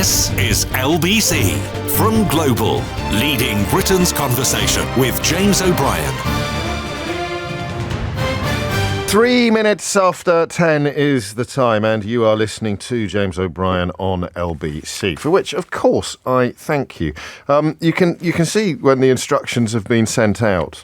This is LBC from Global, leading Britain's conversation with James O'Brien. 3 minutes after 10 is the time, and you are listening to James O'Brien on LBC, for which, of course, I thank you. You can see when the instructions have been sent out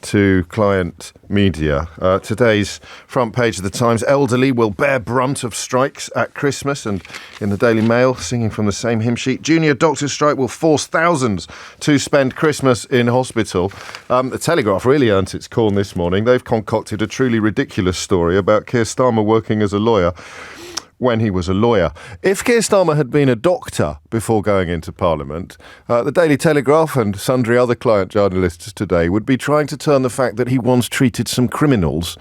to client media. Today's front page of the Times: elderly will bear brunt of strikes at Christmas. And in the Daily Mail, singing from the same hymn sheet, junior doctors' strike will force thousands to spend Christmas in hospital. The Telegraph really earned its corn this morning. They've concocted a truly ridiculous story about Keir Starmer working as a lawyer when he was a lawyer. If Keir Starmer had been a doctor before going into Parliament, the Daily Telegraph and sundry other client journalists today would be trying to turn the fact that he once treated some criminals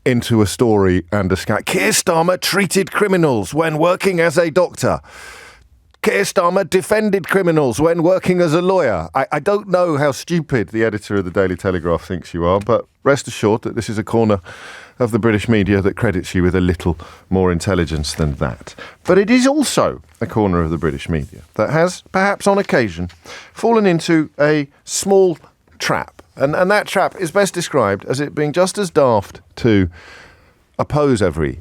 into a story and a scat. Keir Starmer treated criminals when working as a doctor. Keir Starmer defended criminals when working as a lawyer. I don't know how stupid the editor of the Daily Telegraph thinks you are, but rest assured that this is a corner of the British media that credits you with a little more intelligence than that. But it is also a corner of the British media that has, perhaps on occasion, fallen into a small trap. And that trap is best described as it being just as daft to oppose every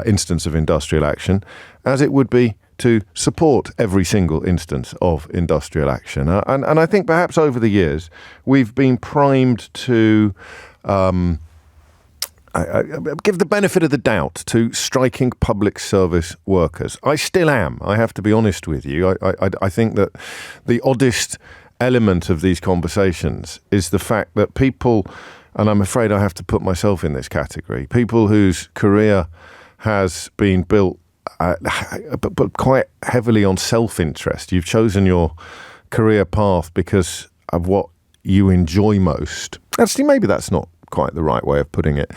instance of industrial action as it would be to support every single instance of industrial action. And I think perhaps over the years we've been primed to give the benefit of the doubt to striking public service workers. I still am. I have to be honest with you. I think that the oddest element of these conversations is the fact that people, and I'm afraid I have to put myself in this category, people whose career has been built but quite heavily on self-interest. You've chosen your career path because of what you enjoy most. Actually, maybe that's not quite the right way of putting it.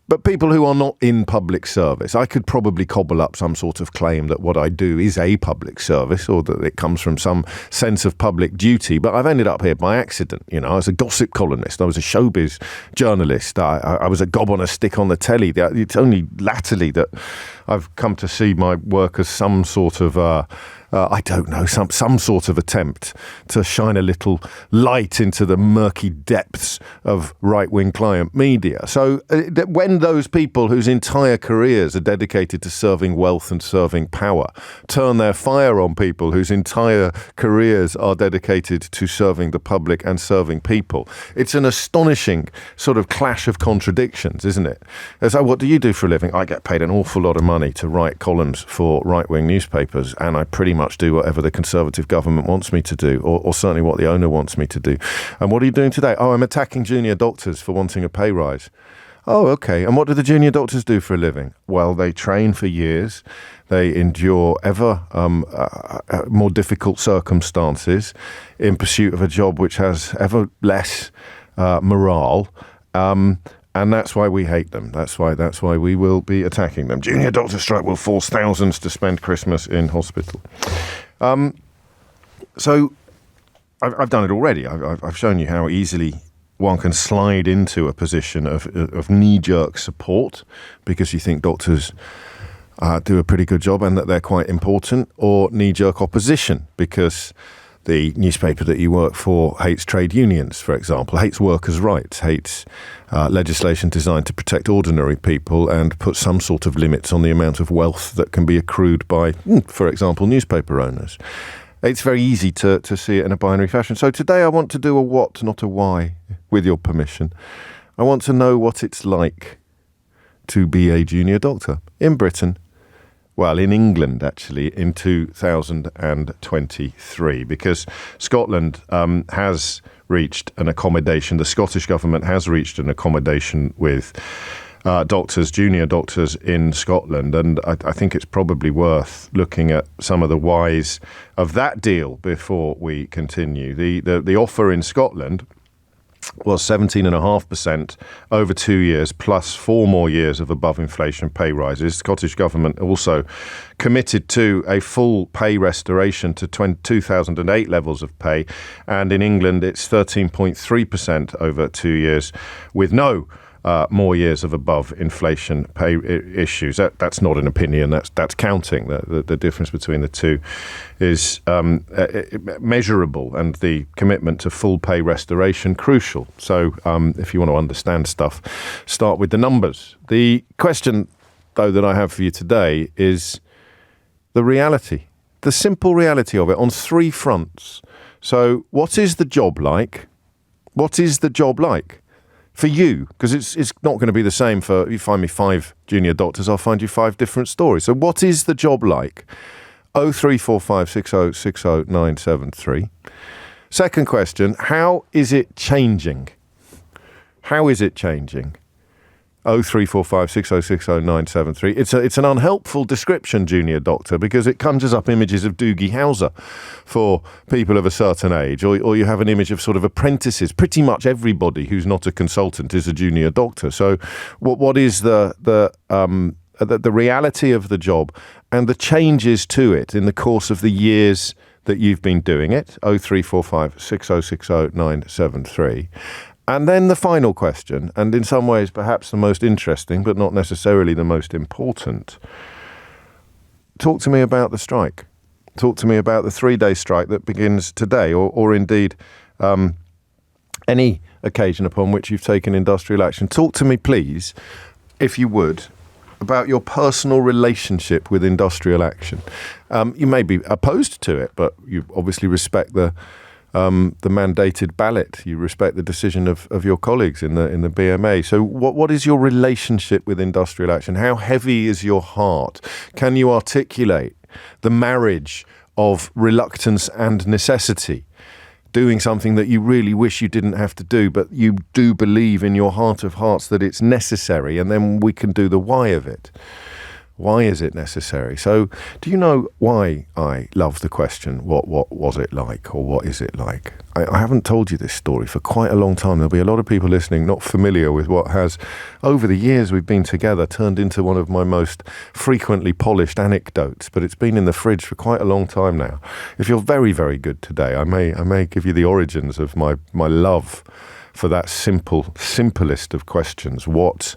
But people who are not in public service, I could probably cobble up some sort of claim that what I do is a public service or that it comes from some sense of public duty. But I've ended up here by accident. You know, I was a gossip columnist. I was a showbiz journalist. I was a gob on a stick on the telly. It's only latterly that I've come to see my work as some sort of I don't know, some sort of attempt to shine a little light into the murky depths of right-wing client media. So when those people whose entire careers are dedicated to serving wealth and serving power turn their fire on people whose entire careers are dedicated to serving the public and serving people, it's an astonishing sort of clash of contradictions, isn't it? So what do you do for a living? I get paid an awful lot of money to write columns for right-wing newspapers, and I pretty much do whatever the Conservative government wants me to do, or certainly what the owner wants me to do. And what are you doing today? Oh, I'm attacking junior doctors for wanting a pay rise. Oh, okay. And what do the junior doctors do for a living? Well, they train for years. They endure ever more difficult circumstances in pursuit of a job which has ever less morale. And that's why we hate them. That's why we will be attacking them. Junior doctor strike will force thousands to spend Christmas in hospital. So I've done it already. I've shown you how easily one can slide into a position of knee-jerk support because you think doctors do a pretty good job and that they're quite important, or knee-jerk opposition because the newspaper that you work for hates trade unions, for example, hates workers' rights, hates legislation designed to protect ordinary people and put some sort of limits on the amount of wealth that can be accrued by, for example, newspaper owners. It's very easy to see it in a binary fashion. So today I want to do a what, not a why, with your permission. I want to know what it's like to be a junior doctor in Britain. Well, in England, actually, in 2023, because Scotland has reached an accommodation. The Scottish government has reached an accommodation with doctors, junior doctors in Scotland. And I think it's probably worth looking at some of the whys of that deal before we continue. The offer in Scotland was 17.5% over 2 years, plus 4 more years of above inflation pay rises. The Scottish government also committed to a full pay restoration to 2008 levels of pay. And in England, it's 13.3% over 2 years with no more years of above inflation pay issues. That's not an opinion. That's counting. The difference between the two is measurable, and the commitment to full pay restoration crucial. So if you want to understand stuff, start with the numbers. The question, though, that I have for you today is the reality, the simple reality of it on three fronts. So what is the job like? What is the job like for you? Because it's not going to be the same for, you find me 5 junior doctors, I'll find you 5 different stories. So what is the job like? 0345 60 60 973. Second question, how is it changing? How is it changing? 0345 60 60 973. It's an unhelpful description, junior doctor, because it conjures up images of Doogie Howser for people of a certain age, or you have an image of sort of apprentices. Pretty much everybody who's not a consultant is a junior doctor. So what is the reality of the job and the changes to it in the course of the years that you've been doing it? 0345 60 60 973. And then the final question, and in some ways perhaps the most interesting, but not necessarily the most important. Talk to me about the strike. Talk to me about the 3-day strike that begins today, or indeed any occasion upon which you've taken industrial action. Talk to me, please, if you would, about your personal relationship with industrial action. You may be opposed to it, but you obviously respect the mandated ballot. You respect the decision of your colleagues in the BMA. So what is your relationship with industrial action? How heavy is your heart? Can you articulate the marriage of reluctance and necessity? Doing something that you really wish you didn't have to do, but you do believe in your heart of hearts that it's necessary, and then we can do the why of it. Why is it necessary? So do you know why I love the question, what was it like, or what is it like? I haven't told you this story for quite a long time. There'll be a lot of people listening not familiar with what has, over the years we've been together, turned into one of my most frequently polished anecdotes, but it's been in the fridge for quite a long time now. If you're very, very good today, I may give you the origins of my love for that simplest of questions. What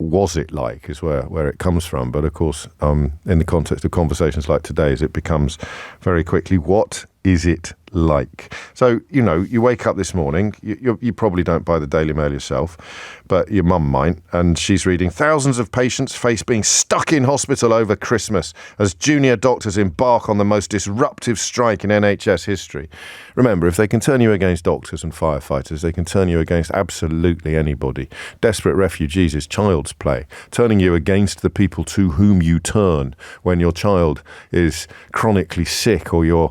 was it like is where it comes from. But of course, in the context of conversations like today's, it becomes very quickly, what is it like? So, you wake up this morning, you probably don't buy the Daily Mail yourself, but your mum might, and she's reading, thousands of patients face being stuck in hospital over Christmas as junior doctors embark on the most disruptive strike in NHS history. Remember, if they can turn you against doctors and firefighters, they can turn you against absolutely anybody. Desperate refugees is child's play. Turning you against the people to whom you turn when your child is chronically sick, or your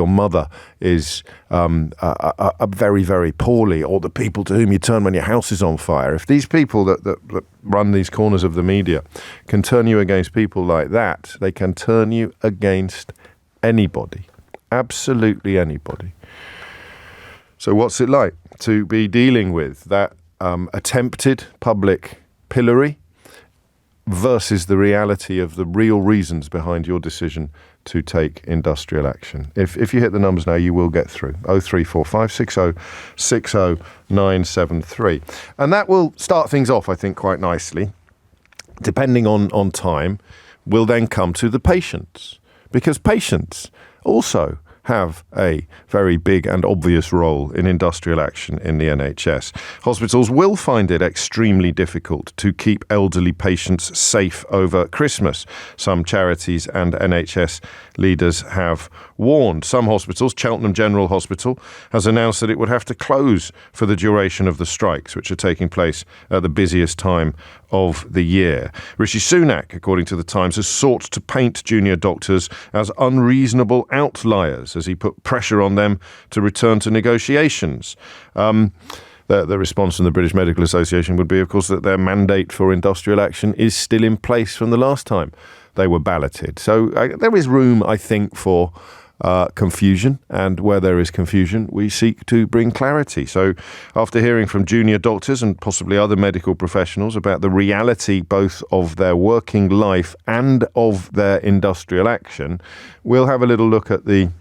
mother is very, very poorly, or the people to whom you turn when your house is on fire. If these people that run these corners of the media can turn you against people like that, they can turn you against anybody. Absolutely anybody. So what's it like to be dealing with that attempted public pillory versus the reality of the real reasons behind your decision to take industrial action? If you hit the numbers now, you will get through. 0345 60 60 973. And that will start things off, I think, quite nicely. Depending on time, we'll then come to the patients, because patients also have a very big and obvious role in industrial action in the NHS. Hospitals will find it extremely difficult to keep elderly patients safe over Christmas. Some charities and NHS leaders have warned. Some hospitals, Cheltenham General Hospital, has announced that it would have to close for the duration of the strikes, which are taking place at the busiest time of the year. Rishi Sunak, according to the Times, has sought to paint junior doctors as unreasonable outliers as he put pressure on them to return to negotiations. The response from the British Medical Association would be, of course, that their mandate for industrial action is still in place from the last time they were balloted. So there is room, I think, for confusion, and where there is confusion, we seek to bring clarity. So after hearing from junior doctors and possibly other medical professionals about the reality both of their working life and of their industrial action, we'll have a little look at the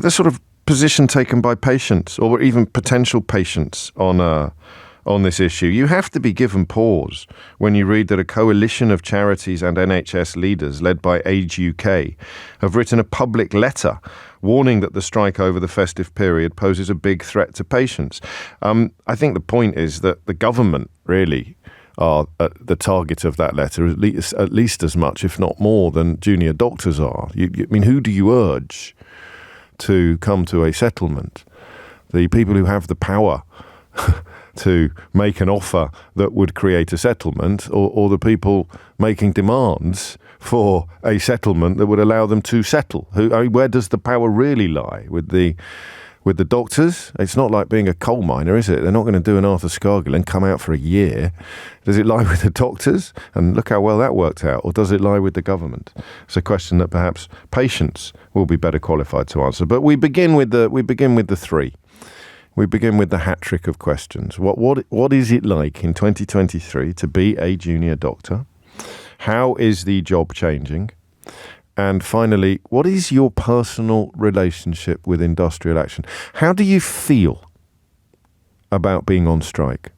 sort of position taken by patients or even potential patients on this issue. You have to be given pause when you read that a coalition of charities and NHS leaders led by Age UK have written a public letter warning that the strike over the festive period poses a big threat to patients. I think the point is that the government really are the target of that letter, at least as much, if not more, than junior doctors are. I mean, who do you urge to come to a settlement? The people who have the power to make an offer that would create a settlement, or the people making demands for a settlement that would allow them to settle? Where does the power really lie? With the doctors? It's not like being a coal miner, is it? They're not going to do an Arthur Scargill and come out for a year. Does it lie with the doctors? And look how well that worked out. Or does it lie with the government? It's a question that perhaps patients will be better qualified to answer. But we begin with the three. We begin with the hat trick of questions. What is it like in 2023 to be a junior doctor? How is the job changing? And finally, what is your personal relationship with industrial action? How do you feel about being on strike?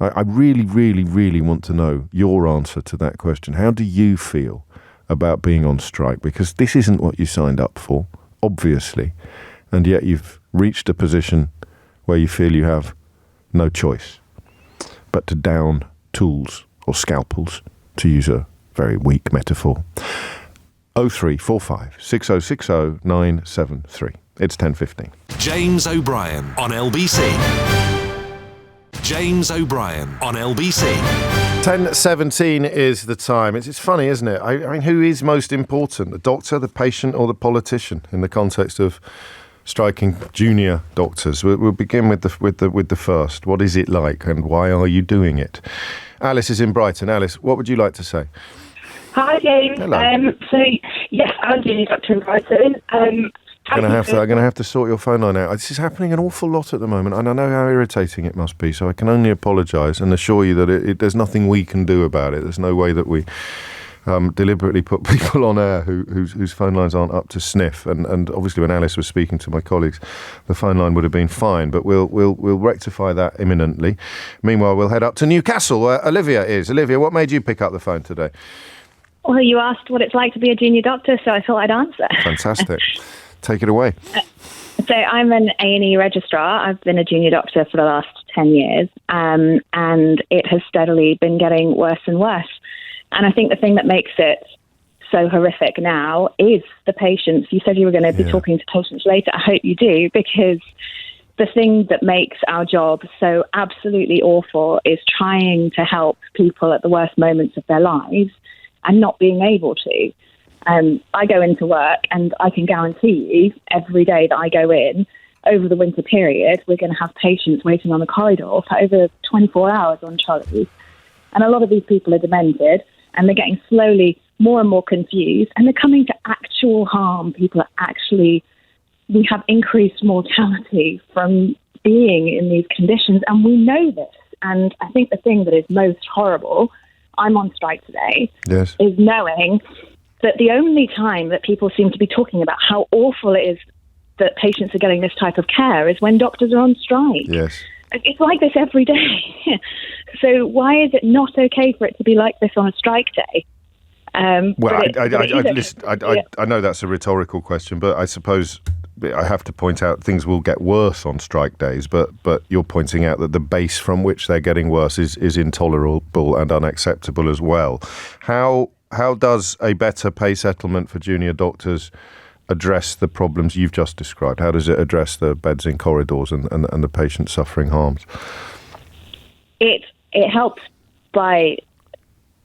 I really, really, really want to know your answer to that question. How do you feel about being on strike? Because this isn't what you signed up for, obviously, and yet you've reached a position where you feel you have no choice but to down tools or scalpels, to use a very weak metaphor. 0345 6060 973. It's 10:15. James O'Brien on LBC. James O'Brien on LBC. 10:17 is the time. It's funny, isn't it? I mean, who is most important, the doctor, the patient, or the politician in the context of striking junior doctors? We'll begin with the first. What is it like, and why are you doing it? Alice is in Brighton. Alice, what would you like to say? Hi, James. Hello. Yes, I'm junior doctor in Brighton. I'm going to have to sort your phone line out. This is happening an awful lot at the moment, and I know how irritating it must be, so I can only apologise and assure you that there's nothing we can do about it. There's no way that we deliberately put people on air whose phone lines aren't up to sniff. And obviously when Alice was speaking to my colleagues, the phone line would have been fine, but we'll rectify that imminently. Meanwhile, we'll head up to Newcastle, where Olivia is. Olivia, what made you pick up the phone today? Well, you asked what it's like to be a junior doctor, so I thought I'd answer. Fantastic. Take it away. So I'm an A&E registrar. I've been a junior doctor for the last 10 years, and it has steadily been getting worse and worse. And I think the thing that makes it so horrific now is the patients. You said you were going to be talking to patients later. I hope you do, because the thing that makes our job so absolutely awful is trying to help people at the worst moments of their lives and not being able to. I go into work, and I can guarantee you every day that I go in, over the winter period, we're going to have patients waiting on the corridor for over 24 hours on trolleys. And a lot of these people are demented, and they're getting slowly more and more confused, and they're coming to actual harm. We have increased mortality from being in these conditions, and we know this. And I think the thing that is most horrible, I'm on strike today, yes, is knowing that the only time that people seem to be talking about how awful it is that patients are getting this type of care is when doctors are on strike. Yes. It's like this every day. So why is it not okay for it to be like this on a strike day? I know that's a rhetorical question, but I suppose I have to point out things will get worse on strike days, but you're pointing out that the base from which they're getting worse is intolerable and unacceptable as well. How does a better pay settlement for junior doctors address the problems you've just described? How does it address the beds in corridors and the patients suffering harms? It helps by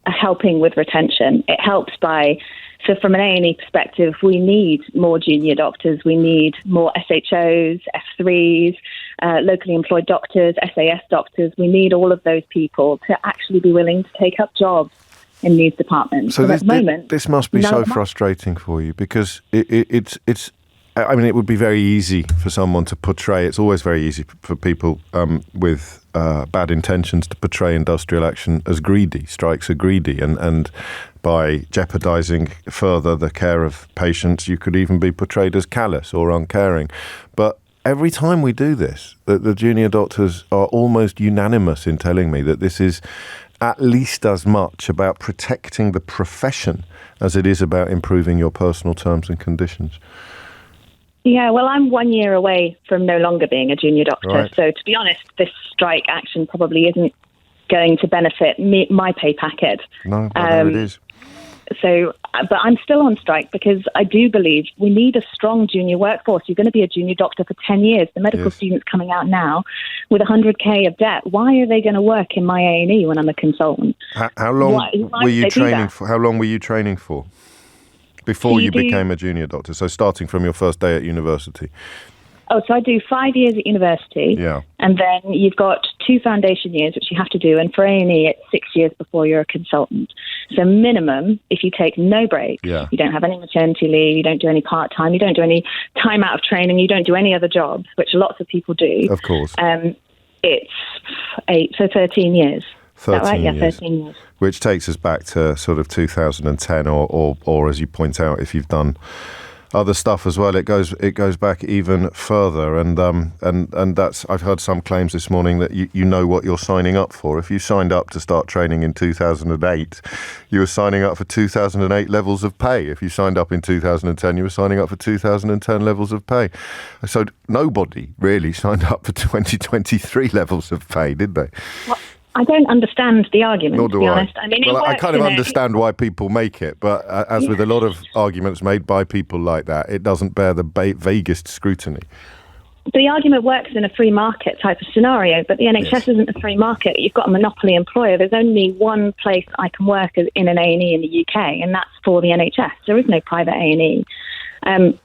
helping with retention. It helps by, so from an A&E perspective, we need more junior doctors. We need more SHOs, F3s, locally employed doctors, SAS doctors. We need all of those people to actually be willing to take up jobs in these departments. So this must be so frustrating for you, because it's I mean, it would be very easy for someone to portray. It's always very easy for people with bad intentions to portray industrial action as greedy. Strikes are greedy, and by jeopardising further the care of patients, you could even be portrayed as callous or uncaring. But every time we do this, the junior doctors are almost unanimous in telling me that this is at least as much about protecting the profession as it is about improving your personal terms and conditions. Yeah, well, I'm 1 year away from no longer being a junior doctor. Right. So to be honest, this strike action probably isn't going to benefit my pay packet. No, there it is. So, but I'm still on strike because I do believe we need a strong junior workforce. You're going to be a junior doctor for 10 years. The medical students coming out now with 100K of debt, why are they going to work in my A&E when I'm a consultant? How long were you training for? How long were you training for before you became a junior doctor? So starting from your first day at university. Oh, so I do 5 years at university, and then you've got 2 foundation years, which you have to do, and for A&E, it's 6 years before you're a consultant. So minimum, if you take no break, you don't have any maternity leave, you don't do any part-time, you don't do any time out of training, you don't do any other jobs, which lots of people do. Of course. It's 13 years. 13 right? years. Yeah, 13 years. Which takes us back to sort of 2010, or as you point out, if you've done other stuff as well, it goes back even further, and that's, I've heard some claims this morning that you know what you're signing up for. If you signed up to start training in 2008, you were signing up for 2008 levels of pay. If you signed up in 2010, you were signing up for 2010 levels of pay. So nobody really signed up for 2023 levels of pay, did they? Well, I don't understand the argument, Nor do to be I. honest. I mean, I kind of understand why people make it, but as with a lot of arguments made by people like that, it doesn't bear the vaguest scrutiny. The argument works in a free market type of scenario, but the NHS isn't a free market. You've got a monopoly employer. There's only one place I can work in an A&E in the UK, and that's for the NHS. There is no private A&E.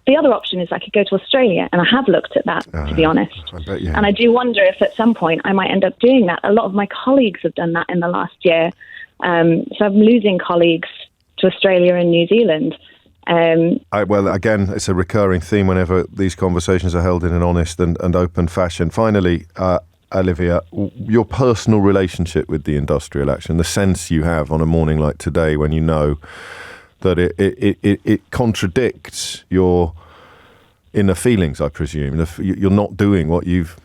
The other option is I could go to Australia, and I have looked at that, to be honest. I bet you have. And I do wonder if at some point I might end up doing that. A lot of my colleagues have done that in the last year. So I'm losing colleagues to Australia and New Zealand. Well, again, it's a recurring theme whenever these conversations are held in an honest and open fashion. Finally, Olivia, your personal relationship with the industrial action, the sense you have on a morning like today when you know that it contradicts your inner feelings, I presume. You're not doing what you've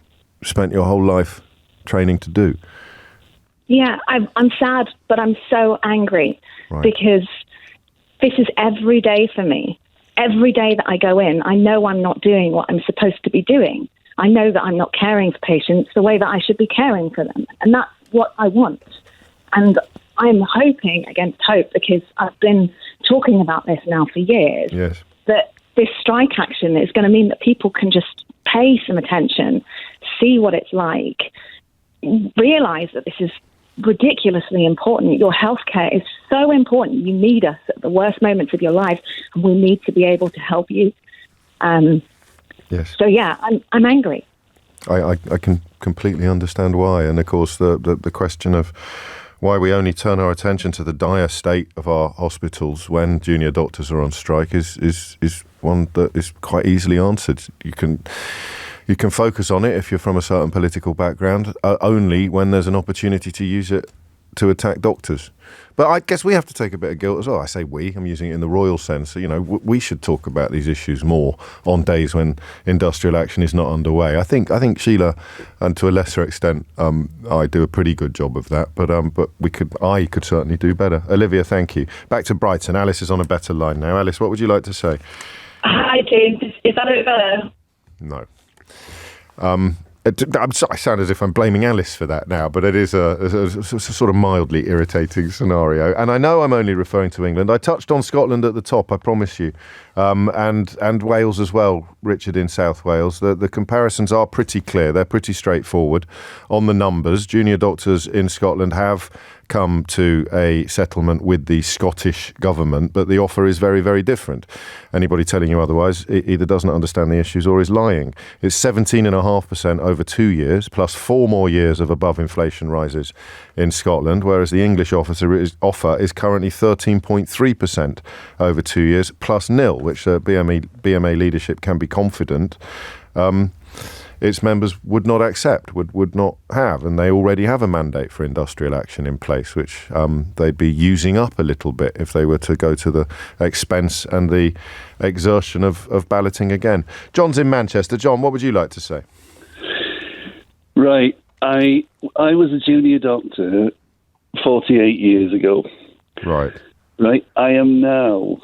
spent your whole life training to do. Yeah, I'm sad, but I'm so angry because this is every day for me. Every day that I go in, I know I'm not doing what I'm supposed to be doing. I know that I'm not caring for patients the way that I should be caring for them. And that's what I want. And I'm hoping against hope, because I've been talking about this now for years, that this strike action is going to mean that people can just pay some attention, see what it's like, realise that this is ridiculously important. Your healthcare is so important. You need us at the worst moments of your life, and we need to be able to help you. So yeah, I'm angry. I can completely understand why, and of course the question of why we only turn our attention to the dire state of our hospitals when junior doctors are on strike is one that is quite easily answered. You can focus on it if you're from a certain political background, only when there's an opportunity to use it to attack doctors. But I guess we have to take a bit of guilt as well. I say we, I'm using it in the royal sense. You know, we should talk about these issues more on days when industrial action is not underway. I think Sheila, and to a lesser extent, I do a pretty good job of that. But I could certainly do better. Olivia, thank you. Back to Brighton. Alice is on a better line now. Alice, what would you like to say? Hi, James. Is that a bit better? No. I sound as if I'm blaming Alice for that now, but it is a sort of mildly irritating scenario. And I know I'm only referring to England. I touched on Scotland at the top, I promise you, and Wales as well, Richard, in South Wales. The comparisons are pretty clear. They're pretty straightforward on the numbers. Junior doctors in Scotland have come to a settlement with the Scottish government, but the offer is very, very different. Anybody telling you otherwise either doesn't understand the issues or is lying. It's 17.5% over 2 years, plus 4 more years of above inflation rises in Scotland, whereas the English offer is currently 13.3% over 2 years, plus nil, which BMA leadership can be confident its members would not accept, would not have, and they already have a mandate for industrial action in place, which they'd be using up a little bit if they were to go to the expense and the exertion of balloting again. John's in Manchester. John, what would you like to say? Right. I was a junior doctor 48 years ago. Right. I am now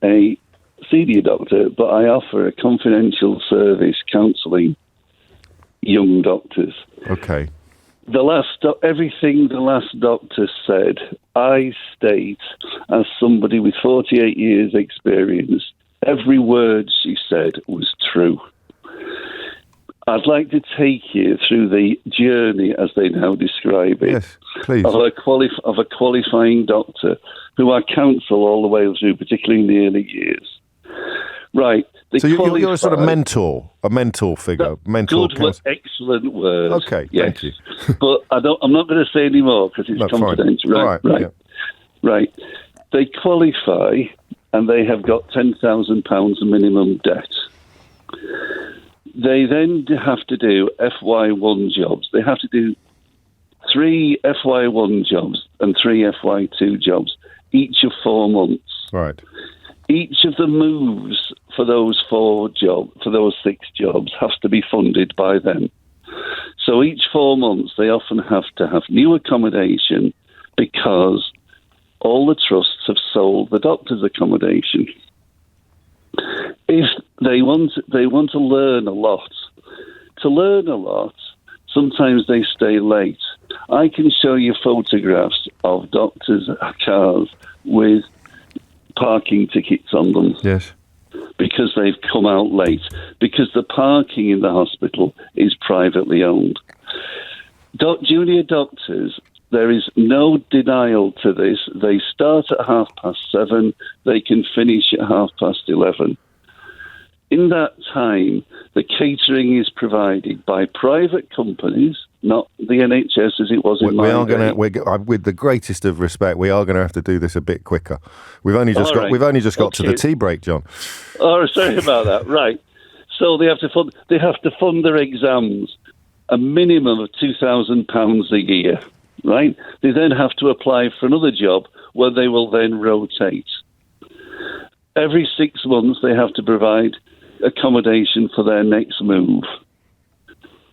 a senior doctor, but I offer a confidential service counselling young doctors. Okay. Everything the last doctor said, I state as somebody with 48 years experience, every word she said was true. I'd like to take you through the journey, as they now describe it, yes, please, of a qualifying doctor who I counsel all the way through, particularly in the early years. Right. So you're a sort of mentor figure. Excellent words. Okay, yes. Thank you. But I'm not going to say any more because it's confidential. Right. They qualify and they have got £10,000 minimum debt. They then have to do FY1 jobs. They have to do 3 FY1 jobs and 3 FY2 jobs, each of 4 months. Right. Each of the moves for those 6 jobs has to be funded by them. So each 4 months, they often have to have new accommodation because all the trusts have sold the doctor's accommodation. If they want to learn a lot, sometimes they stay late. I can show you photographs of doctors' cars with parking tickets on them. Yes. Because they've come out late. Because the parking in the hospital is privately owned. Junior doctors, there is no denial to this. They start at 7:30. They can finish at 11:30. In that time, the catering is provided by private companies, not the NHS as it was in my day. With the greatest of respect, we are going to have to do this a bit quicker. We've only just got to the tea break, John. Oh, sorry about that. Right. So they have to fund their exams, a minimum of £2,000 a year. Right. They then have to apply for another job where they will then rotate. Every 6 months, they have to provide accommodation for their next move.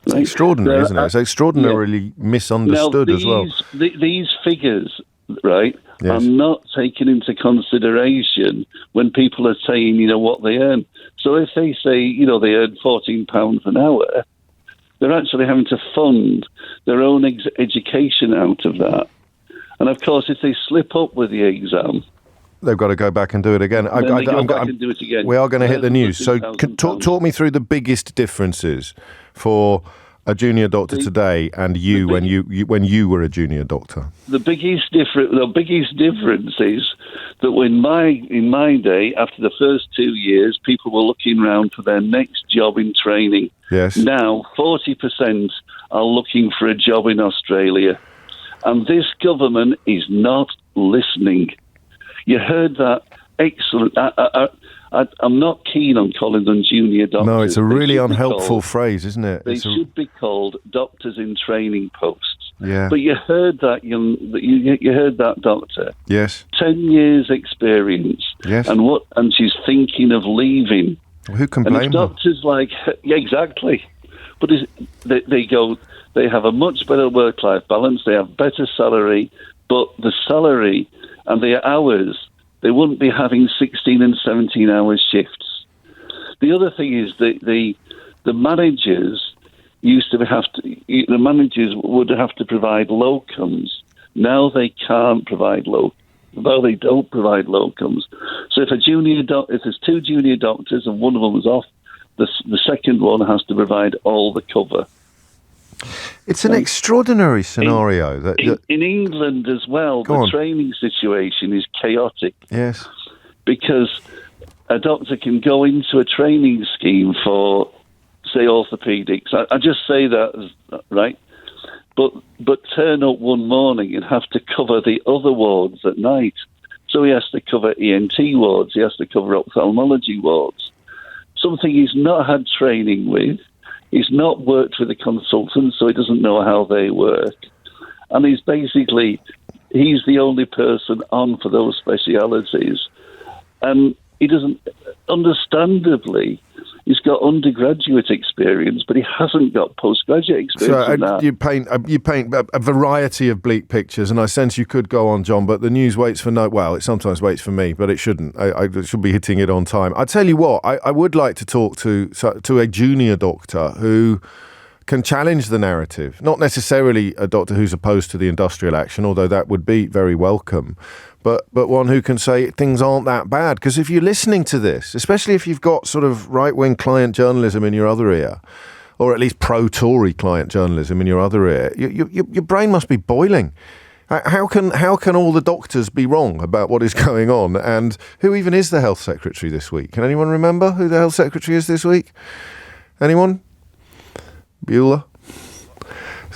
It's extraordinary, isn't it? It's extraordinarily misunderstood as well. These figures, right, are not taken into consideration when people are saying, what they earn. So if they say, they earn £14 an hour, they're actually having to fund their own education out of that. And of course, if they slip up with the exam, they've got to go back and do it again. We are going to hit the news. So talk me through the biggest differences for a junior doctor today and when you were a junior doctor. The biggest difference is that in my day, after the first 2 years, people were looking around for their next job in training. Yes. Now 40% are looking for a job in Australia, and this government is not listening. You heard that? Excellent. I'm not keen on calling them junior doctors. No, it's a really unhelpful phrase, isn't it? They should be called doctors in training posts. Yeah. But you heard that you heard that doctor. Yes. 10 years experience. Yes. And she's thinking of leaving. Well, who can blame and doctors like exactly. But they have a much better work-life balance. They have better salary, but the salary and the hours, they wouldn't be having 16 and 17 hour shifts. The other thing is the managers the managers would have to provide locums. Now they can't provide locums. Now they don't provide locums. So if there's 2 junior doctors and one of them is off, the second one has to provide all the cover. It's an extraordinary scenario. In England as well, the training situation is chaotic. Yes. Because a doctor can go into a training scheme for, say, orthopedics. I just say that, right? But turn up one morning and have to cover the other wards at night. So he has to cover ENT wards, he has to cover ophthalmology wards. Something he's not had training with, he's not worked with a consultant, so he doesn't know how they work. And he's the only person on for those specialities. And he doesn't, understandably, he's got undergraduate experience, but he hasn't got postgraduate experience. So you paint a variety of bleak pictures, and I sense you could go on, John, but the news waits for it sometimes waits for me, but it shouldn't. I should be hitting it on time. I tell you what, I would like to talk to a junior doctor who can challenge the narrative. Not necessarily a doctor who's opposed to the industrial action, although that would be very welcome. But one who can say things aren't that bad. Because if you're listening to this, especially if you've got sort of right-wing client journalism in your other ear, or at least pro-Tory client journalism in your other ear, your brain must be boiling. How can all the doctors be wrong about what is going on? And who even is the health secretary this week? Can anyone remember who the health secretary is this week? Anyone? Bueller?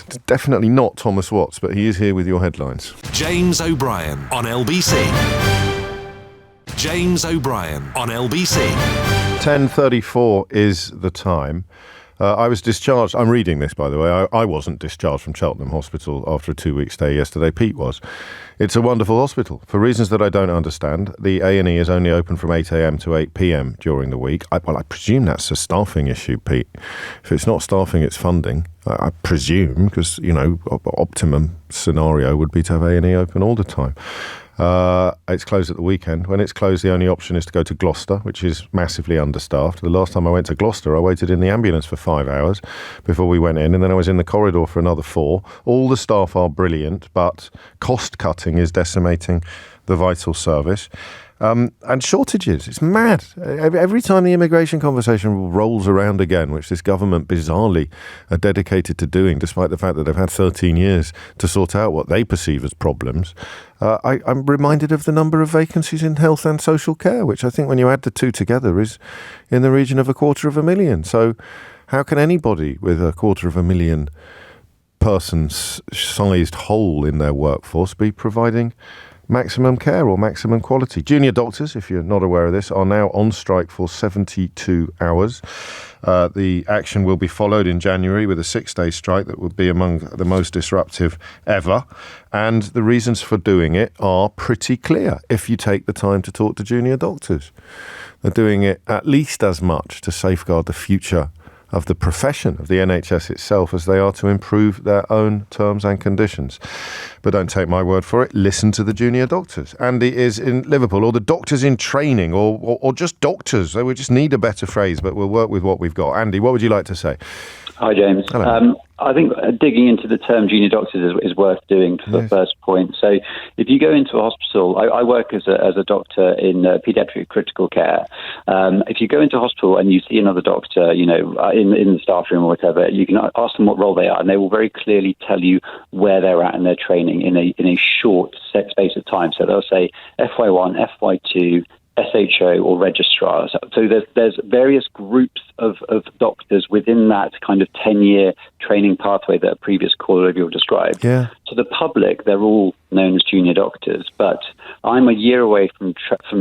It's definitely not Thomas Watts, but he is here with your headlines. James O'Brien on LBC. James O'Brien on LBC. 10:34 is the time. I was discharged. I'm reading this, by the way. I wasn't discharged from Cheltenham Hospital after a 2-week stay yesterday. Pete was. It's a wonderful hospital. For reasons that I don't understand, the A&E is only open from 8 a.m. to 8 p.m. during the week. I presume that's a staffing issue, Pete. If it's not staffing, it's funding. I presume, because, optimum scenario would be to have A&E open all the time. It's closed at the weekend. When it's closed, the only option is to go to Gloucester, which is massively understaffed. The last time I went to Gloucester, I waited in the ambulance for 5 hours before we went in, and then I was in the corridor for another 4. All the staff are brilliant, but cost cutting is decimating the vital service. And shortages. It's mad. Every time the immigration conversation rolls around again, which this government bizarrely are dedicated to doing, despite the fact that they've had 13 years to sort out what they perceive as problems, I'm reminded of the number of vacancies in health and social care, which I think when you add the two together is in the region of 250,000. So how can anybody with 250,000 person-sized hole in their workforce be providing maximum care or maximum quality? Junior doctors, if you're not aware of this, are now on strike for 72 hours. The action will be followed in January with a 6-day strike that will be among the most disruptive ever. And the reasons for doing it are pretty clear if you take the time to talk to junior doctors. They're doing it at least as much to safeguard the future of the profession of the NHS itself as they are to improve their own terms and conditions. But don't take my word for it. Listen to the junior doctors. Andy is in Liverpool, or the doctors in training, or just doctors. We just need a better phrase, but we'll work with what we've got. Andy, what would you like to say? Hi, James. Hello. I think digging into the term junior doctors is worth doing for the first point. So if you go into a hospital, I work as a doctor in paediatric critical care. If you go into a hospital and you see another doctor, in the staff room or whatever, you can ask them what role they are, and they will very clearly tell you where they're at in their training in a short set space of time. So they'll say FY1, FY2, SHO or registrar. So there's various groups of doctors within that kind of 10-year training pathway that a previous caller of yours described. Yeah. To the public, they're all known as junior doctors, but I'm a year away from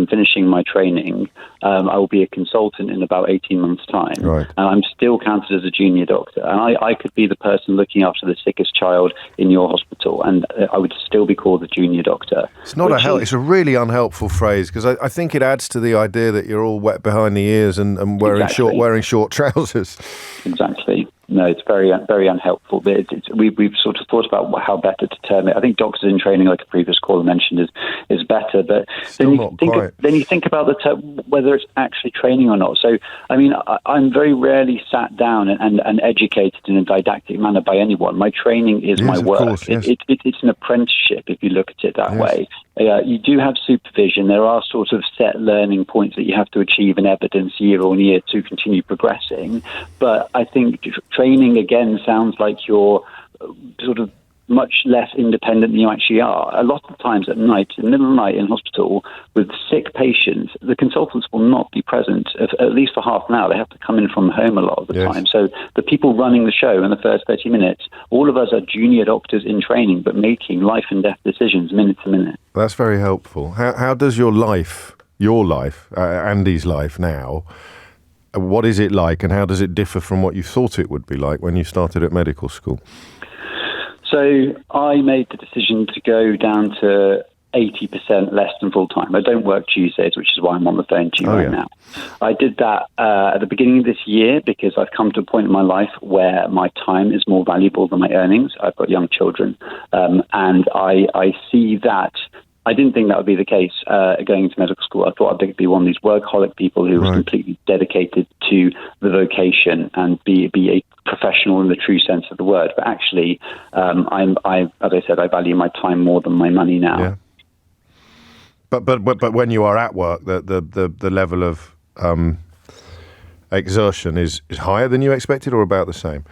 finishing my training. I will be a consultant in about 18 months' time, right. And I'm still counted as a junior doctor. And I could be the person looking after the sickest child in your hospital, and I would still be called a junior doctor. It's not it's a really unhelpful phrase, because I think it adds to the idea that you're all wet behind the ears and wearing short trousers. Exactly. No, it's very, very unhelpful. But we've sort of thought about how better to term it. I think doctors in training, like a previous caller mentioned, is better. But then you think about the term, whether it's actually training or not. So, I mean, I'm very rarely sat down and educated in a didactic manner by anyone. My training is my work. Course, yes. It's an apprenticeship, if you look at it that way. You do have supervision. There are sort of set learning points that you have to achieve in evidence year on year to continue progressing. But I think training, again, sounds like you're sort of much less independent than you actually are. A lot of times at night, in the middle of the night in hospital with sick patients, the consultants will not be present, at least for half an hour. They have to come in from home a lot of the time. So the people running the show in the first 30 minutes, all of us are junior doctors in training, but making life and death decisions minute to minute. That's very helpful. How does your life, Andy's life now, what is it like, and how does it differ from what you thought it would be like when you started at medical school? So I made the decision to go down to 80% less than full-time. I don't work Tuesdays, which is why I'm on the phone to you now. I did that at the beginning of this year because I've come to a point in my life where my time is more valuable than my earnings. I've got young children, and I see that. I didn't think that would be the case going into medical school. I thought I'd be one of these workaholic people who was completely dedicated to the vocation and be a professional in the true sense of the word. But actually, as I said, I value my time more than my money now. Yeah. But when you are at work, the level of exertion is higher than you expected, or about the same?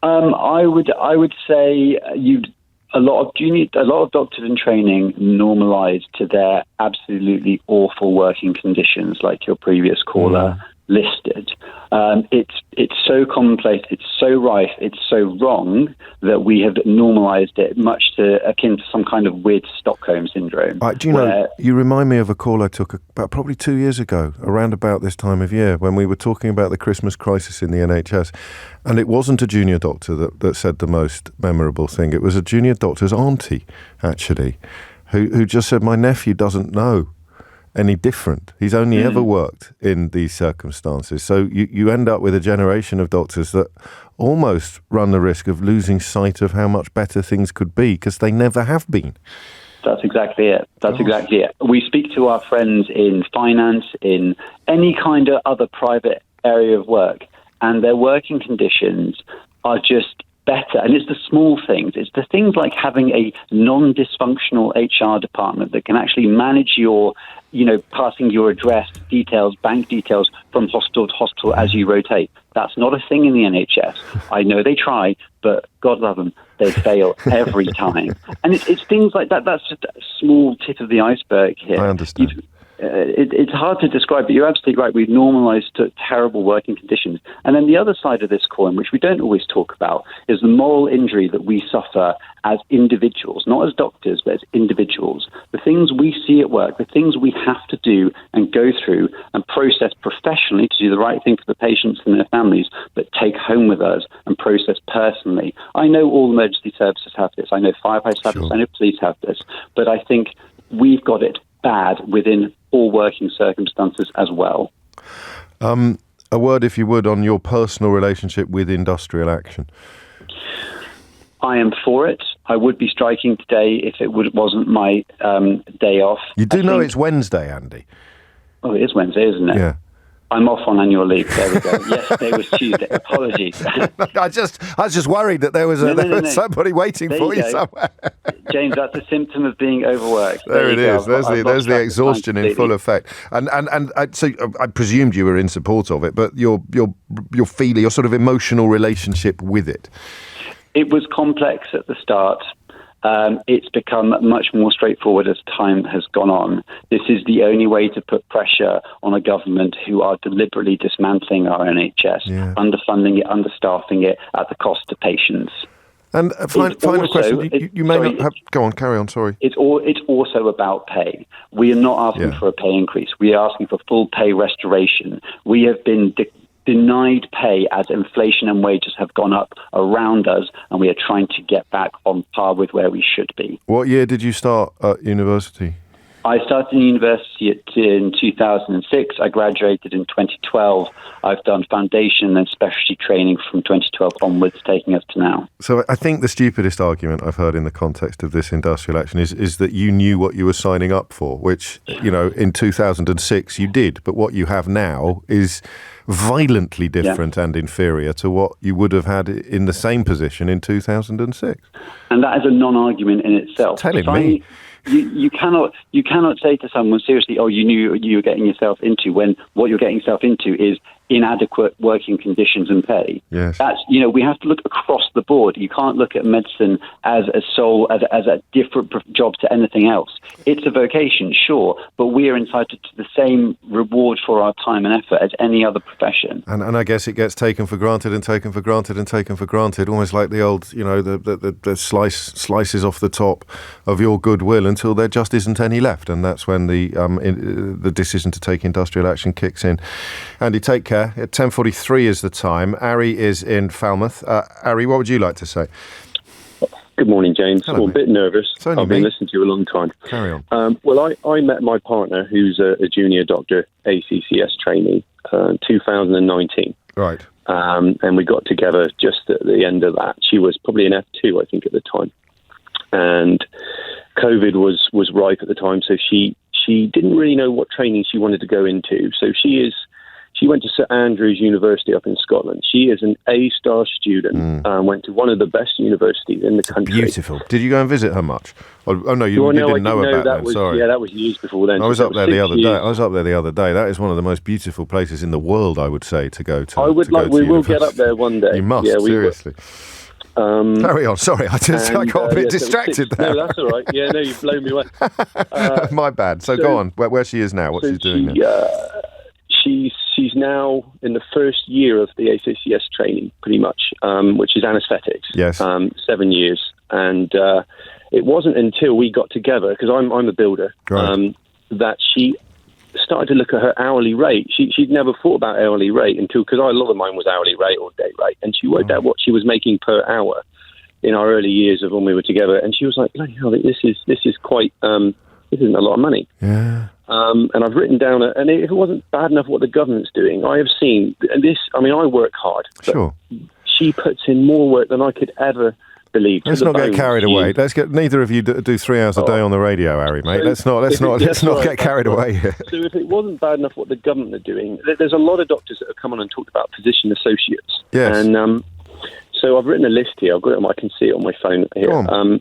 I would say a lot of doctors in training normalize to their absolutely awful working conditions, like your previous caller listed. It's so commonplace, it's so rife, it's so wrong that we have normalized it much akin to some kind of weird Stockholm syndrome. Do you know, you remind me of a call I took about probably 2 years ago, around about this time of year, when we were talking about the Christmas crisis in the NHS. And it wasn't a junior doctor that said the most memorable thing. It was a junior doctor's auntie, actually, who just said, my nephew doesn't know any different. He's only ever worked in these circumstances. So you end up with a generation of doctors that almost run the risk of losing sight of how much better things could be because they never have been. That's exactly it. Exactly it. We speak to our friends in finance, in any kind of other private area of work, and their working conditions are just better. And it's the small things. It's the things like having a non-dysfunctional HR department that can actually manage your, passing your address details, bank details from hospital to hospital as you rotate. That's not a thing in the NHS. I know they try, but God love them, they fail every time. And it's things like that. That's just a small tip of the iceberg here. I understand. It's hard to describe, but you're absolutely right. We've normalized terrible working conditions. And then the other side of this coin, which we don't always talk about, is the moral injury that we suffer as individuals, not as doctors, but as individuals. The things we see at work, the things we have to do and go through and process professionally to do the right thing for the patients and their families, but take home with us and process personally. I know all emergency services have this. I know firefighters have this. I know police have this. But I think we've got it bad within all working circumstances as well. A word, if you would, on your personal relationship with industrial action. I am for it. I would be striking today if it wasn't my day off. You do know it's Wednesday, Andy. Oh, it is Wednesday, isn't it? Yeah. I'm off on annual leave. There we go. Yesterday was Tuesday. Apologies. I was just worried that there was somebody waiting for you somewhere. James, that's a symptom of being overworked. There it is. There's the exhaustion in full effect. And so I presumed you were in support of it, but your feeling, your sort of emotional relationship with it. It was complex at the start. It's become much more straightforward as time has gone on. This is the only way to put pressure on a government who are deliberately dismantling our NHS, underfunding it, understaffing it at the cost to patients. And final question, you may not have... Go on, carry on, sorry. It's also about pay. We are not asking for a pay increase. We are asking for full pay restoration. We have been denied pay as inflation and wages have gone up around us, and we are trying to get back on par with where we should be. What year did you start at university? I started in university in 2006. I graduated in 2012. I've done foundation and specialty training from 2012 onwards, taking us to now. So I think the stupidest argument I've heard in the context of this industrial action is that you knew what you were signing up for, which, in 2006 you did. But what you have now is violently different and inferior to what you would have had in the same position in 2006. And that is a non-argument in itself. Telling me. You cannot say to someone seriously, oh, you knew you were getting yourself into, when what you're getting yourself into is inadequate working conditions and pay. Yes. That's, we have to look across the board. You can't look at medicine as a different job to anything else. It's a vocation, sure, but we are entitled to the same reward for our time and effort as any other profession. And I guess it gets taken for granted and taken for granted and taken for granted, almost like the old, the slices off the top of your goodwill until there just isn't any left. And that's when the decision to take industrial action kicks in. Andy, take care. At 10:43 is the time. Ari is in Falmouth. Ari, what would you like to say? Good morning, James. Hello, a bit nervous. I've been listening to you a long time. Carry on. Well, I met my partner, who's a junior doctor, ACCS trainee, 2019. Right. And we got together just at the end of that. She was probably an F2, I think, at the time. And COVID was ripe at the time, so she didn't really know what training she wanted to go into. So she went to St Andrews University up in Scotland. She is an A-star student, went to one of the best universities in the country. Beautiful. Did you go and visit her much? Oh no, you didn't know about that. Sorry. Yeah, that was years before then. I was up there the other day. That is one of the most beautiful places in the world, I would say, to go to. We will get up there one day. You must, seriously. Carry on. Sorry, I got a bit distracted there. No, that's all right. Yeah, no, you've blown me away. My bad. So go on. Where she is now? What she's doing now? She's now in the first year of the ACCS training, pretty much, which is anaesthetics. Yes. 7 years, and it wasn't until we got together, because I'm a builder, right. That she started to look at her hourly rate. She'd never thought about hourly rate until, because a lot of mine was hourly rate or day rate, and she worked out what she was making per hour in our early years of when we were together, and she was like, bloody hell, this is quite this isn't a lot of money. Yeah. And I've written down, and if it wasn't bad enough what the government's doing, I have seen this. I mean, I work hard. Sure. She puts in more work than I could ever believe. Let's not get carried away. Neither of you do 3 hours a day on the radio, Harry, mate. Let's not get carried away here. So if it wasn't bad enough what the government are doing, there's a lot of doctors that have come on and talked about physician associates. Yes. And so I've written a list here. I've got it. I can see it on my phone here.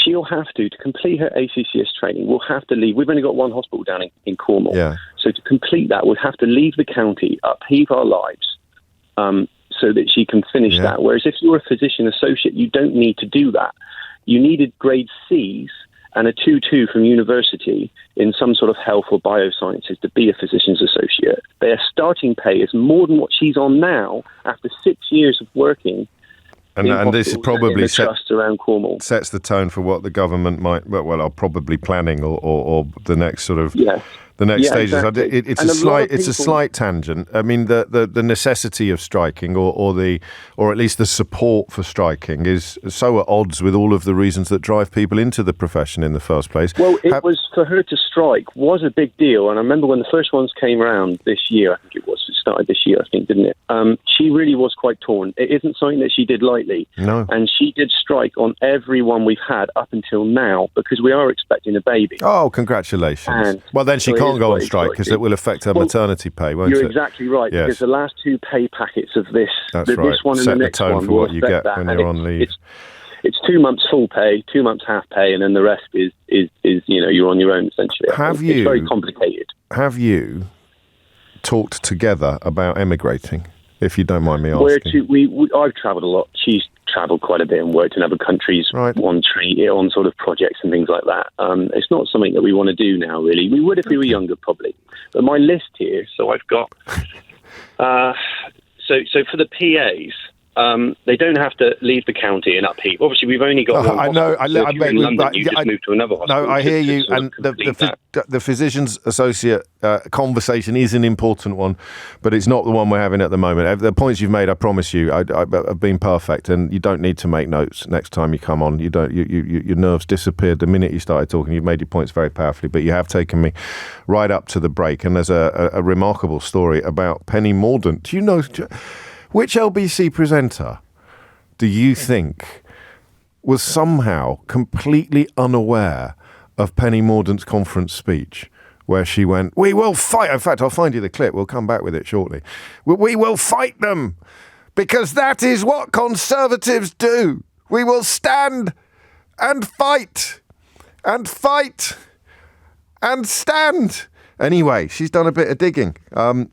She'll have to complete her ACCS training, we'll have to leave. We've only got one hospital down in Cornwall. Yeah. So to complete that, we'll have to leave the county, upheave our lives, so that she can finish that. Whereas if you're a physician associate, you don't need to do that. You needed grade C's and a 2-2 from university in some sort of health or biosciences to be a physician's associate. Their starting pay is more than what she's on now after 6 years of working. And this probably around Cornwall sets the tone for what the government might are probably planning or the next sort of the next stages. Exactly. It's a slight tangent. I mean, the necessity of striking or at least the support for striking is so at odds with all of the reasons that drive people into the profession in the first place. Well, it was for her to strike was a big deal, and I remember when the first ones came around this year. I think it started this year, I think, didn't it? She really was quite torn. It isn't something that she did lightly. No. And she did strike on every one we've had up until now because we are expecting a baby. Oh, congratulations. Well, then she can't go on strike because it will affect her maternity pay, won't it? You're exactly right, because the last 2 pay packets of this, this one and the next one, set the tone for what you get when you're on leave. It's 2 months full pay, 2 months half pay, and then the rest is you're on your own, essentially. It's very complicated. Have you talked together about emigrating, if you don't mind me asking? I've travelled a lot. She's travelled quite a bit and worked in other countries on sort of projects and things like that. It's not something that we want to do now, really. We would if we were younger, probably. But my list here, so I've got... so for the PAs... they don't have to leave the county and upheave. Obviously, we've only got one hospital. I bet you just move to another hospital. No, I hear you. And the Physicians Associate conversation is an important one, but it's not the one we're having at the moment. The points you've made, I promise you, have been perfect, and you don't need to make notes next time you come on. Your nerves disappeared the minute you started talking. You've made your points very powerfully, but you have taken me right up to the break. And there's a remarkable story about Penny Mordaunt. Do you know... Which LBC presenter do you think was somehow completely unaware of Penny Mordaunt's conference speech where she went, "We will fight." In fact, I'll find you the clip. We'll come back with it shortly. We will fight them because that is what Conservatives do. We will stand and fight and fight and stand Anyway, she's done a bit of digging.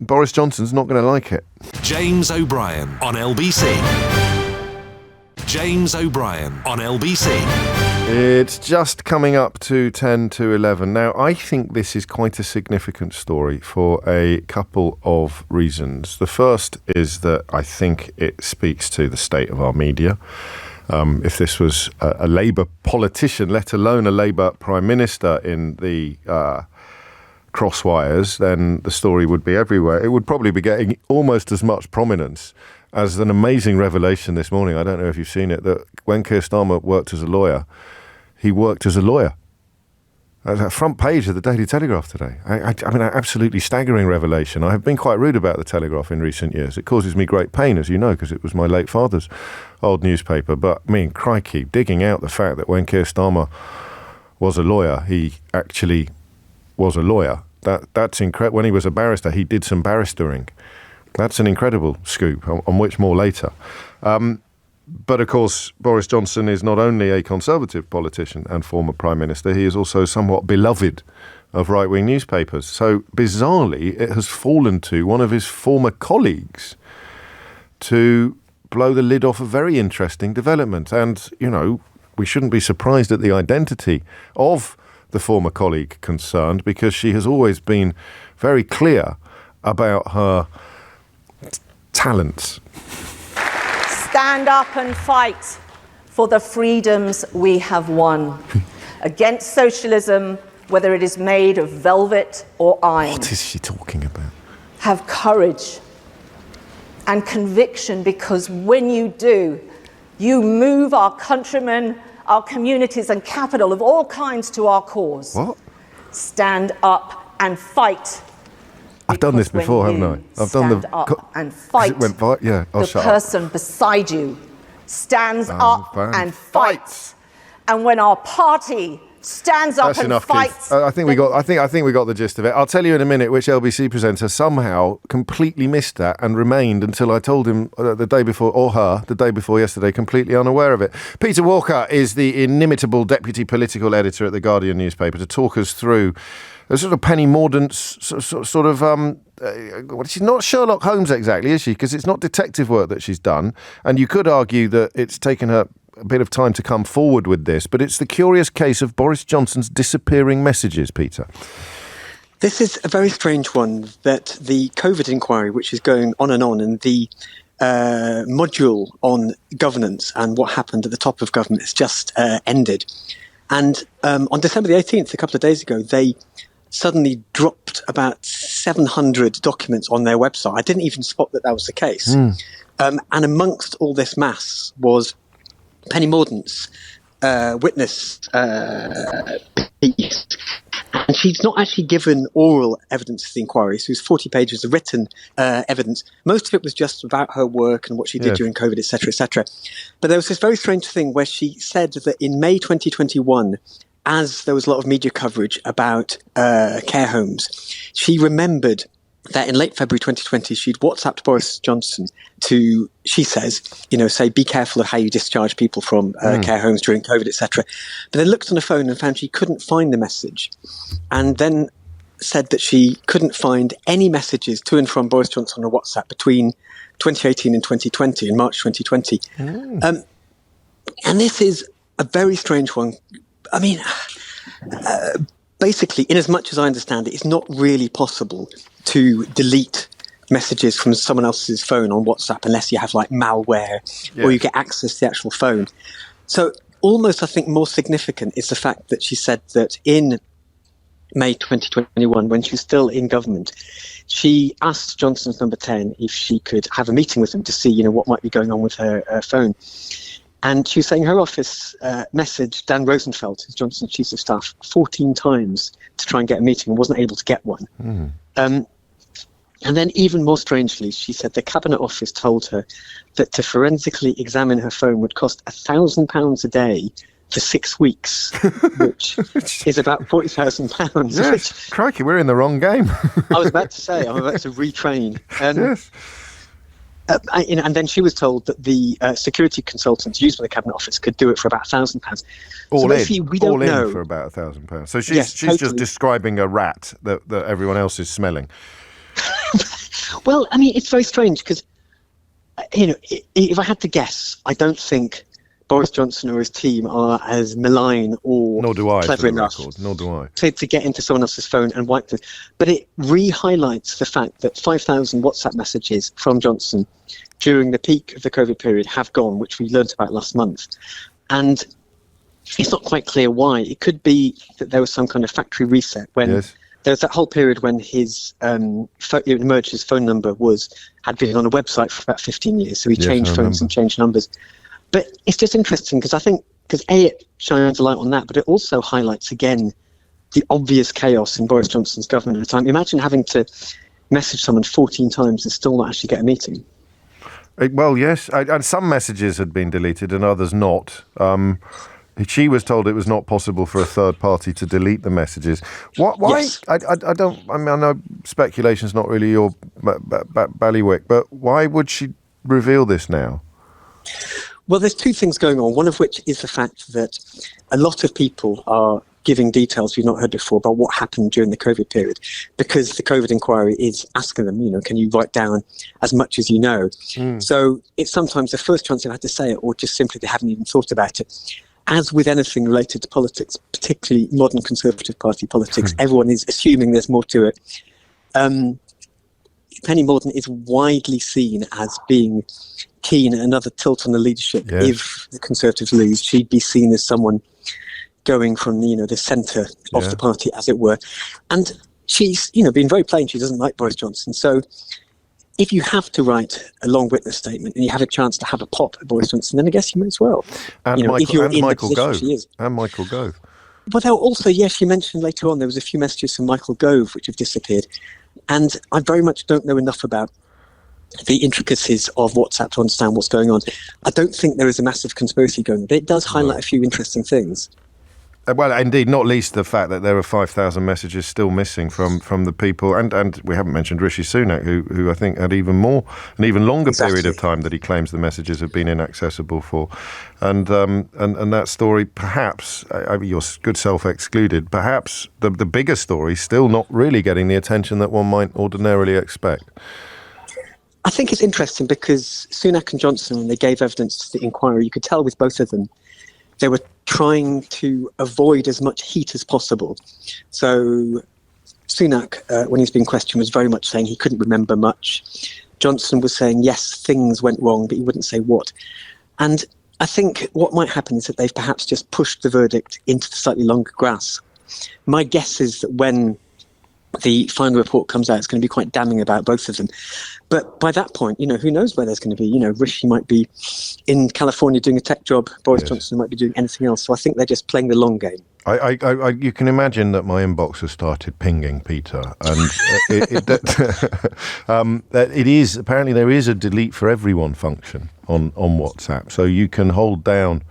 Boris Johnson's not going to like it. James O'Brien on LBC. James O'Brien on LBC. It's just coming up to 10 to 11. Now, I think this is quite a significant story for a couple of reasons. The first is that I think it speaks to the state of our media. If this was a Labour politician, let alone a Labour Prime Minister in the crosswires, then the story would be everywhere. It would probably be getting almost as much prominence as an amazing revelation this morning. I don't know if you've seen it, that when Keir Starmer worked as a lawyer, he worked as a lawyer. That's a front page of the Daily Telegraph today. I mean, an absolutely staggering revelation. I have been quite rude about the Telegraph in recent years. It causes me great pain, as you know, because it was my late father's old newspaper. But, I mean, crikey, digging out the fact that when Keir Starmer was a lawyer, he actually was a lawyer. That's incredible. When he was a barrister, he did some barristering. That's an incredible scoop, on which more later. But, of course, Boris Johnson is not only a Conservative politician and former Prime Minister, he is also somewhat beloved of right-wing newspapers. So, bizarrely, it has fallen to one of his former colleagues to blow the lid off a very interesting development. And, you know, we shouldn't be surprised at the identity of the former colleague concerned, because she has always been very clear about her talents. Stand up and fight for the freedoms we have won. Against socialism, whether it is made of velvet or iron. What is she talking about? Have courage and conviction, because when you do, you move our countrymen, our communities and capital of all kinds to our cause. What? Stand up and fight. I've done this before, haven't I? I've done stand up and fight. It went by, yeah. The person beside you stands up and fights. And when our party stands up and fights, I think we got the gist of it. I'll tell you in a minute which LBC presenter somehow completely missed that and remained until I told him the day before yesterday, completely unaware of it. Peter Walker is the inimitable deputy political editor at the Guardian newspaper to talk us through a sort of Penny Mordaunt's sort of she's not Sherlock Holmes exactly, is she? Because it's not detective work that she's done, and you could argue that it's taken her a bit of time to come forward with this, but it's the curious case of Boris Johnson's disappearing messages, Peter. This is a very strange one, that the COVID inquiry, which is going on, and the module on governance and what happened at the top of government has just ended. And on December the 18th, a couple of days ago, they suddenly dropped about 700 documents on their website. I didn't even spot that was the case. And amongst all this mass was Penny Mordaunt's witness piece. And she's not actually given oral evidence to the inquiry. So it was 40 pages of written evidence. Most of it was just about her work and what she did during COVID, etc., etc. But there was this very strange thing where she said that in May 2021, as there was a lot of media coverage about care homes, she remembered that in late February 2020, she'd WhatsApped Boris Johnson to, she says, say, be careful of how you discharge people from care homes during COVID, etc. But then looked on her phone and found she couldn't find the message, and then said that she couldn't find any messages to and from Boris Johnson on WhatsApp between 2018 and 2020, in March 2020. And this is a very strange one. I mean, basically, in as much as I understand it, it's not really possible to delete messages from someone else's phone on WhatsApp unless you have like malware or you get access to the actual phone. So almost, I think, more significant is the fact that she said that in May 2021, when she was still in government, she asked Johnson's number 10 if she could have a meeting with him to see, what might be going on with her phone. And she was saying her office messaged Dan Rosenfeld, who's Johnson's chief of staff, 14 times to try and get a meeting and wasn't able to get one. And then even more strangely, she said the Cabinet Office told her that to forensically examine her phone would cost £1,000 a day for 6 weeks, which is about £40,000. Yes, crikey, we're in the wrong game. I was about to say, I'm about to retrain. And then she was told that the security consultants used by the Cabinet Office could do it for about £1,000. All so in, we don't know. For about £1,000. So she's totally. just describing a rat that everyone else is smelling. Well, I mean, it's very strange because, if I had to guess, I don't think Boris Johnson or his team are as malign or clever enough to get into someone else's phone and wipe them. But it re-highlights the fact that 5,000 WhatsApp messages from Johnson during the peak of the COVID period have gone, which we learnt about last month. And it's not quite clear why. It could be that there was some kind of factory reset when there was that whole period when his Emerge's phone number had been on a website for about 15 years. So he changed phones and changed numbers. But it's just interesting because it shines a light on that, but it also highlights again the obvious chaos in Boris Johnson's government at the time. Imagine having to message someone 14 times and still not actually get a meeting. Well, yes, and some messages had been deleted and others not. She was told it was not possible for a third party to delete the messages. Why? Yes. I know speculation's not really your ballywick, but why would she reveal this now? Well, there's two things going on, one of which is the fact that a lot of people are giving details we've not heard before about what happened during the COVID period, because the COVID inquiry is asking them, can you write down as much as you know? So it's sometimes the first chance they've had to say it, or just simply they haven't even thought about it. As with anything related to politics, particularly modern Conservative Party politics, everyone is assuming there's more to it. Penny Mordaunt is widely seen as being keen at another tilt on the leadership. Yes. If the Conservatives lose, she'd be seen as someone going from the centre of the party, as it were. And she's been very plain. She doesn't like Boris Johnson. So if you have to write a long witness statement and you have a chance to have a pop at Boris Johnson, then I guess you may as well. And Michael Gove. But there were also, she mentioned later on there was a few messages from Michael Gove which have disappeared. And I very much don't know enough about the intricacies of WhatsApp to understand what's going on. I don't think there is a massive conspiracy going on, but it does highlight a few interesting things. Well, indeed, not least the fact that there are 5,000 messages still missing from the people, and we haven't mentioned Rishi Sunak, who I think had an even longer period of time that he claims the messages have been inaccessible for, and that story, perhaps, your good self excluded, perhaps the bigger story still not really getting the attention that one might ordinarily expect. I think it's interesting because Sunak and Johnson, when they gave evidence to the inquiry, you could tell with both of them, they were trying to avoid as much heat as possible. So Sunak, when he's being questioned, was very much saying he couldn't remember much. Johnson was saying, yes, things went wrong, but he wouldn't say what. And I think what might happen is that they've perhaps just pushed the verdict into the slightly longer grass. My guess is that when the final report comes out, it's going to be quite damning about both of them. But by that point, who knows where there's going to be. Rishi might be in California doing a tech job. Boris Johnson might be doing anything else. So I think they're just playing the long game. You can imagine that my inbox has started pinging, Peter, and it is apparently there is a delete for everyone function on WhatsApp, so you can hold down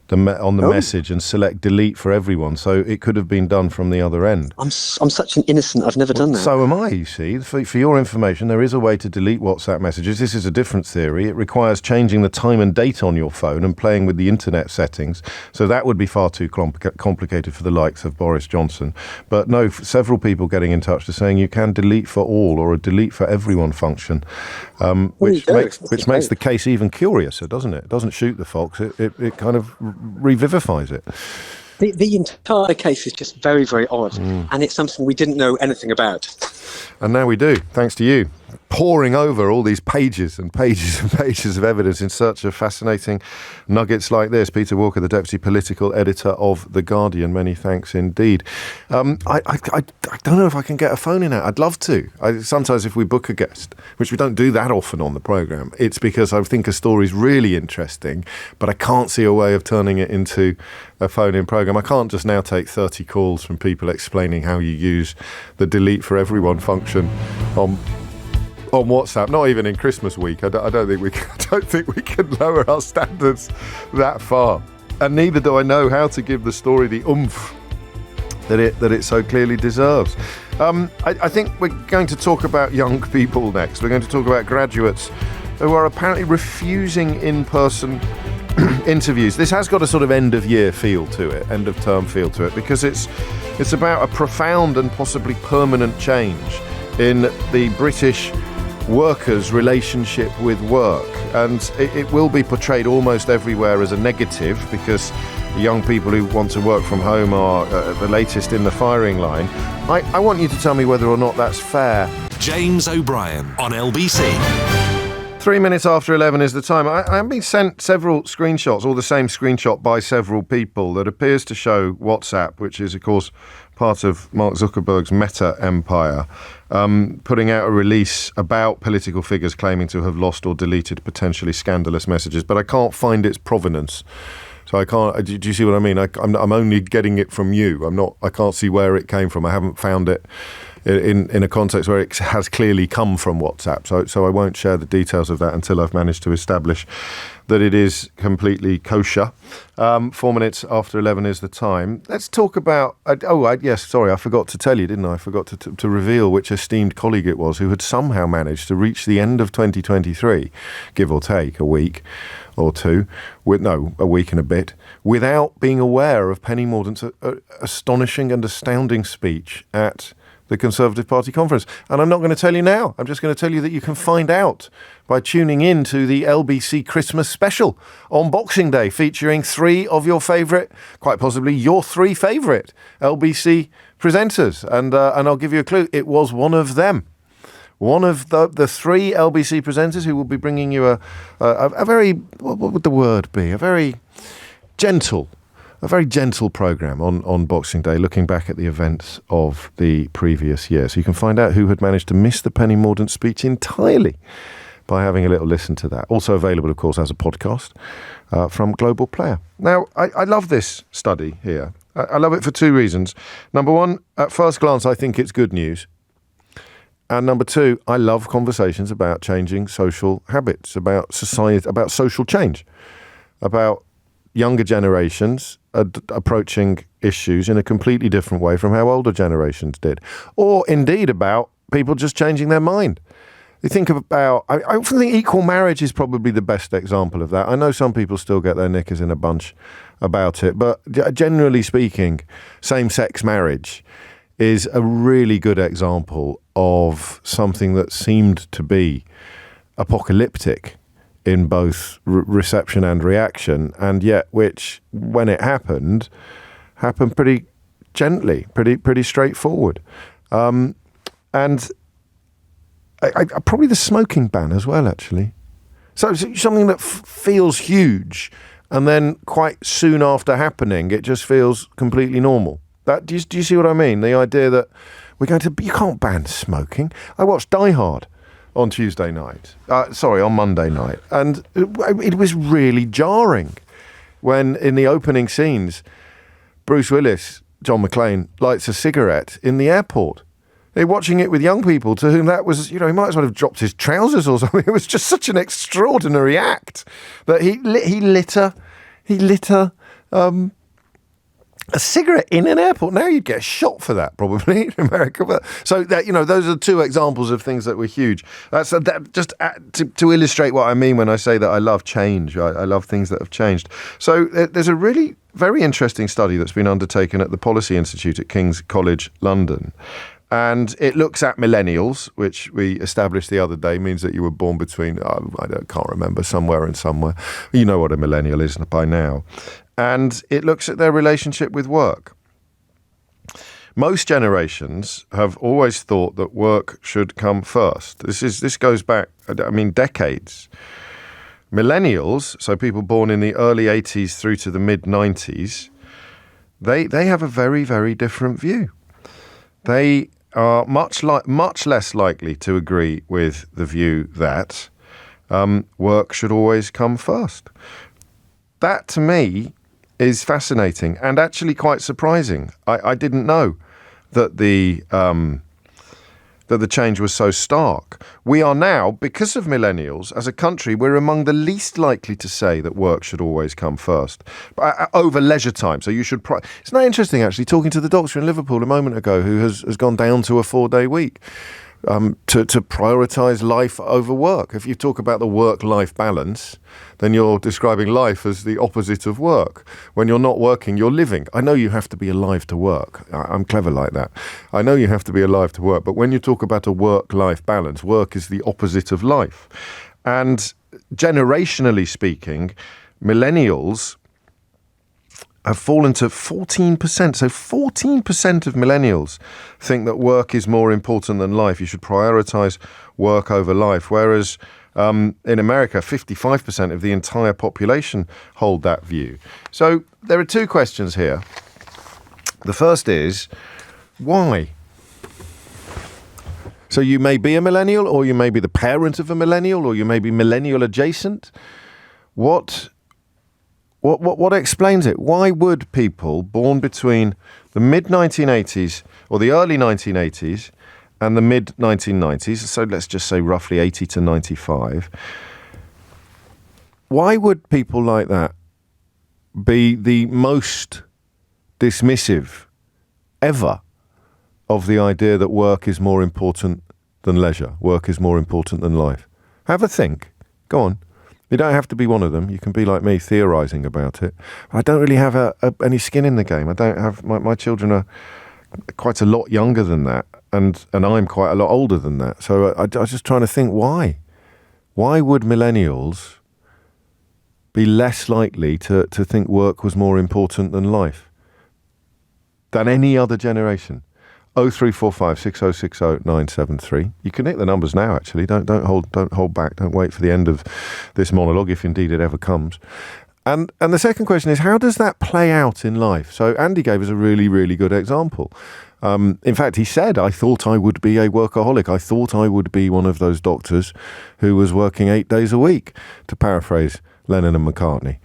the message and select delete for everyone, so it could have been done from the other end. I'm such an innocent. I've never done that. So am I, you see. For your information, there is a way to delete WhatsApp messages. This is a different theory. It requires changing the time and date on your phone and playing with the internet settings, so that would be far too complicated for the likes of Boris Johnson. But no, several people getting in touch to saying you can delete for all or a delete for everyone function, which makes the case even curiouser, doesn't it? It doesn't shoot the fox. It kind of revivifies it. The entire case is just very, very odd, and it's something we didn't know anything about. And now we do, thanks to you, poring over all these pages and pages and pages of evidence in search of fascinating nuggets like this. Peter Walker, the Deputy Political Editor of The Guardian, many thanks indeed. I don't know if I can get a phone in out. I'd love to. Sometimes if we book a guest, which we don't do that often on the programme, it's because I think a story's really interesting, but I can't see a way of turning it into a phone-in programme. I can't just now take 30 calls from people explaining how you use the delete for everyone function on WhatsApp, not even in Christmas week. I don't think we can lower our standards that far. And neither do I know how to give the story the oomph that it so clearly deserves. I think we're going to talk about young people next. We're going to talk about graduates who are apparently refusing in-person interviews. This has got a sort of end-of-year feel to it, end-of-term feel to it, because it's about a profound and possibly permanent change in the British workers' relationship with work. And it will be portrayed almost everywhere as a negative, because the young people who want to work from home are the latest in the firing line. I want you to tell me whether or not that's fair. James O'Brien on LBC. 3 minutes after 11 is the time. I've been sent several screenshots, all the same screenshot by several people, that appears to show WhatsApp, which is, of course, part of Mark Zuckerberg's Meta empire, putting out a release about political figures claiming to have lost or deleted potentially scandalous messages, but I can't find its provenance. So I can't. Do you see what I mean? I'm only getting it from you. I can't see where it came from. I haven't found it in a context where it has clearly come from WhatsApp. So I won't share the details of that until I've managed to establish that it is completely kosher. 4 minutes after 11 is the time. Let's talk about... yes, sorry, I forgot to tell you, didn't I? I forgot to reveal which esteemed colleague it was who had somehow managed to reach the end of 2023, give or take a week or two, a week and a bit, without being aware of Penny Mordaunt's astonishing and astounding speech at the Conservative Party conference. And I'm not going to tell you now. I'm just going to tell you that you can find out by tuning in to the LBC Christmas special on Boxing Day, featuring three of your favourite, quite possibly your three favourite LBC presenters. And I'll give you a clue. It was one of them. One of the three LBC presenters who will be bringing you a very, what would the word be? A very gentle programme on Boxing Day, looking back at the events of the previous year. So you can find out who had managed to miss the Penny Mordaunt speech entirely by having a little listen to that. Also available, of course, as a podcast from Global Player. Now, I love this study here. I love it for two reasons. Number one, at first glance, I think it's good news. And number two, I love conversations about changing social habits, about society, about social change, about younger generations approaching issues in a completely different way from how older generations did. Or indeed about people just changing their mind. You think about, I often think equal marriage is probably the best example of that. I know some people still get their knickers in a bunch about it, but generally speaking, same-sex marriage is a really good example of something that seemed to be apocalyptic in both reception and reaction, and yet which, when it happened pretty gently, pretty straightforward. And I probably the smoking ban as well, actually. So it's something that feels huge, and then quite soon after happening, it just feels completely normal. Do you see what I mean? The idea that you can't ban smoking. I watched Die Hard on Tuesday night. On Monday night. And it was really jarring when, in the opening scenes, Bruce Willis, John McClane, lights a cigarette in the airport. They're watching it with young people to whom that was, he might as well have dropped his trousers or something. It was just such an extraordinary act that he lit a cigarette in an airport. Now you'd get shot for that, probably, in America. But, so that, those are two examples of things that were huge. To illustrate what I mean when I say that I love change. I love things that have changed. So there's a really very interesting study that's been undertaken at the Policy Institute at King's College London. And it looks at millennials, which we established the other day means that you were born between, can't remember, somewhere and somewhere. You know what a millennial is by now. And it looks at their relationship with work. Most generations have always thought that work should come first. This goes back, decades. Millennials, so people born in the early 80s through to the mid-90s, they have a very, very different view. They are much less likely to agree with the view that work should always come first. That, to me, is fascinating and actually quite surprising. I didn't know that the change was so stark. We are now, because of millennials, as a country, we're among the least likely to say that work should always come first over leisure time. So you should. Isn't that interesting? Actually, talking to the doctor in Liverpool a moment ago, who has gone down to a 4-day week. to prioritise life over work. If you talk about the work-life balance, then you're describing life as the opposite of work. When you're not working, you're living. I know you have to be alive to work. I'm clever like that. I know you have to be alive to work, but when you talk about a work-life balance, work is the opposite of life. And generationally speaking, millennials have fallen to 14%. So 14% of millennials think that work is more important than life. You should prioritise work over life. Whereas in America, 55% of the entire population hold that view. So there are two questions here. The first is, why? So you may be a millennial, or you may be the parent of a millennial, or you may be millennial adjacent. What explains it? Why would people born between the mid-1980s or the early 1980s and the mid-1990s, so let's just say roughly 80 to 95, why would people like that be the most dismissive ever of the idea that work is more important than leisure, work is more important than life? Have a think. Go on. You don't have to be one of them. You can be like me, theorising about it. I don't really have any skin in the game. I don't have my children are quite a lot younger than that, and I'm quite a lot older than that. So I was just trying to think, why? Why would millennials be less likely to think work was more important than life than any other generation? 0345 6060 973. You can hit the numbers now. Actually, don't hold back. Don't wait for the end of this monologue, if indeed it ever comes. And the second question is, how does that play out in life? So Andy gave us a really, really good example. In fact, he said, "I thought I would be a workaholic. I thought I would be one of those doctors who was working 8 days a week," to paraphrase Lennon and McCartney.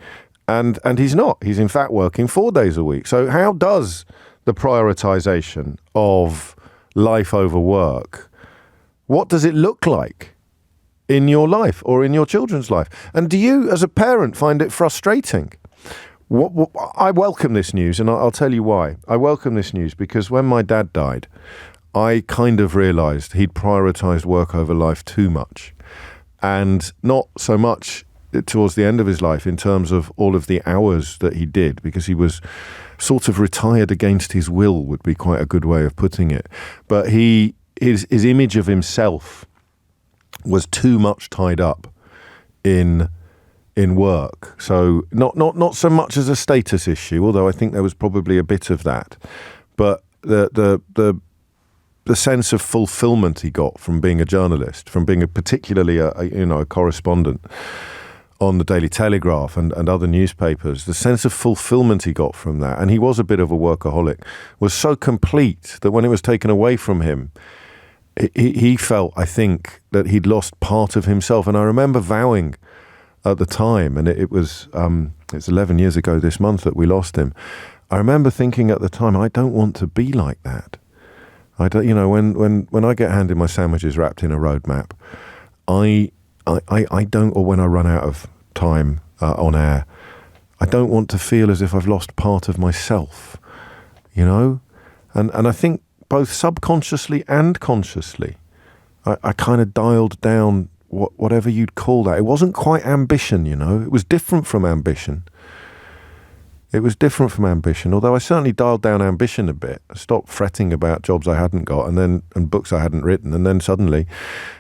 And he's not. He's in fact working 4 days a week. So how does the prioritization of life over work, what does it look like in your life or in your children's life? And do you, as a parent, find it frustrating? I welcome this news, and I'll tell you why. I welcome this news because when my dad died, I kind of realised he'd prioritised work over life too much. And not so much towards the end of his life in terms of all of the hours that he did, because he was sort of retired against his will, would be quite a good way of putting it. But his image of himself was too much tied up in work. So not so much as a status issue, although I think there was probably a bit of that, but the sense of fulfillment he got from being a journalist, from being particularly a correspondent on the Daily Telegraph and other newspapers, the sense of fulfillment he got from that, and he was a bit of a workaholic, was so complete that when it was taken away from him, he felt, I think, that he'd lost part of himself. And I remember vowing at the time, and it's 11 years ago this month that we lost him. I remember thinking at the time, I don't want to be like that. I don't, when I get handed my sandwiches wrapped in a road map, I don't, or when I run out of time on air, I don't want to feel as if I've lost part of myself, And I think both subconsciously and consciously, I kind of dialed down whatever you'd call that. It wasn't quite ambition, It was different from ambition. Although I certainly dialed down ambition a bit. I stopped fretting about jobs I hadn't got and books I hadn't written, and then suddenly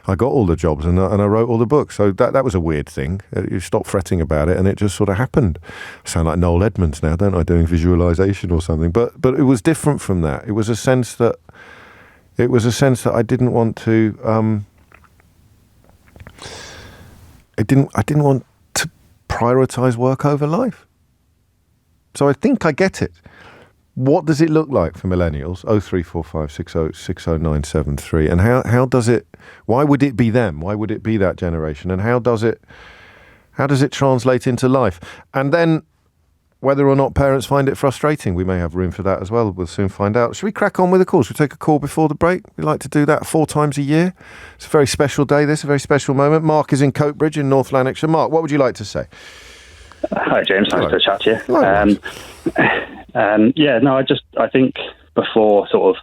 I got all the jobs and I wrote all the books. So that was a weird thing. You stop fretting about it and it just sort of happened. I sound like Noel Edmonds now, don't I, doing visualization or something. But it was different from that. It was a sense that I didn't want to I didn't want to prioritize work over life. So I think I get it. What does it look like for millennials? 0345 6060 973. And how does it, why would it be them? Why would it be that generation? And how does it translate into life? And then whether or not parents find it frustrating, we may have room for that as well. We'll soon find out. Should we crack on with the call? Should we take a call before the break? We like to do that 4 times a year. It's a very special day, a very special moment. Mark is in Coatbridge in North Lanarkshire. Mark, what would you like to say? Hi, James. Nice to chat to you. I think before sort of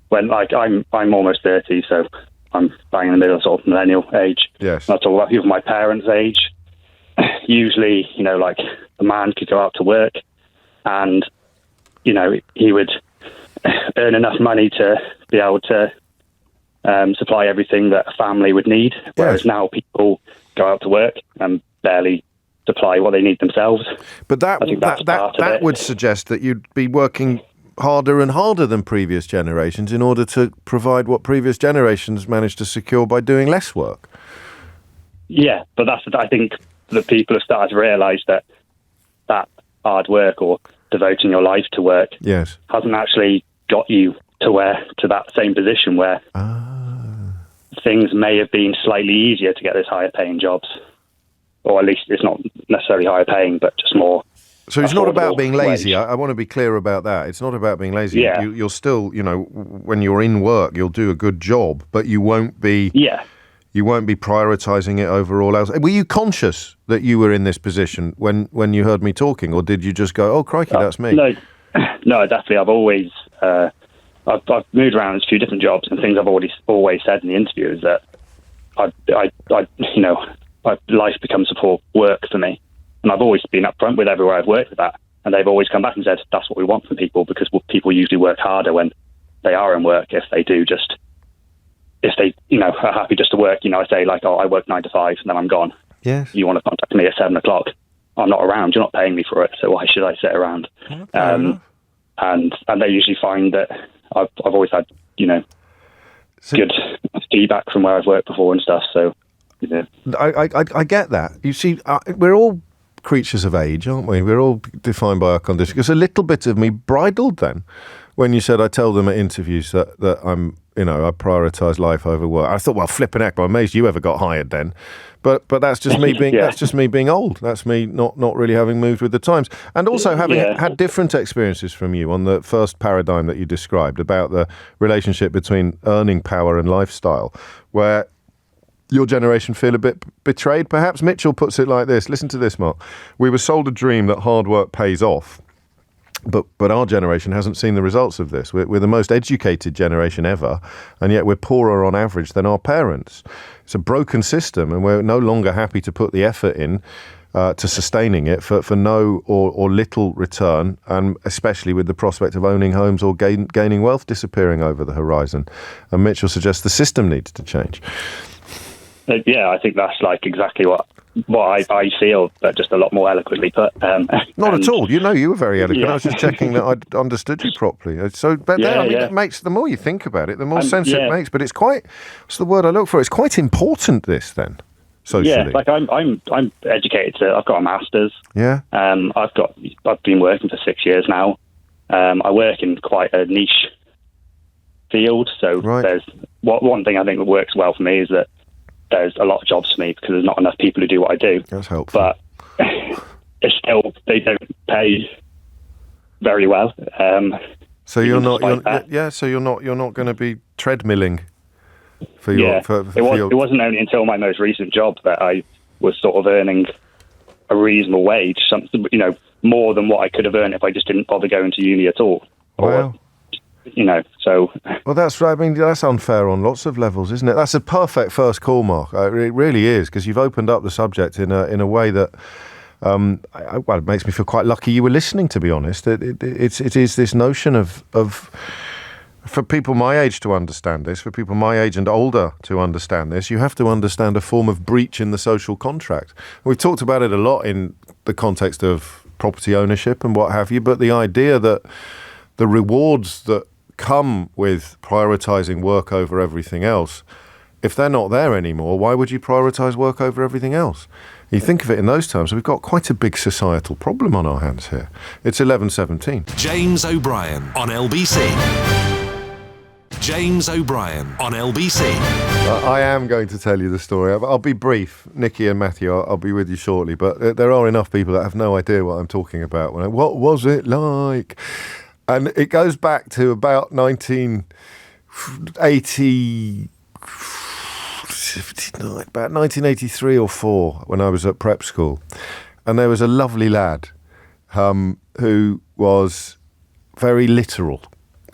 when I'm almost 30, so I'm bang in the middle of sort of millennial age. Yes. And I talk about people my parents' age. Usually, like a man could go out to work and, he would earn enough money to be able to supply everything that a family would need. Whereas now people go out to work and barely supply what they need themselves. But that would suggest that you'd be working harder and harder than previous generations in order to provide what previous generations managed to secure by doing less work. Yeah, but I think that people have started to realise that hard work or devoting your life to work hasn't actually got you to that same position where things may have been slightly easier to get those higher paying jobs. Or at least it's not necessarily higher paying, but just more. So it's not about being lazy. I want to be clear about that. It's not about being lazy. Yeah. You'll still, when you're in work, you'll do a good job, but you won't be. Yeah. You won't be prioritising it over all else. Were you conscious that you were in this position when you heard me talking, or did you just go, "Oh, crikey, that's me"? No, definitely. I've always I've moved around a few different jobs, and things I've always said in the interview is that life becomes support work for me. And I've always been upfront with everywhere I've worked with that. And they've always come back and said, that's what we want from people, because people usually work harder when they are in work if they are happy just to work. I say I work 9 to 5 and then I'm gone. Yes. You want to contact me at 7 o'clock. I'm not around. You're not paying me for it. So why should I sit around? And they usually find that I've always had, good feedback from where I've worked before and stuff. So, I get that. You see, we're all creatures of age, aren't we? We're all defined by our condition. Because a little bit of me bridled then when you said I tell them at interviews that I'm, I prioritise life over work. I thought, well, flipping heck, I'm amazed you ever got hired then. But that's just me being that's just me being old. That's me not really having moved with the times, and also having had different experiences from you on the first paradigm that you described about the relationship between earning power and lifestyle, where your generation feel a bit betrayed, perhaps. Mitchell puts it like this. Listen to this, Mark. We were sold a dream that hard work pays off, but our generation hasn't seen the results of this. We're the most educated generation ever, and yet we're poorer on average than our parents. It's a broken system, and we're no longer happy to put the effort in to sustaining it for no or little return, and especially with the prospect of owning homes or gaining wealth disappearing over the horizon. And Mitchell suggests the system needs to change. Yeah, I think that's exactly what I feel, but just a lot more eloquently put. Not at all. You were very eloquent. Yeah. I was just checking that I'd understood you properly. So, it makes, the more you think about it, the more sense it makes. But it's quite, what's the word I look for? It's quite important, this then, socially. Yeah, I'm educated. I've got a master's. Yeah. I've been working for 6 years now. I work in quite a niche field. So there's one thing I think that works well for me is that there's a lot of jobs for me because there's not enough people who do what I do. That's helpful. But it's still, they don't pay very well. So you're not going to be treadmilling for your. It wasn't only until my most recent job that I was sort of earning a reasonable wage, something more than what I could have earned if I just didn't bother going to uni at all. Wow. So. Well, that's right. I mean, that's unfair on lots of levels, isn't it? That's a perfect first call, Mark. It really is, because you've opened up the subject in a way that, it makes me feel quite lucky you were listening, to be honest. It is this notion of, for people my age to understand this, for people my age and older to understand this, you have to understand a form of breach in the social contract. We've talked about it a lot in the context of property ownership and what have you, but the idea that the rewards that come with prioritising work over everything else, if they're not there anymore, why would you prioritise work over everything else? You think of it in those terms, we've got quite a big societal problem on our hands here. It's 11:17. James O'Brien on LBC. James O'Brien on LBC. I am going to tell you the story. I'll be brief. Nikki and Matthew, I'll be with you shortly, but there are enough people that have no idea what I'm talking about. What was it like? And it goes back to about 1983 or 4, when I was at prep school. And there was a lovely lad who was very literal.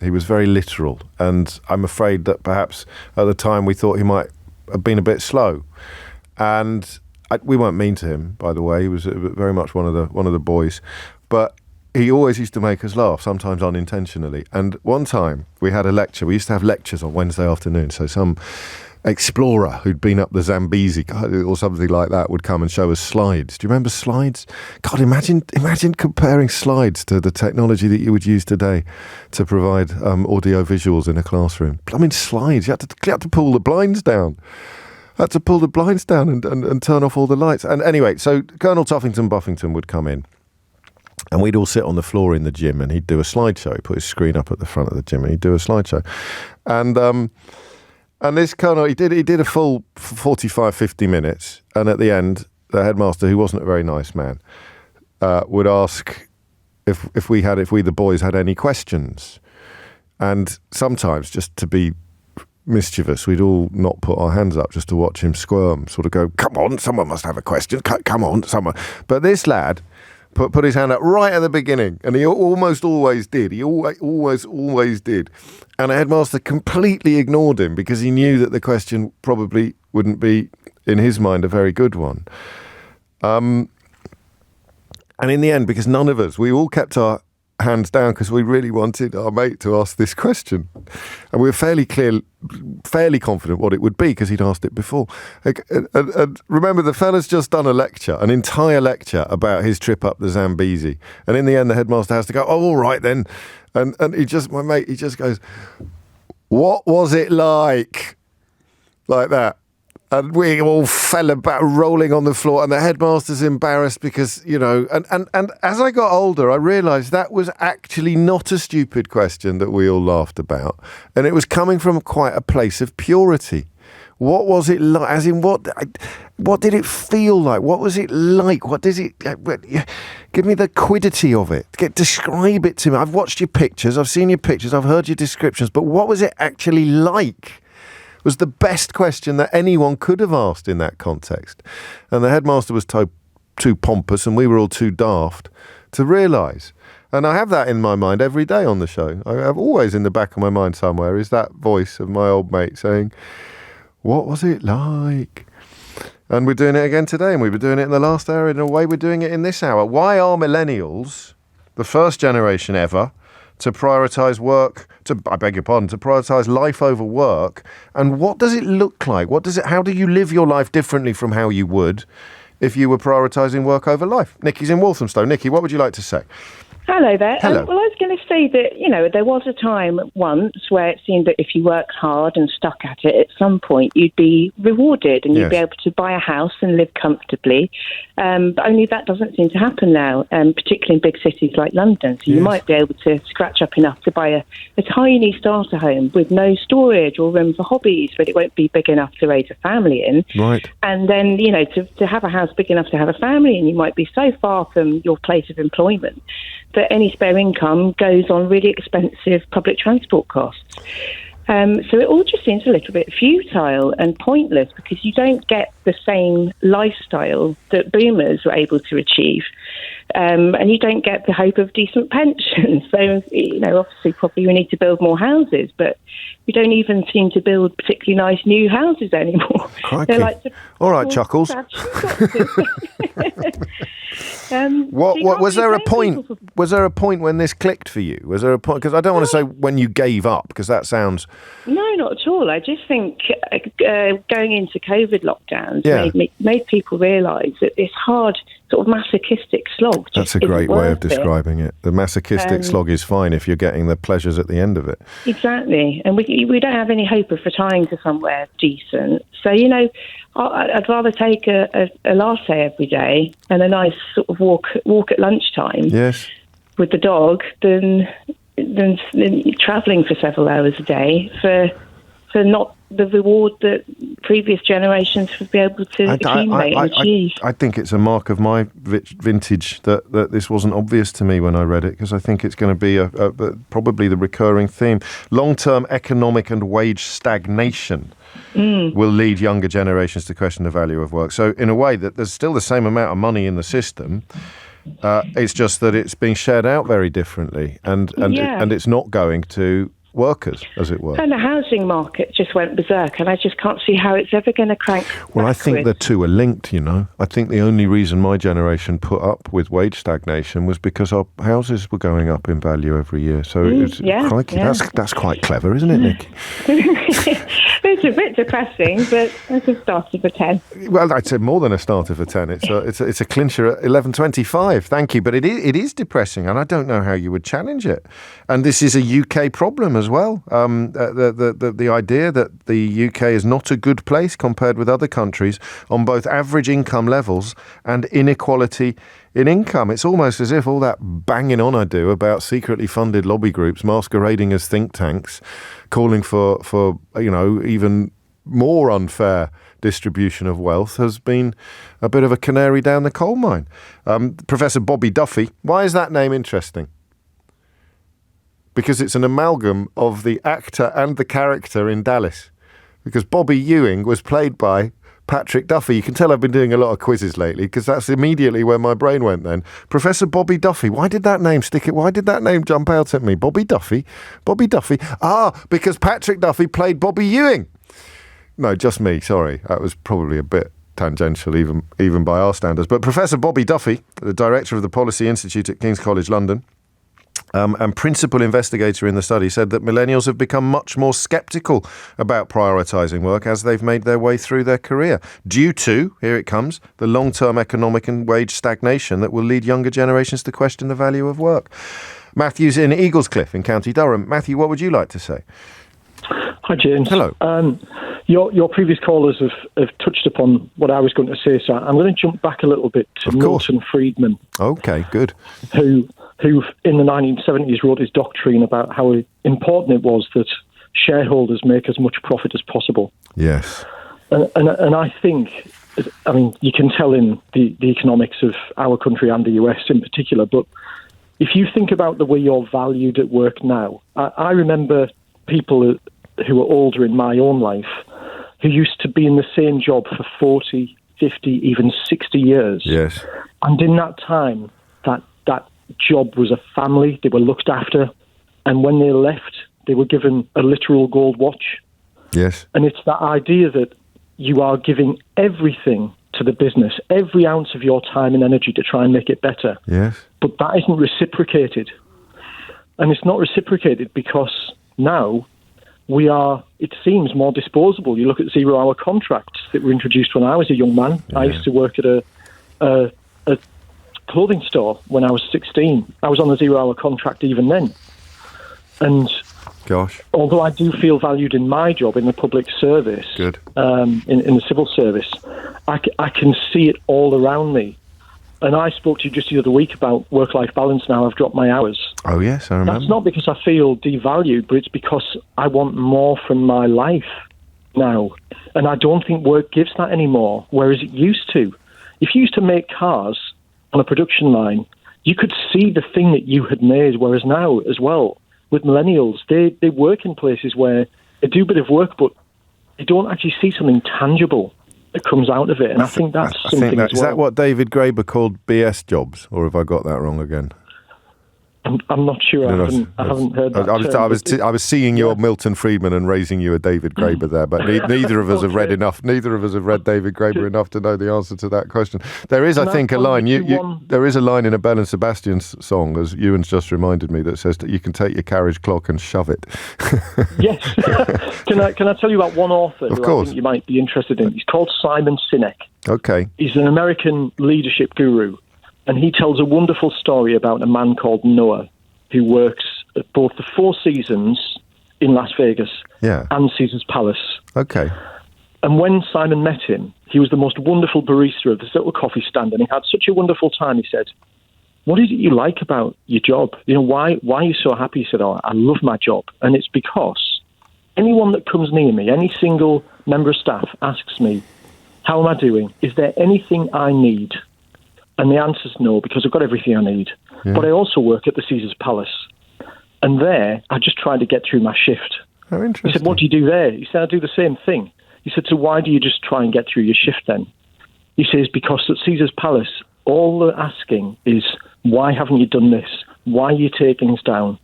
He was very literal, and I'm afraid that perhaps at the time we thought he might have been a bit slow. And we weren't mean to him, by the way. He was very much one of the boys, but he always used to make us laugh, sometimes unintentionally. And one time we had a lecture. We used to have lectures on Wednesday afternoon. So some explorer who'd been up the Zambezi or something like that would come and show us slides. Do you remember slides? God, imagine comparing slides to the technology that you would use today to provide audio visuals in a classroom. I mean, slides. You had to pull the blinds down. And turn off all the lights. And anyway, so Colonel Tuffington Buffington would come in, and we'd all sit on the floor in the gym, and he'd do a slideshow. He'd put his screen up at the front of the gym, and he'd do a slideshow. And this Colonel, he did a full 45, 50 minutes. And at the end, the headmaster, who wasn't a very nice man, would ask if we the boys had any questions. And sometimes, just to be mischievous, we'd all not put our hands up just to watch him squirm, sort of go, come on, someone must have a question, come on, someone. But this lad put his hand up right at the beginning, and he almost always did. He always did. And the headmaster completely ignored him because he knew that the question probably wouldn't be, in his mind, a very good one. And in the end, because none of us, we all kept our hands down because we really wanted our mate to ask this question, and we were fairly confident what it would be because he'd asked it before. And remember, the fella's just done an entire lecture about his trip up the Zambezi, and in the end the headmaster has to go, oh, all right then, and my mate just goes, what was it like that? And we all fell about rolling on the floor, and the headmaster's embarrassed because, and as I got older, I realised that was actually not a stupid question that we all laughed about. And it was coming from quite a place of purity. What was it like? As in, what did it feel like? What was it like? What does it... Give me the quiddity of it. Describe it to me. I've watched your pictures. I've seen your pictures. I've heard your descriptions. But what was it actually like? Was the best question that anyone could have asked in that context. And the headmaster was too pompous, and we were all too daft to realise. And I have that in my mind every day on the show. I have always in the back of my mind somewhere is that voice of my old mate saying, what was it like? And we're doing it again today, and we were doing it in the last hour. In a way, we're doing it in this hour. Why are millennials the first generation ever to prioritise life over work? And what does it look like? How do you live your life differently from how you would if you were prioritising work over life? Nikki's in Walthamstow. Nikki, what would you like to say? Hello there. Hello. Well, I was going to say that, there was a time once where it seemed that if you worked hard and stuck at it, at some point you'd be rewarded and you'd be able to buy a house and live comfortably. But only that doesn't seem to happen now, particularly in big cities like London. So you might be able to scratch up enough to buy a tiny starter home with no storage or room for hobbies, but it won't be big enough to raise a family in. Right. And then, to have a house big enough to have a family in, you might be so far from your place of employment that any spare income goes on really expensive public transport costs. So it all just seems a little bit futile and pointless because you don't get the same lifestyle that boomers were able to achieve. And you don't get the hope of decent pensions. So, obviously probably we need to build more houses, but we don't even seem to build particularly nice new houses anymore. Crikey. All right, Chuckles. What was there a point? Was there a point when this clicked for you? Was there a point? Because I don't want to say when you gave up, because that sounds. No, not at all. I just think going into COVID lockdowns made people realise that this hard sort of masochistic slog. That's a great way of describing it. The masochistic slog is fine if you're getting the pleasures at the end of it. Exactly, and we don't have any hope of retiring to somewhere decent. So I'd rather take a latte every day and a nice sort of walk at lunchtime. Yes. With the dog than travelling for several hours a day for not the reward that previous generations would be able to accumulate and achieve. I think it's a mark of my vintage that this wasn't obvious to me when I read it, because I think it's going to be probably the recurring theme. Long-term economic and wage stagnation will lead younger generations to question the value of work. So in a way that there's still the same amount of money in the system, It's just that it's being shared out very differently, and it's not going to workers, as it were. And the housing market just went berserk, and I just can't see how it's ever going to crank. Well, I think the two are linked, you know. I think the only reason my generation put up with wage stagnation was because our houses were going up in value every year. So crikey, that's quite clever, isn't it, Nick? It's a bit depressing, but it's a starter for 10. Well, I'd say more than a starter for 10. It's a clincher at 11.25. Thank you, but it is depressing, and I don't know how you would challenge it. And this is a UK problem as well. The idea that the UK is not a good place compared with other countries on both average income levels and inequality in income. It's almost as if all that banging on I do about secretly funded lobby groups masquerading as think tanks, calling for even more unfair distribution of wealth, has been a bit of a canary down the coal mine. Professor Bobby Duffy, why is that name interesting? Because it's an amalgam of the actor and the character in Dallas. Because Bobby Ewing was played by Patrick Duffy. You can tell I've been doing a lot of quizzes lately, because that's immediately where my brain went then. Professor Bobby Duffy. Why did that name Why did that name jump out at me? Bobby Duffy. Bobby Duffy. Because Patrick Duffy played Bobby Ewing. No, just me. Sorry. That was probably a bit tangential, even by our standards. But Professor Bobby Duffy, the director of the Policy Institute at King's College London, and principal investigator in the study, said that millennials have become much more sceptical about prioritising work as they've made their way through their career, due to, here it comes, the long-term economic and wage stagnation that will lead younger generations to question the value of work. Matthew's in Eaglescliff in County Durham. Matthew, what would you like to say? Hi, James. Hello. Your previous callers have touched upon what I was going to say, so I'm going to jump back a little bit to Milton Friedman. Okay, good. Who in the 1970s wrote his doctrine about how important it was that shareholders make as much profit as possible. Yes. And I think, you can tell in the economics of our country and the US in particular, but if you think about the way you're valued at work now, I remember people who were older in my own life who used to be in the same job for 40, 50, even 60 years. Yes. And in that time, that job was a family. They were looked after. And when they left, they were given a literal gold watch. Yes. And it's that idea that you are giving everything to the business, every ounce of your time and energy to try and make it better. Yes. But that isn't reciprocated. And it's not reciprocated because now we are, it seems, more disposable. You look at 0-hour contracts that were introduced when I was a young man. Yeah. I used to work at a clothing store when I was 16. I was on a 0-hour contract even then. And although I do feel valued in my job in the public service, good. In the civil service, I can see it all around me. And I spoke to you just the other week about work-life balance. Now I've dropped my hours. Oh, yes, I remember. That's not because I feel devalued, but it's because I want more from my life now. And I don't think work gives that anymore, whereas it used to. If you used to make cars on a production line, you could see the thing that you had made, whereas now as well, with millennials, they work in places where they do a bit of work, but they don't actually see something tangible that comes out of it. And I think that's something as well. Is that what David Graeber called BS jobs, or have I got that wrong again? I'm not sure. I haven't heard that. I was seeing your Milton Friedman and raising you a David Graeber there, but neither of us have read enough. Neither of us have read David Graeber enough to know the answer to that question. There is, I think, a line. There is a line in a Bell and Sebastian's song, as Ewan's just reminded me, that says that you can take your carriage clock and shove it. Yes. Can I tell you about one author who I think you might be interested in? He's called Simon Sinek. Okay. He's an American leadership guru. And he tells a wonderful story about a man called Noah who works at both the Four Seasons in Las Vegas and Caesar's Palace. Okay. And when Simon met him, he was the most wonderful barista of this little coffee stand, and he had such a wonderful time. He said, "What is it you like about your job? Why are you so happy?" He said, "Oh, I love my job. And it's because anyone that comes near me, any single member of staff asks me, how am I doing? Is there anything I need?" And the answer is no, because I've got everything I need. Yeah. But I also work at the Caesar's Palace. And there, I just try to get through my shift. Oh, interesting. He said, "What do you do there?" He said, "I do the same thing." He said, "So why do you just try and get through your shift then?" He says, "Because at Caesar's Palace, all they're asking is, why haven't you done this? Why are you taking us down?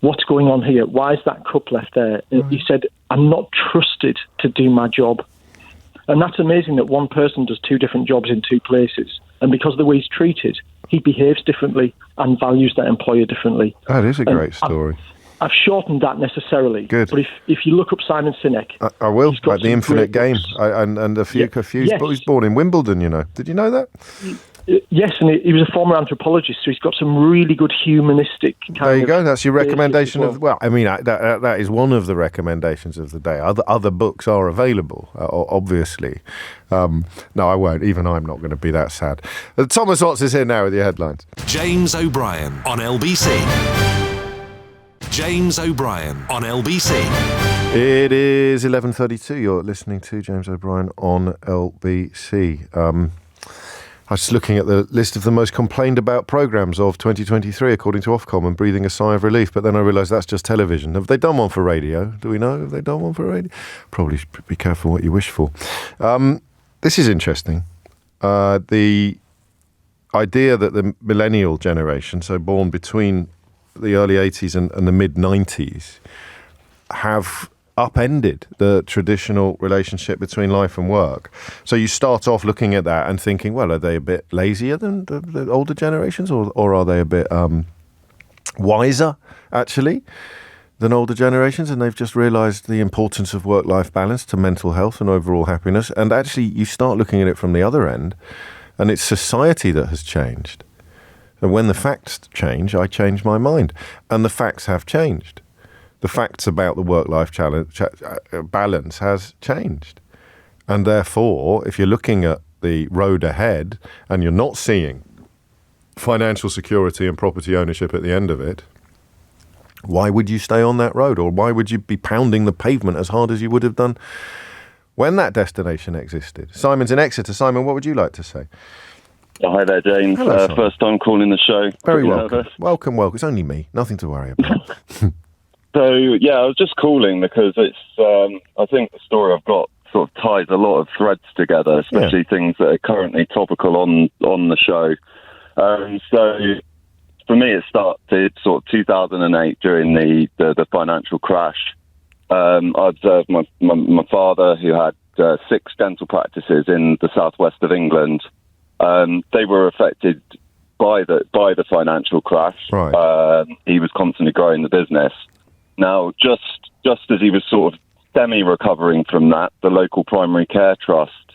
What's going on here? Why is that cup left there? And he said, I'm not trusted to do my job. And that's amazing that one person does two different jobs in two places. And because of the way he's treated, he behaves differently and values that employer differently. That is a great story. I've shortened that necessarily. Good. But if you look up Simon Sinek... I will, like The Infinite Game. And a few... Yes. He was born in Wimbledon, you know. Did you know that? Yes, and he was a former anthropologist, so he's got some really good humanistic kind of... There you go, that's your recommendation of... Well, I mean, that is one of the recommendations of the day. Other books are available, obviously. No, I won't. Even I'm not going to be that sad. Thomas Watts is here now with your headlines. James O'Brien on LBC. James O'Brien on LBC. It is 11:32. You're listening to James O'Brien on LBC. I was looking at the list of the most complained about programmes of 2023, according to Ofcom, and breathing a sigh of relief. But then I realised that's just television. Have they done one for radio? Do we know? Have they done one for radio? Probably be careful what you wish for. This is interesting. The idea that the millennial generation, so born between the early 80s and the mid-90s, have upended the traditional relationship between life and work. So you start off looking at that and thinking, well, are they a bit lazier than the older generations, or are they a bit wiser, actually, than older generations, and they've just realised the importance of work-life balance to mental health and overall happiness? And actually, you start looking at it from the other end, and it's society that has changed. And when the facts change, I change my mind. And the facts have changed. The facts about the work-life balance has changed. And therefore, if you're looking at the road ahead and you're not seeing financial security and property ownership at the end of it, why would you stay on that road? Or why would you be pounding the pavement as hard as you would have done when that destination existed? Simon's in Exeter. Simon, what would you like to say? Hi there, James. Hello, first time calling the show. Very welcome. Welcome. It's only me. Nothing to worry about. So, yeah, I was just calling because it's, I think the story I've got sort of ties a lot of threads together, especially things that are currently topical on the show. So, for me, it started sort of 2008 during the financial crash. I observed my father, who had 6 dental practices in the southwest of England. They were affected by the financial crash. Right. He was constantly growing the business. Now, just as he was sort of semi-recovering from that, the local primary care trust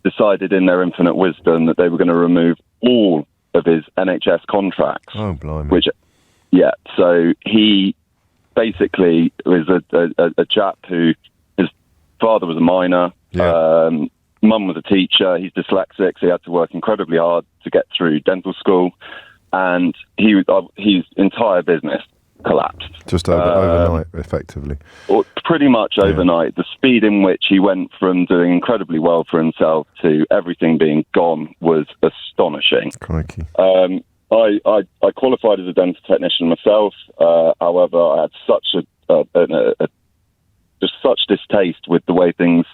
decided in their infinite wisdom that they were going to remove all of his NHS contracts. Oh, blimey. So he basically was a chap who, his father was a miner, mum was a teacher, he's dyslexic, so he had to work incredibly hard to get through dental school, and his entire business collapsed. Just overnight, effectively. Pretty much overnight. The speed in which he went from doing incredibly well for himself to everything being gone was astonishing. Crikey. I qualified as a dental technician myself. However, I had just such distaste with the way things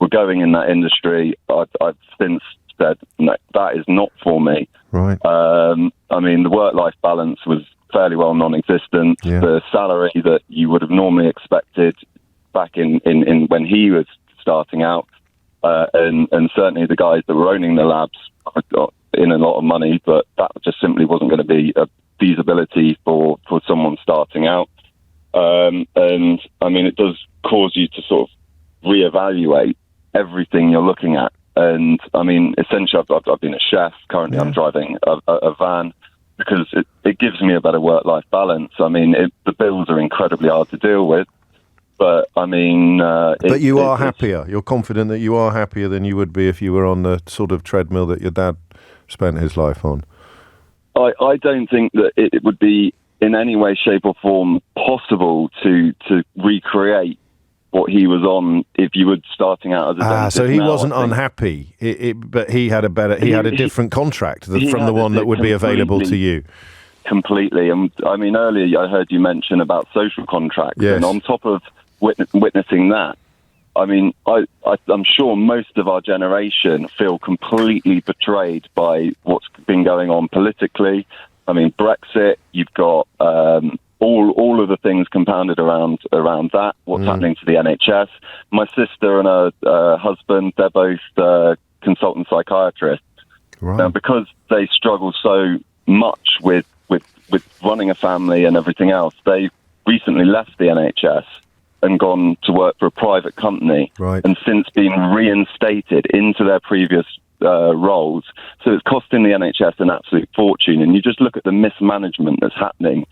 were going in that industry. I've since said, no, that is not for me. Right. I mean, the work-life balance was fairly well non-existent. Yeah. The salary that you would have normally expected back in when he was starting out, and certainly the guys that were owning the labs got in a lot of money, but that just simply wasn't going to be a feasibility for someone starting out. And I mean, it does cause you to sort of reevaluate everything you're looking at. And I mean, essentially, I've been a chef. Currently, I'm driving a van because it gives me a better work-life balance. I mean, the bills are incredibly hard to deal with, but I mean... but you are happier. You're confident that you are happier than you would be if you were on the sort of treadmill that your dad spent his life on. I don't think that it would be in any way, shape or form possible to recreate what he was on if you were starting out as a dentist. So he wasn't unhappy, but he had a different contract from the one that would be available to you. Completely. And I mean, earlier I heard you mention about social contracts, yes. And on top of witnessing that, I mean, I'm sure most of our generation feel completely betrayed by what's been going on politically. I mean, Brexit, you've got all of the things compounded around that, what's happening to the NHS. My sister and her husband, they're both consultant psychiatrists. Right. Now, because they struggle so much with running a family and everything else, they recently left the NHS and gone to work for a private company, right, and since been reinstated into their previous roles. So it's costing the NHS an absolute fortune. And you just look at the mismanagement that's happening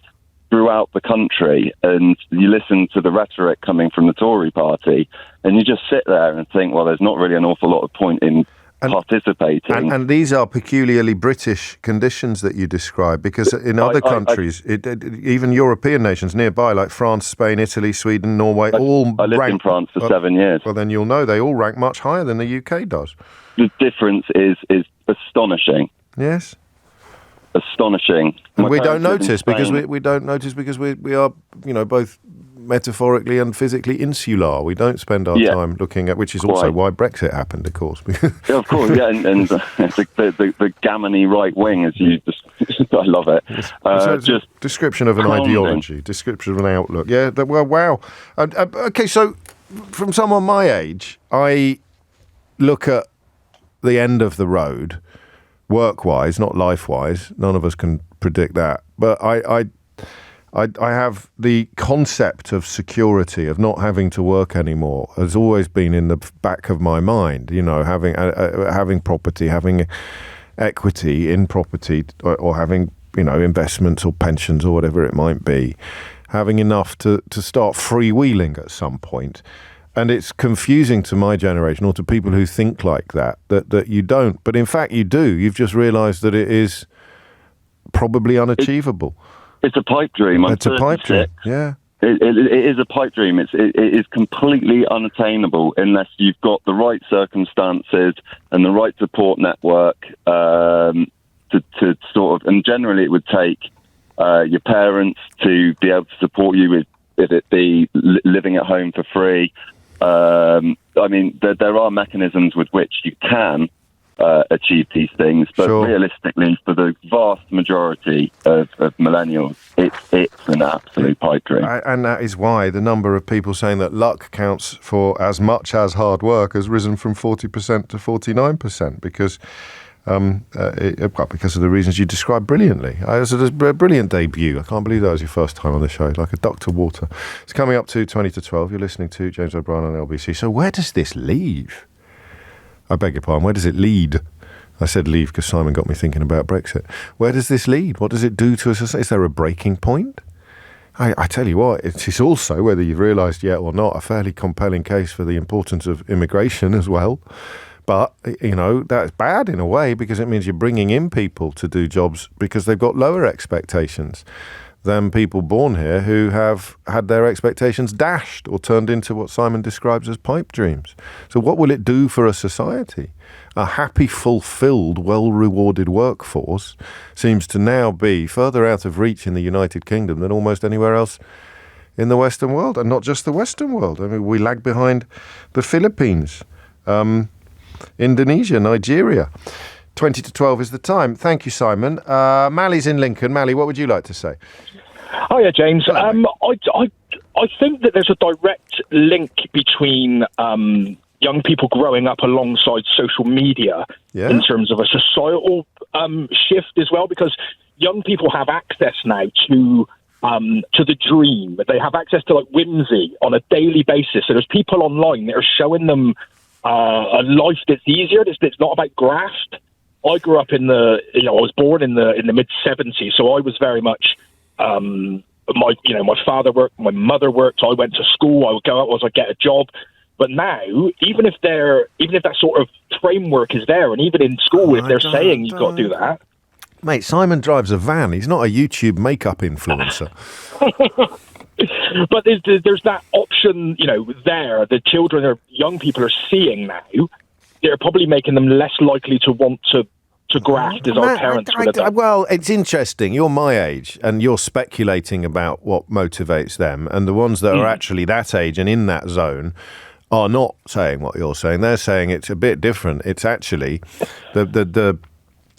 throughout the country, and you listen to the rhetoric coming from the Tory party, and you just sit there and think, well, there's not really an awful lot of point in participating. And these are peculiarly British conditions that you describe, because in other countries, even European nations nearby, like France, Spain, Italy, Sweden, Norway, I lived in France for 7 years. Well, then you'll know they all rank much higher than the UK does. The difference is astonishing. Yes. Astonishing. And we don't notice because we don't notice because we are, both metaphorically and physically insular. We don't spend our time looking at, which is also why Brexit happened, of course. Yeah, of course, yeah, and the gammony right wing, as you just, I love it. Just description of an ideology, description of an outlook. Yeah, well, wow. Okay, so from someone my age, I look at the end of the road, work-wise, not life-wise. None of us can predict that, but I have the concept of security, of not having to work anymore, has always been in the back of my mind. Having property, having equity in property, or having investments or pensions or whatever it might be, having enough to start freewheeling at some point. And it's confusing to my generation, or to people who think like that you don't. But in fact, you do. You've just realised that it is probably unachievable. It's a pipe dream. It's a pipe dream, yeah. It is a pipe dream. It is completely unattainable unless you've got the right circumstances and the right support network to sort of... And generally it would take your parents to be able to support you with it be living at home for free. I mean, there are mechanisms with which you can achieve these things, but realistically, for the vast majority of millennials, it's an absolute pipe dream. And that is why the number of people saying that luck counts for as much as hard work has risen from 40% to 49%, because of the reasons you described brilliantly. It was a brilliant debut. I can't believe that was your first time on the show, like a duck to water. It's coming up to 20 to 12. You're listening to James O'Brien on LBC. So where does this leave? I beg your pardon, where does it lead? I said leave because Simon got me thinking about Brexit. Where does this lead? What does it do to us? Is there a breaking point? I tell you what, it is also, whether you've realised yet or not, a fairly compelling case for the importance of immigration as well. But, that's bad in a way, because it means you're bringing in people to do jobs because they've got lower expectations than people born here who have had their expectations dashed or turned into what Simon describes as pipe dreams. So what will it do for a society? A happy, fulfilled, well-rewarded workforce seems to now be further out of reach in the United Kingdom than almost anywhere else in the Western world, and not just the Western world. I mean, we lag behind the Philippines, Indonesia, Nigeria. 20 to 12 is the time. Thank you, Simon. Mally's in Lincoln. Mally, what would you like to say? Hiya, James. I think that there's a direct link between young people growing up alongside social media in terms of a societal shift as well, because young people have access now to the dream. They have access to like whimsy on a daily basis. So there's people online that are showing them a life that's easier. That's not about graft. I grew up I was born in the mid '70s, so I was very much. My father worked, my mother worked. I went to school. I would go out, I get a job. But now, even if that sort of framework is there, and even in school, if they're saying you've got to do that, mate, Simon drives a van. He's not a YouTube makeup influencer. But there's that option, there. The children or young people are seeing now. They're probably making them less likely to want to graft as our parents would have done. Well, it's interesting. You're my age, and you're speculating about what motivates them. And the ones that are actually that age and in that zone are not saying what you're saying. They're saying it's a bit different. It's actually the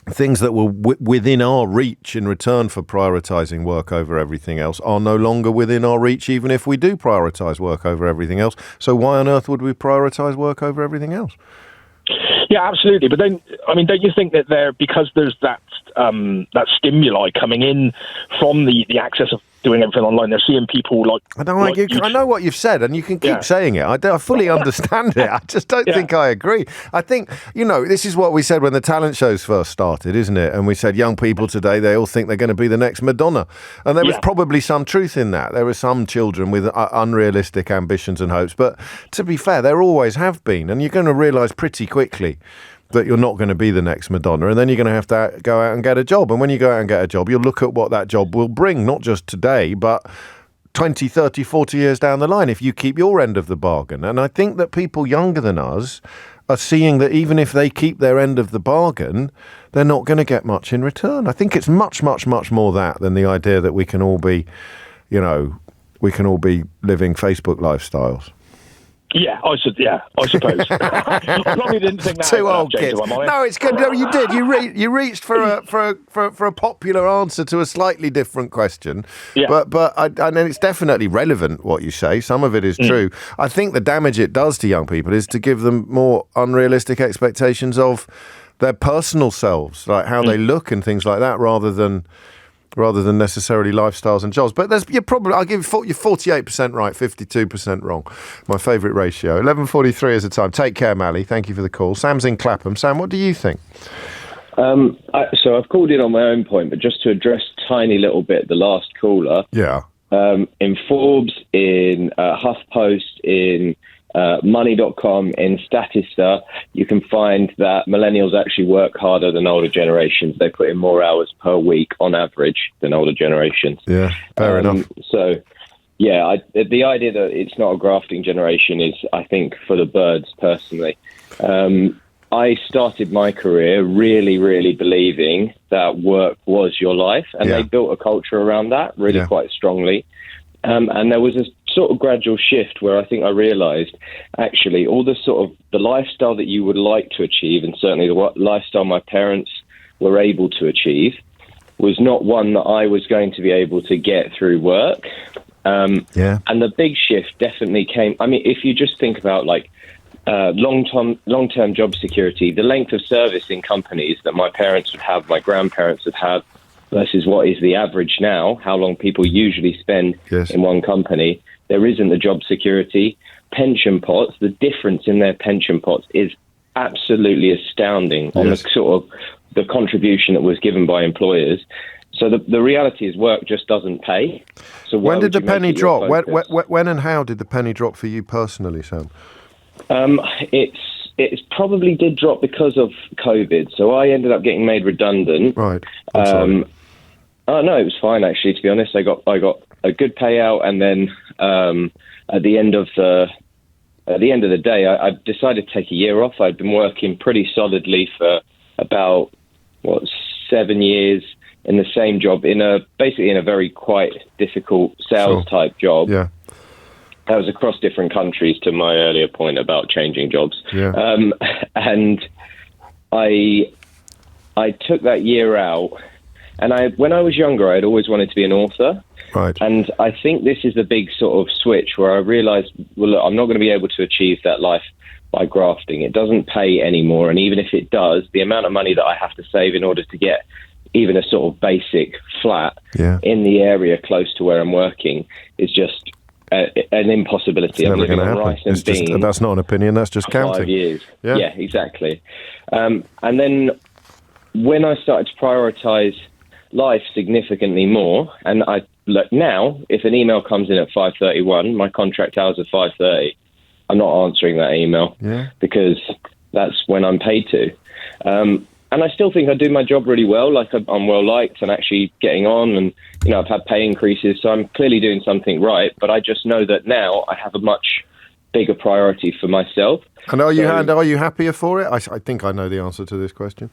things that were within our reach in return for prioritising work over everything else are no longer within our reach, even if we do prioritise work over everything else. So why on earth would we prioritise work over everything else? Yeah, absolutely. But then, I mean, don't you think that because there's that stimuli coming in from the access of doing everything online, they're seeing people like... I know what you've said, and you can keep saying it. I fully understand it. I just don't think I agree. I think, this is what we said when the talent shows first started, isn't it? And we said young people today, they all think they're going to be the next Madonna. And there was probably some truth in that. There were some children with unrealistic ambitions and hopes. But to be fair, there always have been. And you're going to realise pretty quickly that you're not going to be the next Madonna, and then you're going to have to go out and get a job. And when you go out and get a job, you'll look at what that job will bring, not just today, but 20, 30, 40 years down the line if you keep your end of the bargain. And I think that people younger than us are seeing that even if they keep their end of the bargain, they're not going to get much in return. I think it's much, much, much more that than the idea that we can all be, living Facebook lifestyles. Yeah, I suppose. I probably didn't think that. Two old kids. No, it's good. No, you did. You reached for a popular answer to a slightly different question. Yeah. But and it's definitely relevant what you say. Some of it is true. I think the damage it does to young people is to give them more unrealistic expectations of their personal selves, like how they look and things like that, rather than necessarily lifestyles and jobs. But I'll give you 48% right, 52% wrong. My favourite ratio. 11:43 is the time. Take care, Mally. Thank you for the call. Sam's in Clapham. Sam, what do you think? So I've called in on my own point, but just to address a tiny little bit the last caller. Yeah. In Forbes, in HuffPost, in Money.com, in Statista, you can find that millennials actually work harder than older generations. They put in more hours per week on average than older generations. Yeah, fair enough. So, the idea that it's not a grafting generation is, I think, for the birds, personally. I started my career really, really believing that work was your life, and they built a culture around that really quite strongly. And there was a sort of gradual shift where I think I realised actually all the sort of the lifestyle that you would like to achieve, and certainly the lifestyle my parents were able to achieve, was not one that I was going to be able to get through work. And the big shift definitely came. I mean, if you just think about like long-term job security, the length of service in companies that my parents would have, my grandparents would have, versus what is the average now, how long people usually spend in one company, there isn't the job security. Pension pots, the difference in their pension pots is absolutely astounding on the sort of the contribution that was given by employers. So the reality is work just doesn't pay. So when did the penny drop? When and how did the penny drop for you personally, Sam? It's probably did drop because of COVID. So I ended up getting made redundant. Right. Oh no, it was fine actually. To be honest, I got a good payout, and then at the end of the day, I decided to take a year off. I'd been working pretty solidly for about 7 years in the same job, basically in a very quite difficult sales type job. Yeah. That was across different countries, to my earlier point about changing jobs. Yeah. And I took that year out, and when I was younger, I'd always wanted to be an author. Right. And I think this is the big sort of switch where I realised, well, look, I'm not going to be able to achieve that life by grafting. It doesn't pay anymore, and even if it does, the amount of money that I have to save in order to get even a sort of basic flat in the area close to where I'm working is just an impossibility. It's never going to happen. That's not an opinion. That's just counting. 5 years. Yeah, exactly. And then when I started to prioritise life significantly more, and I look now, if an email comes in at 5:31, my contract hours are 5:30. I'm not answering that email because that's when I'm paid to. And I still think I do my job really well. Like I'm well liked and actually getting on, and I've had pay increases, so I'm clearly doing something right. But I just know that now I have a much bigger priority for myself. And are you happier for it? I think I know the answer to this question.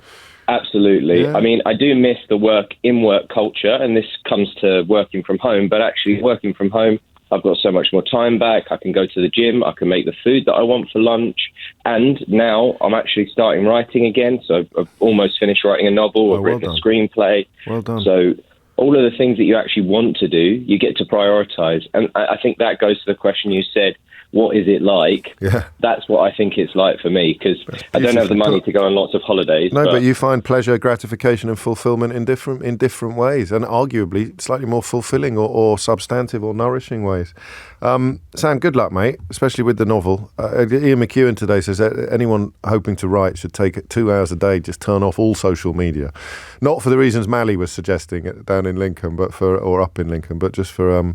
Absolutely. Yeah. I mean, I do miss the in-work culture, and this comes to working from home. But actually, working from home, I've got so much more time back. I can go to the gym. I can make the food that I want for lunch. And now I'm actually starting writing again. So I've almost finished writing a novel. I've written a screenplay. Well done. So all of the things that you actually want to do, you get to prioritize. And I think that goes to the question you said, what is it like? Yeah. That's what I think it's like for me, because I don't have the money to go on lots of holidays. No, but you find pleasure, gratification and fulfillment in different ways, and arguably slightly more fulfilling or substantive or nourishing ways. Sam, good luck, mate, especially with the novel. Ian McEwen today says that anyone hoping to write should take 2 hours a day, just turn off all social media. Not for the reasons Mally was suggesting down in Lincoln, or up in Lincoln, but just for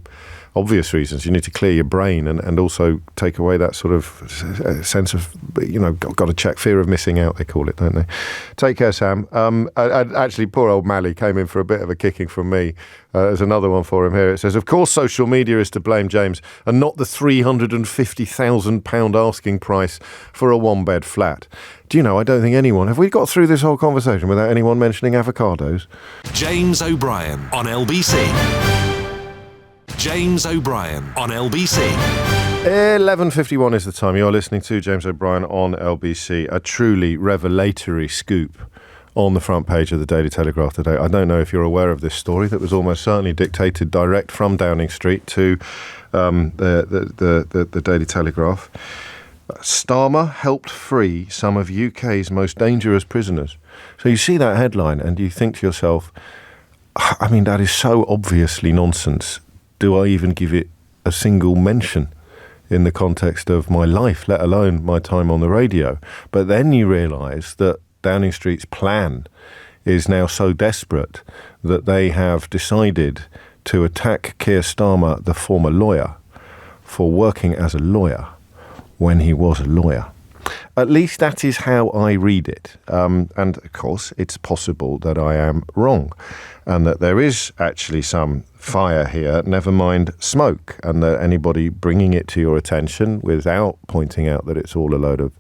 obvious reasons. You need to clear your brain and also take away that sort of sense of, got to check, fear of missing out, they call it, don't they? Take care, Sam. Actually, poor old Mally came in for a bit of a kicking from me. There's another one for him here. It says, of course social media is to blame, James, and not the £350,000 asking price for a one-bed flat. Do you know, I don't think anyone... Have we got through this whole conversation without anyone mentioning avocados? James O'Brien on LBC. James O'Brien on LBC. 11:51 is the time. You're listening to James O'Brien on LBC. A truly revelatory scoop on the front page of the Daily Telegraph today. I don't know if you're aware of this story that was almost certainly dictated direct from Downing Street to the Daily Telegraph. Starmer helped free some of UK's most dangerous prisoners. So you see that headline and you think to yourself, I mean, that is so obviously nonsense. Do I even give it a single mention in the context of my life, let alone my time on the radio? But then you realise that Downing Street's plan is now so desperate that they have decided to attack Keir Starmer, the former lawyer, for working as a lawyer when he was a lawyer. At least that is how I read it. And of course, it's possible that I am wrong and that there is actually some fire here, never mind smoke, and that anybody bringing it to your attention without pointing out that it's all a load of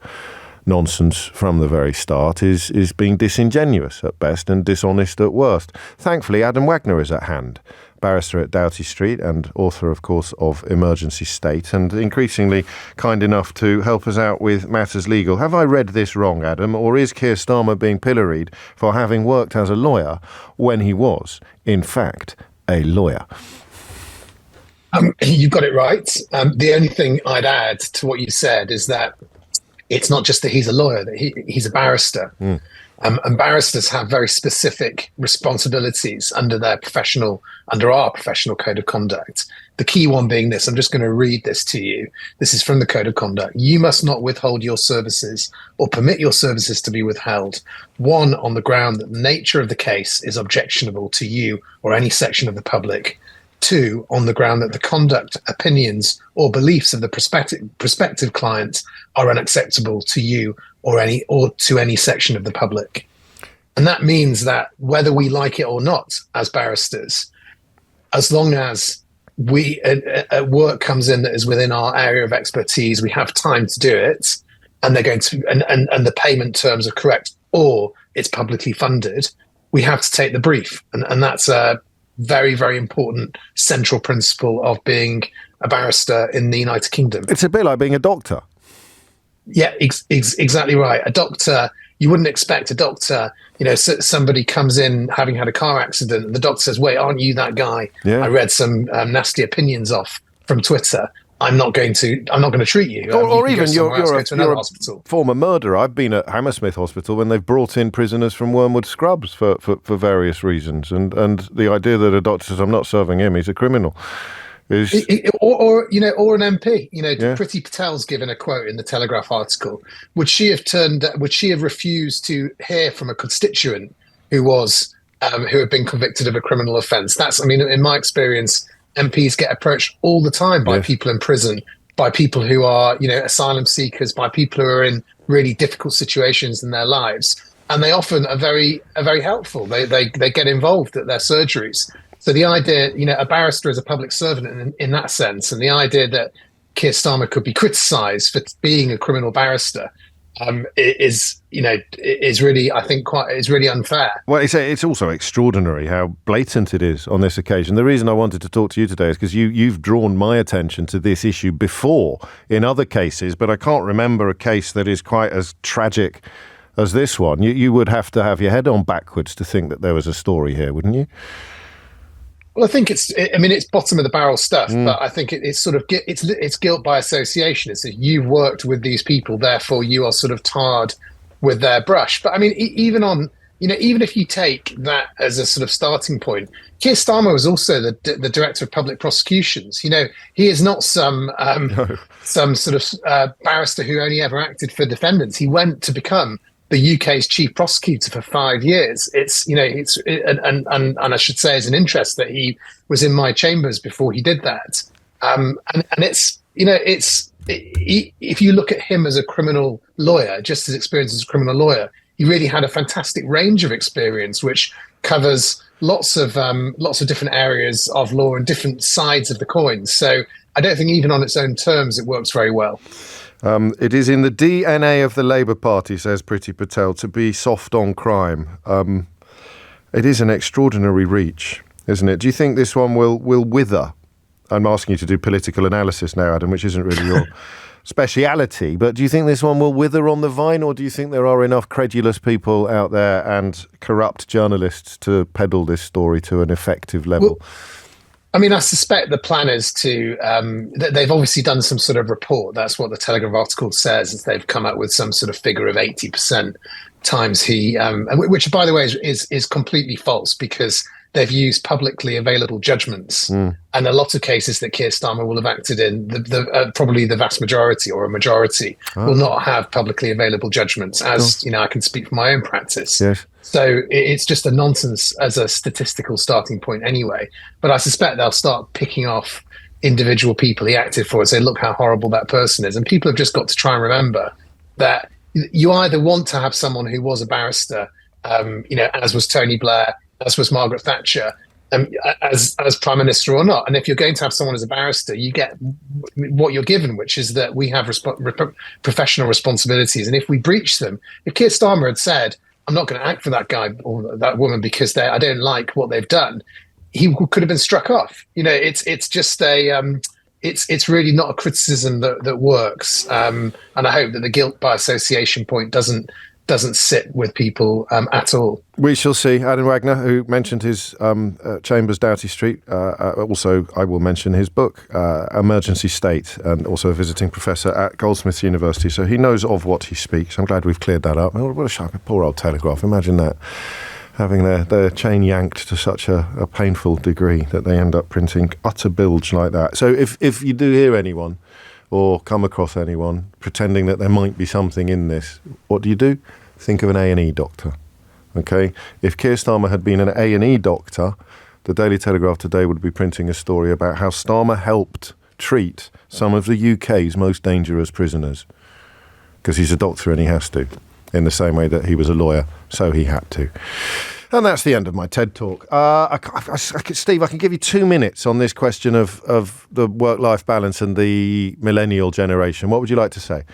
nonsense from the very start is being disingenuous at best and dishonest at worst. Thankfully, Adam Wagner is at hand, barrister at Doughty Street and author, of course, of Emergency State, and increasingly kind enough to help us out with matters legal. Have I read this wrong, Adam, or is Keir Starmer being pilloried for having worked as a lawyer when he was, in fact, a lawyer? You've got it right. The only thing I'd add to what you said is that it's not just that he's a lawyer, that he's a barrister. And barristers have very specific responsibilities under our professional code of conduct. The key one being this, I'm just going to read this to you. This is from the code of conduct. You must not withhold your services or permit your services to be withheld. 1, on the ground that the nature of the case is objectionable to you or any section of the public. 2, on the ground that the conduct, opinions, or beliefs of the prospective client are unacceptable to you or to any section of the public. And that means that whether we like it or not as barristers, as long as work comes in that is within our area of expertise, we have time to do it, and they're going to and the payment terms are correct, or it's publicly funded, we have to take the brief, and that's a very, very important central principle of being a barrister in the United Kingdom. It's a bit like being a doctor. Yeah, exactly right. A doctor, you wouldn't expect a doctor, somebody comes in having had a car accident, and the doctor says, wait, aren't you that guy? Yeah. I read some nasty opinions off from Twitter. I'm not going to treat you. Or even you're a hospital. Former murderer. I've been at Hammersmith Hospital when they've brought in prisoners from Wormwood Scrubs for various reasons. And the idea that a doctor says, I'm not serving him, he's a criminal. Or an MP. Priti Patel's given a quote in the Telegraph article. Would she have refused to hear from a constituent who had been convicted of a criminal offence? In my experience, MPs get approached all the time by people in prison, by people who are, asylum seekers, by people who are in really difficult situations in their lives, and they often are very helpful. They get involved at their surgeries. So the idea, a barrister is a public servant in that sense, and the idea that Keir Starmer could be criticised for being a criminal barrister, is really, I think, is really unfair. Well, it's also extraordinary how blatant it is on this occasion. The reason I wanted to talk to you today is because you've drawn my attention to this issue before in other cases, but I can't remember a case that is quite as tragic as this one. You would have to have your head on backwards to think that there was a story here, wouldn't you? Well, I think it's bottom of the barrel stuff, but I think it's sort of it's guilt by association. It's that you've worked with these people, therefore you are sort of tarred with their brush. But I mean, even if you take that as a sort of starting point, Keir Starmer was also the director of public prosecutions. He is not some sort of barrister who only ever acted for defendants. He went to become the UK's chief prosecutor for 5 years. And I should say as an interest that he was in my chambers before he did that. If you look at him as a criminal lawyer, just as experienced as a criminal lawyer, he really had a fantastic range of experience, which covers lots of different areas of law and different sides of the coin. So I don't think even on its own terms it works very well. It is in the DNA of the Labour Party, says Priti Patel, to be soft on crime. It is an extraordinary reach, isn't it? Do you think this one will wither? I'm asking you to do political analysis now, Adam, which isn't really your speciality, but do you think this one will wither on the vine, or do you think there are enough credulous people out there and corrupt journalists to peddle this story to an effective level? Well, I mean, I suspect the plan is to, they've obviously done some sort of report. That's what the Telegraph article says, is they've come up with some sort of figure of 80% times he, which by the way is completely false, because they've used publicly available judgments. And a lot of cases that Keir Starmer will have acted in, probably the vast majority or a majority will not have publicly available judgments, as I can speak from my own practice. Yes. So it's just a nonsense as a statistical starting point anyway. But I suspect they'll start picking off individual people he acted for and say, look how horrible that person is. And people have just got to try and remember that you either want to have someone who was a barrister, as was Tony Blair, as was Margaret Thatcher, as Prime Minister or not. And if you're going to have someone as a barrister, you get what you're given, which is that we have professional responsibilities. And if we breach them, if Keir Starmer had said, I'm not going to act for that guy or that woman because I don't like what they've done, he could have been struck off. It's just it's really not a criticism that works. And I hope that the guilt by association point doesn't sit with people at all. We shall see. Adam Wagner, who mentioned his Chambers, Doughty Street. Also, I will mention his book, Emergency State, and also a visiting professor at Goldsmiths University. So he knows of what he speaks. I'm glad we've cleared that up. What a shock. Poor old Telegraph. Imagine that, having their chain yanked to such a painful degree that they end up printing utter bilge like that. So if you do hear anyone or come across anyone pretending that there might be something in this, what do? Think of an A&E doctor. Okay? If Keir Starmer had been an A&E doctor, the Daily Telegraph today would be printing a story about how Starmer helped treat some of the UK's most dangerous prisoners. Because he's a doctor and he has to, in the same way that he was a lawyer, so he had to. And that's the end of my TED Talk. Steve, I can give you 2 minutes on this question of the work-life balance and the millennial generation. What would you like to say?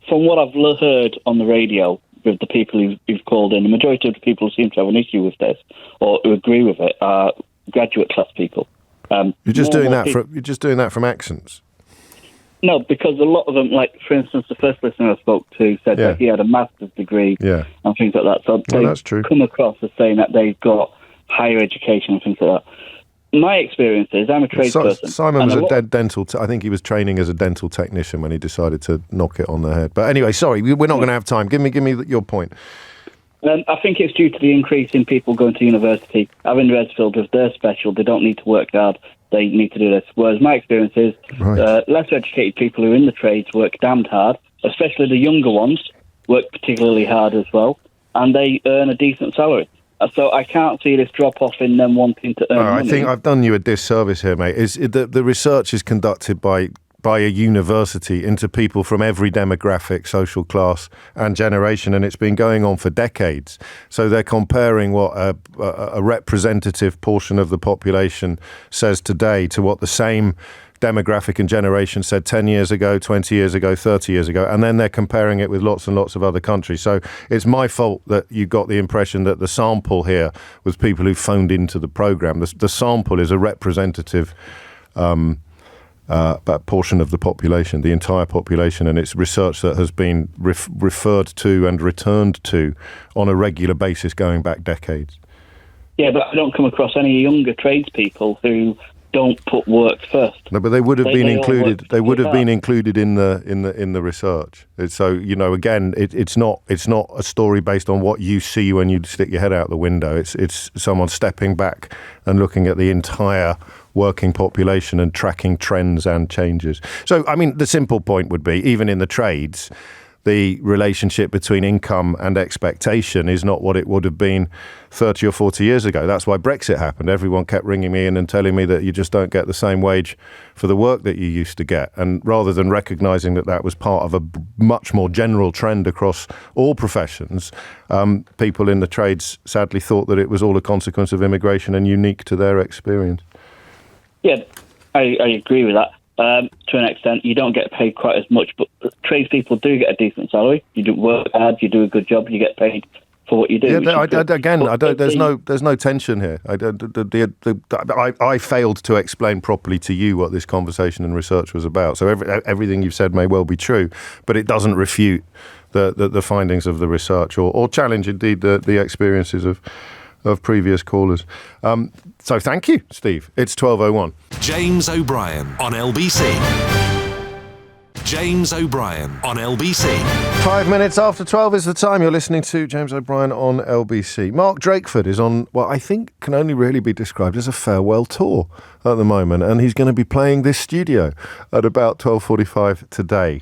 From what I've heard on the radio with the people who've called in, the majority of the people who seem to have an issue with this or who agree with it are graduate class people. You're just doing that from accents. No, because a lot of them, like, for instance, the first listener I spoke to said that he had a master's degree and things like that. So that's true. Come across as saying that they've got higher education and things like that. My experience is I'm a tradesperson. Simon was a dental. I think he was training as a dental technician when he decided to knock it on the head. But anyway, sorry, we're not going to have time. Give me your point. I think it's due to the increase in people going to university. I'm in Redfield, if they're special, they don't need to work hard. They need to do this. Whereas my experience is less educated people who are in the trades work damned hard, especially the younger ones work particularly hard as well, and they earn a decent salary. So I can't see this drop-off in them wanting to earn money. I think I've done you a disservice here, mate. The research is conducted by a university into people from every demographic, social class and generation, and it's been going on for decades. So they're comparing what a representative portion of the population says today to what the same demographic and generation said 10 years ago, 20 years ago, 30 years ago, and then they're comparing it with lots and lots of other countries. So it's my fault that you got the impression that the sample here was people who phoned into the programme. The sample is a representative portion of the population, the entire population, and it's research that has been referred to and returned to on a regular basis going back decades. Yeah, but I don't come across any younger tradespeople who don't put work first. No, but they would have been included. They would have been included in the research. So again, it's not a story based on what you see when you stick your head out the window. It's someone stepping back and looking at the entire working population and tracking trends and changes. So, I mean, the simple point would be, even in the trades, the relationship between income and expectation is not what it would have been 30 or 40 years ago. That's why Brexit happened. Everyone kept ringing me in and telling me that you just don't get the same wage for the work that you used to get. And rather than recognising that that was part of a much more general trend across all professions, people in the trades sadly thought that it was all a consequence of immigration and unique to their experience. Yeah, I agree with that. To an extent, you don't get paid quite as much, but tradespeople do get a decent salary. You do work hard, you do a good job, you get paid for what you do. Yeah, there's no tension here. I failed to explain properly to you what this conversation and research was about. So everything you've said may well be true, but it doesn't refute the findings of the research or challenge indeed the experiences of previous callers. So thank you, Steve. It's 12:01. James O'Brien on LBC. James O'Brien on LBC. 5 minutes after 12 is the time. You're listening to James O'Brien on LBC. Mark Drakeford is on what I think can only really be described as a farewell tour at the moment, and he's going to be playing this studio at about 12:45 today.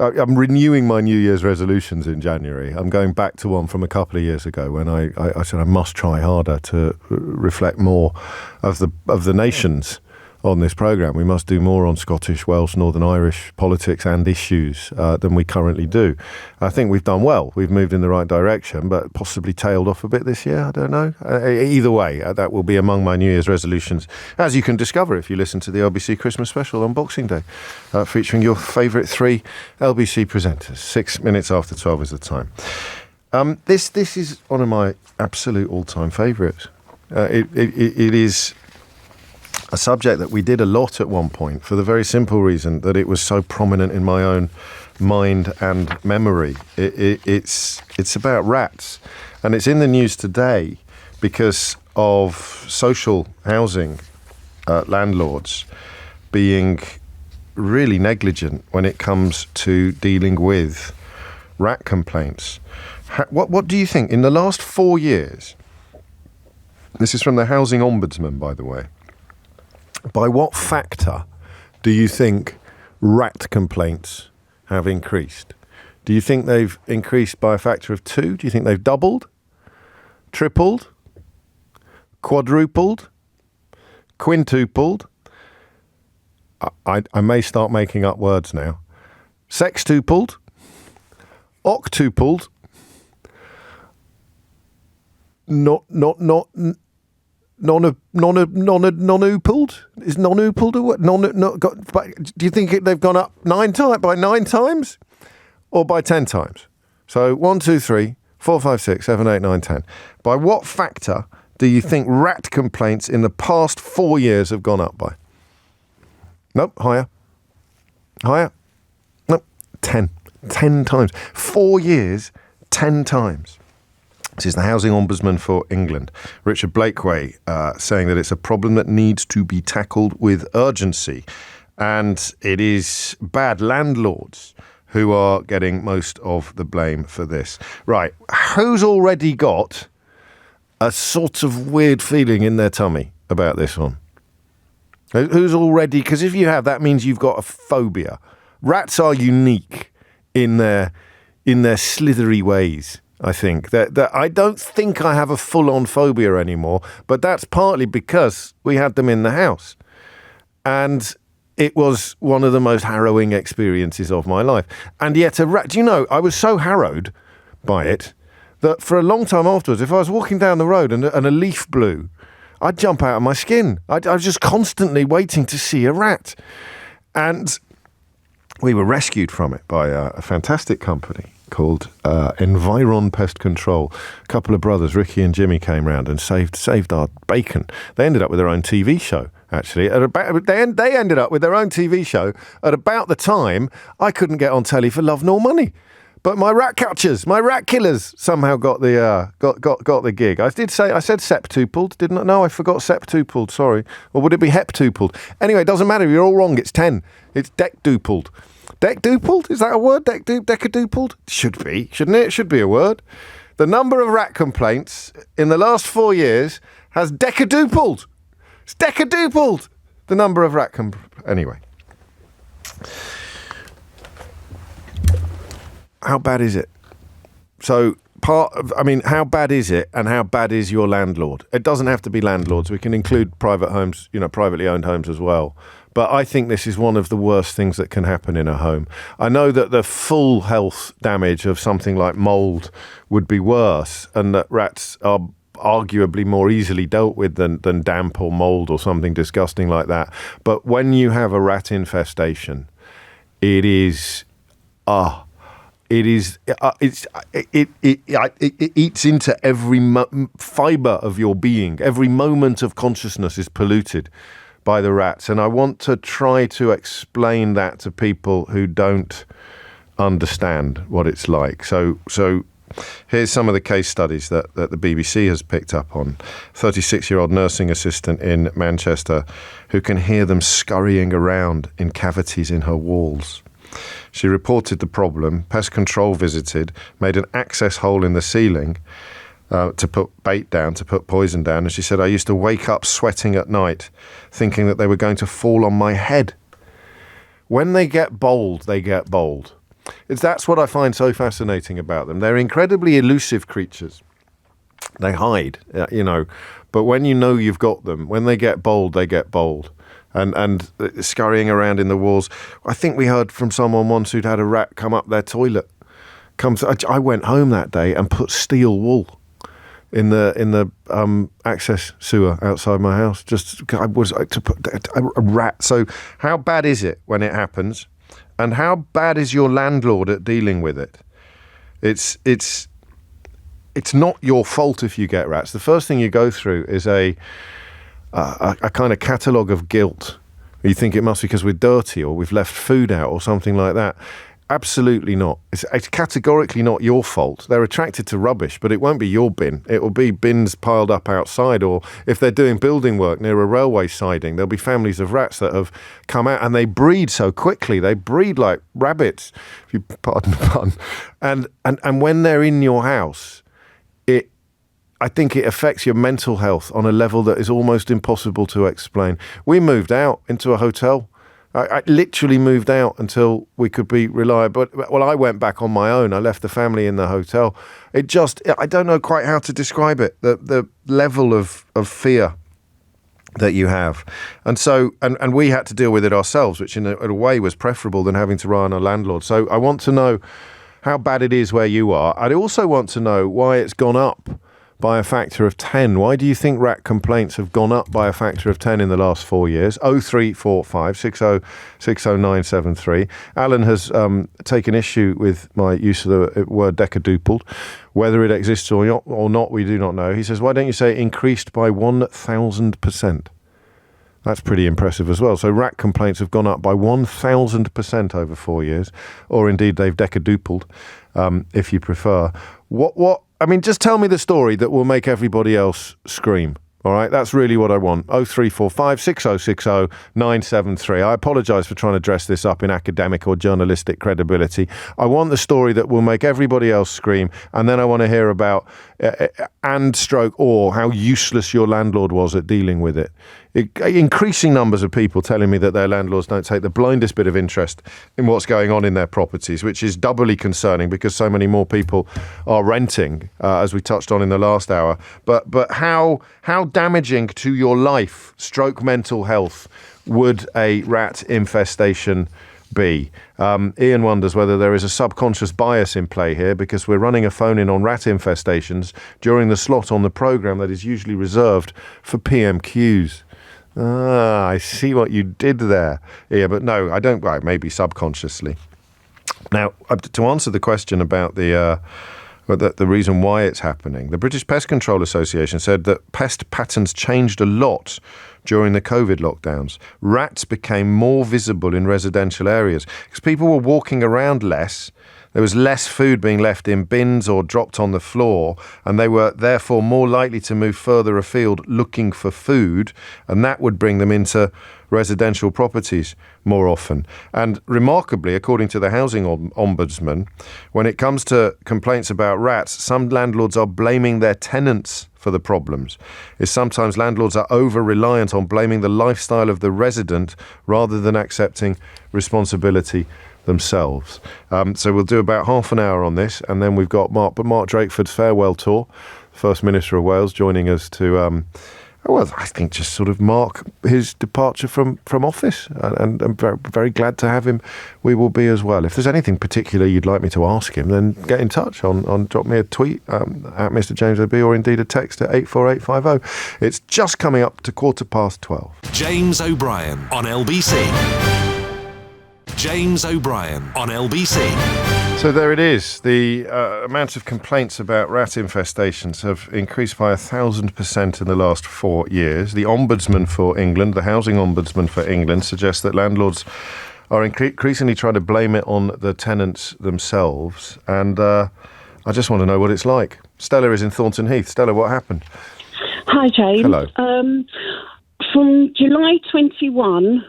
I'm renewing my New Year's resolutions in January. I'm going back to one from a couple of years ago when I said I must try harder to reflect more of the nations on this programme. We must do more on Scottish, Welsh, Northern Irish politics and issues than we currently do. I think we've done well. We've moved in the right direction, but possibly tailed off a bit this year. I don't know. Either way, that will be among my New Year's resolutions, as you can discover if you listen to the LBC Christmas special on Boxing Day, featuring your favourite 3 LBC presenters. 6 minutes after 12 is the time. This is one of my absolute all-time favourites. It is a subject that we did a lot at one point for the very simple reason that it was so prominent in my own mind and memory. It's about rats, and it's in the news today because of social housing landlords being really negligent when it comes to dealing with rat complaints. What do you think? In the last 4 years, this is from the Housing Ombudsman, by the way, by what factor do you think rat complaints have increased? Do you think they've increased by a factor of 2? Do you think they've doubled, tripled, quadrupled, quintupled? I may start making up words now. Sextupled, octupled, non-oopled? Is non-oopled a word? Do you think they've gone up 9 times or by 10 times? So 1, 2, 3, 4, 5, 6, 7, 8, 9, 10. By what factor do you think rat complaints in the past 4 years have gone up by? Nope, higher. Nope, 10 times. 4 years, 10 times. This is the Housing Ombudsman for England, Richard Blakeway, saying that it's a problem that needs to be tackled with urgency. And it is bad landlords who are getting most of the blame for this. Right, who's already got a sort of weird feeling in their tummy about this one? Who's already, because if you have, that means you've got a phobia. Rats are unique in their slithery ways. I think that I don't think I have a full-on phobia anymore, but that's partly because we had them in the house. And it was one of the most harrowing experiences of my life. And yet a rat, do you know, I was so harrowed by it that for a long time afterwards, if I was walking down the road and a leaf blew, I'd jump out of my skin. I was just constantly waiting to see a rat. And we were rescued from it by a fantastic company called Environ Pest Control. A couple of brothers, Ricky and Jimmy, came round and saved our bacon. They ended up with their own TV show, actually. They ended up with their own TV show at about the time I couldn't get on telly for love nor money. But my rat catchers, my rat killers, somehow got the gig. I said septupled, didn't I? No, I forgot septupled. Sorry, or would it be heptupled? Anyway, it doesn't matter. You're all wrong. It's 10. It's dectupled. Dectupled? Is that a word? Decadupled? Should be, shouldn't it? It should be a word. The number of rat complaints in the last 4 years has decadupled. It's decadupled. The number of rat anyway. How bad is it? So how bad is it, and how bad is your landlord? It doesn't have to be landlords. We can include private homes, privately owned homes as well. But I think this is one of the worst things that can happen in a home. I know that the full health damage of something like mould would be worse, and that rats are arguably more easily dealt with than damp or mould or something disgusting like that. But when you have a rat infestation, it eats into every fibre of your being. Every moment of consciousness is polluted by the rats. And I want to try to explain that to people who don't understand what it's like. So here's some of the case studies that the BBC has picked up on. 36-year-old nursing assistant in Manchester who can hear them scurrying around in cavities in her walls. She reported the problem. Pest control visited, made an access hole in the ceiling to put bait down, to put poison down. And she said, I used to wake up sweating at night, thinking that they were going to fall on my head. When they get bold, they get bold. That's what I find so fascinating about them. They're incredibly elusive creatures. They hide, but when you know you've got them, when they get bold, they get bold. And scurrying around in the walls. I think we heard from someone once who'd had a rat come up their toilet. I went home that day and put steel wool in the access sewer outside my house. To put a rat. So how bad is it when it happens? And how bad is your landlord at dealing with it? It's not your fault if you get rats. The first thing you go through is a kind of catalogue of guilt. You think it must be because we're dirty or we've left food out or something like that. Absolutely not. It's categorically not your fault. They're attracted to rubbish, but it won't be your bin. It will be bins piled up outside, or if they're doing building work near a railway siding, there'll be families of rats that have come out, and they breed so quickly. They breed like rabbits, if you pardon the pun. And when they're in your house, I think it affects your mental health on a level that is almost impossible to explain. We moved out into a hotel. I literally moved out until we could be reliable. Well, I went back on my own. I left the family in the hotel. I don't know quite how to describe it, the level of fear that you have. And so, and we had to deal with it ourselves, which in a way was preferable than having to rely on a landlord. So I want to know how bad it is where you are. I also want to know why it's gone up by a factor of 10. Why do you think rat complaints have gone up by a factor of 10 in the last 4 years? 0345 60 60973. Alan has taken issue with my use of the word decadupled. Whether it exists or not, we do not know. He says, why don't you say increased by 1,000%? That's pretty impressive as well. So rat complaints have gone up by 1,000% over 4 years, or indeed they've decadupled, if you prefer. Just tell me the story that will make everybody else scream. All right, that's really what I want. 0345 6060 973. I apologise for trying to dress this up in academic or journalistic credibility. I want the story that will make everybody else scream, and then I want to hear about or how useless your landlord was at dealing with it. Increasing numbers of people telling me that their landlords don't take the blindest bit of interest in what's going on in their properties, which is doubly concerning because so many more people are renting, as we touched on in the last hour. But how damaging to your life, stroke mental health, would a rat infestation be? Ian wonders whether there is a subconscious bias in play here because we're running a phone-in on rat infestations during the slot on the programme that is usually reserved for PMQs. I see what you did there. Yeah, but no, I don't. Right, maybe subconsciously. Now, to answer the question about the reason why it's happening, the British Pest Control Association said that pest patterns changed a lot during the COVID lockdowns. Rats became more visible in residential areas because people were walking around less. There was less food being left in bins or dropped on the floor, and they were therefore more likely to move further afield looking for food, and that would bring them into residential properties more often. And remarkably, according to the Housing Ombudsman, when it comes to complaints about rats, some landlords are blaming their tenants for the problems. It's sometimes landlords are over-reliant on blaming the lifestyle of the resident rather than accepting responsibility themselves. So we'll do about half an hour on this, and then we've got Mark Drakeford's farewell tour, First Minister of Wales, joining us to, I think just sort of mark his departure from office, and I'm very, very glad to have him. We will be as well. If there's anything particular you'd like me to ask him, then get in touch on drop me a tweet at Mr. James OB, or indeed a text at 84850. It's just coming up to 12:15. James O'Brien on LBC. James O'Brien on LBC. So there it is. The amount of complaints about rat infestations have increased by 1,000% in the last 4 years. The Ombudsman for England, the Housing Ombudsman for England, suggests that landlords are increasingly trying to blame it on the tenants themselves. And I just want to know what it's like. Stella is in Thornton Heath. Stella, what happened? Hi, James. Hello. From July 21...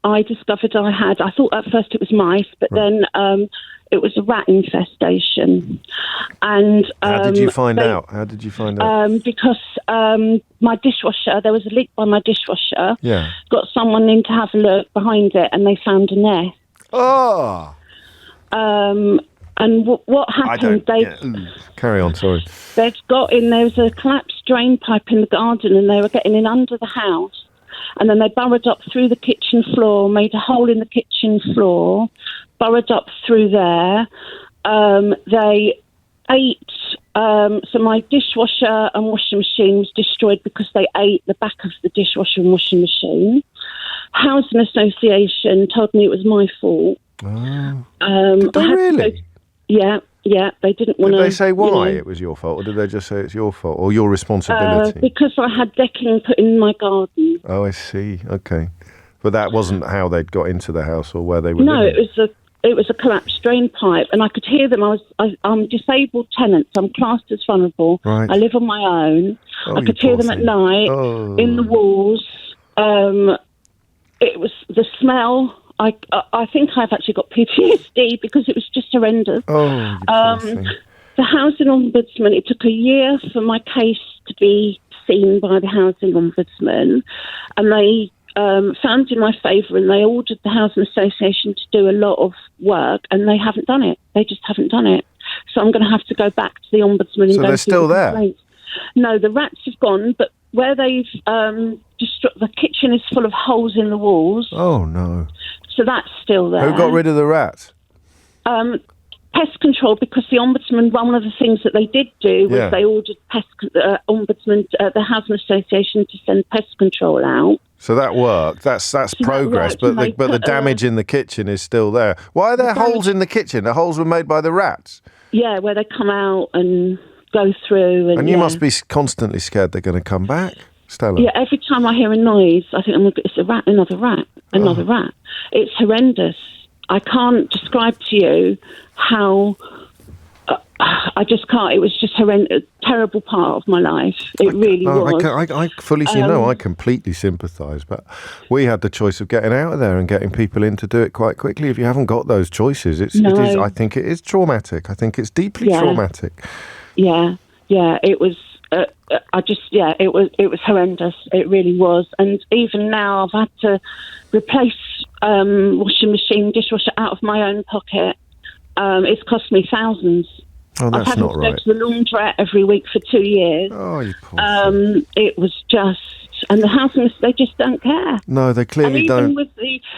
I discovered I thought at first it was mice, but then it was a rat infestation. And how did you find out? Because my dishwasher, there was a leak by my dishwasher. Yeah. Got someone in to have a look behind it, and they found a nest. Oh. And what happened? Carry on, sorry. There was a collapsed drain pipe in the garden, and they were getting in under the house. And then they burrowed up through the kitchen floor, made a hole in the kitchen floor, burrowed up through there. They ate, so my dishwasher and washing machine was destroyed because they ate the back of the dishwasher and washing machine. Housing Association told me it was my fault. Did they really? Yeah, they didn't want to... Did they say why it was your fault, or did they just say it's your fault, or your responsibility? Because I had decking put in my garden. Oh, I see. Okay. But that wasn't how they'd got into the house or where they were living? No, it was a collapsed drain pipe, and I could hear them. I'm disabled tenants. I'm classed as vulnerable. Right. I live on my own. I could hear them at night in the walls. It was the smell... I think I've actually got PTSD because it was just horrendous. The Housing Ombudsman, it took a year for my case to be seen by the Housing Ombudsman, and they found in my favour, and they ordered the Housing Association to do a lot of work, and they haven't done it. They just haven't done it. So I'm going to have to go back to the Ombudsman. So they're still there? Complaints. No, the rats have gone, but where they've the kitchen is full of holes in the walls. Oh, no. So that's still there. Who got rid of the rats? Pest control, because the Ombudsman, one of the things that they did do was they ordered the Housing Association to send pest control out. So that worked. That's progress, but the damage in the kitchen is still there. Why are there holes in the kitchen? The holes were made by the rats? Yeah, where they come out and go through. And you must be constantly scared they're going to come back, Stella. Yeah, every time I hear a noise, I think it's a rat, another rat. It's horrendous. I can't describe to you how... I just can't. It was just horrendous, terrible part of my life. It really was. I fully see. I completely sympathise. But we had the choice of getting out of there and getting people in to do it quite quickly. If you haven't got those choices, it is. I think it is traumatic. I think it's deeply traumatic. Yeah. It was. It was horrendous. It really was. And even now, I've had to replace washing machine, dishwasher out of my own pocket. It's cost me thousands. Oh, that's not right. I've had to go to the laundrette every week for 2 years. Oh, you poor thing. It was just And the housing, they just don't care. No, they clearly don't.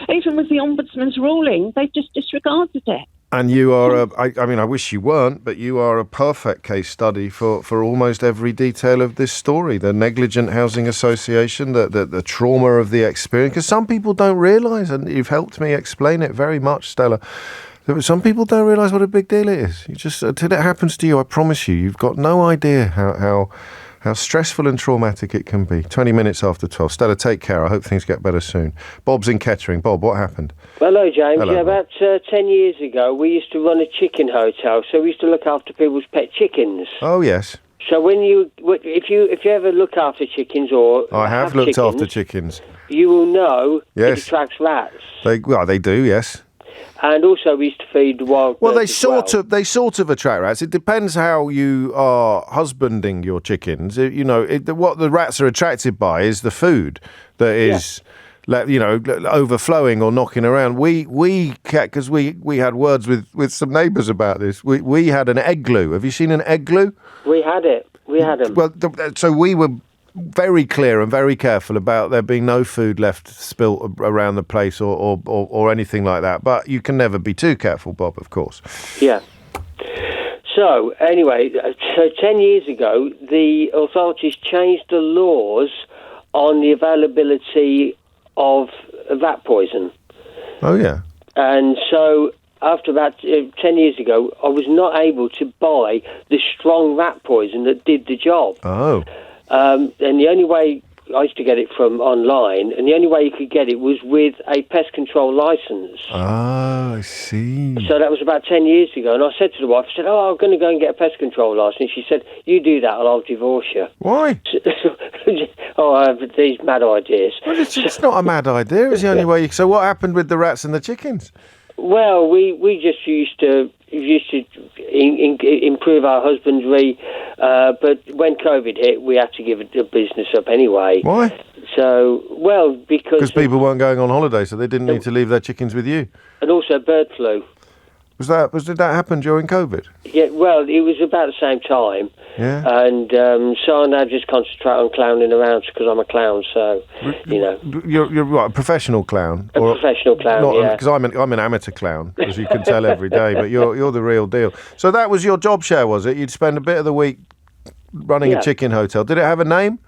Even with the Ombudsman's ruling, they just disregarded it. And you are, I wish you weren't, but you are a perfect case study for almost every detail of this story. The negligent housing association, the trauma of the experience. Because some people don't realise, and you've helped me explain it very much, Stella, that some people don't realise what a big deal it is. You just, until it happens to you, I promise you, you've got no idea how stressful and traumatic it can be. 20 minutes after 12. Stella, take care. I hope things get better soon. Bob's in Kettering. Bob, what happened? Hello, James. Hello, yeah, about 10 years ago, we used to run a chicken hotel, so we used to look after people's pet chickens. Oh, yes. So if you ever look after chickens or I have looked after chickens. You will know yes. it attracts rats. They do, yes. And also we used to feed wild birds. Well, they sort of attract rats. It depends how you are husbanding your chickens. What the rats are attracted by is the food that is, overflowing or knocking around. Because we had words with some neighbours about this. We had an egg glue. Have you seen an egg glue? We had it. We had them. Well, so we were very clear and very careful about there being no food left spilt around the place or anything like that. But you can never be too careful, Bob, of course. Yeah. So, anyway, 10 years ago, the authorities changed the laws on the availability of rat poison. Oh, yeah. And so, after about 10 years ago, I was not able to buy the strong rat poison that did the job. Oh. And the only way I used to get it from online, and the only way you could get it was with a pest control licence. Ah, I see. So that was about 10 years ago, and I said to the wife, I said, I'm going to go and get a pest control licence. She said, you do that, I'll divorce you. Why? I have these mad ideas. Well, it's not a mad idea. It's the only way. So what happened with the rats and the chickens? Well, we just used to improve our husbandry, but when COVID hit, we had to give the business up anyway. Why? So, well, because people weren't going on holiday, so they didn't need to leave their chickens with you. And also bird flu. Did that happen during COVID? Yeah, well, it was about the same time. Yeah. And so I now just concentrate on clowning around because I'm a clown. So, You're what, a professional clown? A professional clown, yeah. Because I'm an amateur clown, as you can tell every day. But you're the real deal. So that was your job share, was it? You'd spend a bit of the week running a chicken hotel. Did it have a name?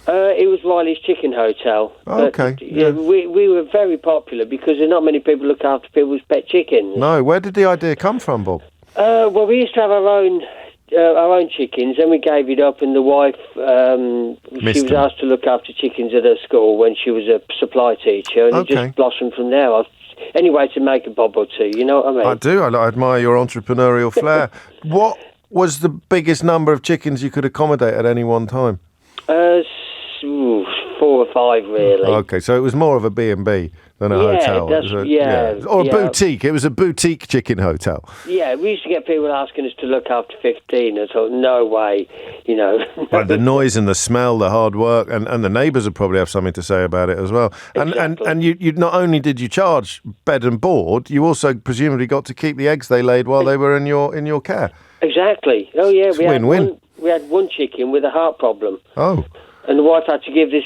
It was Riley's Chicken Hotel. Oh, okay. Yeah, we were very popular because there are not many people look after people's pet chickens. No, where did the idea come from, Bob? Well, we used to have our own chickens, and we gave it up. And the wife, she was asked to look after chickens at her school when she was a supply teacher, and it just blossomed from there. Anyway, to make a bob or two, you know what I mean? I do. I admire your entrepreneurial flair. What was the biggest number of chickens you could accommodate at any one time? 4 or 5, really. Okay, so it was more of a B&B than a hotel. Or a boutique. It was a boutique chicken hotel. Yeah, we used to get people asking us to look after 15. I thought, no way, But the noise and the smell, the hard work, and the neighbours would probably have something to say about it as well. And you not only did you charge bed and board, you also presumably got to keep the eggs they laid while they were in your care. Exactly. Oh, yeah. It's win-win. We had one chicken with a heart problem. Oh. And the wife had to give this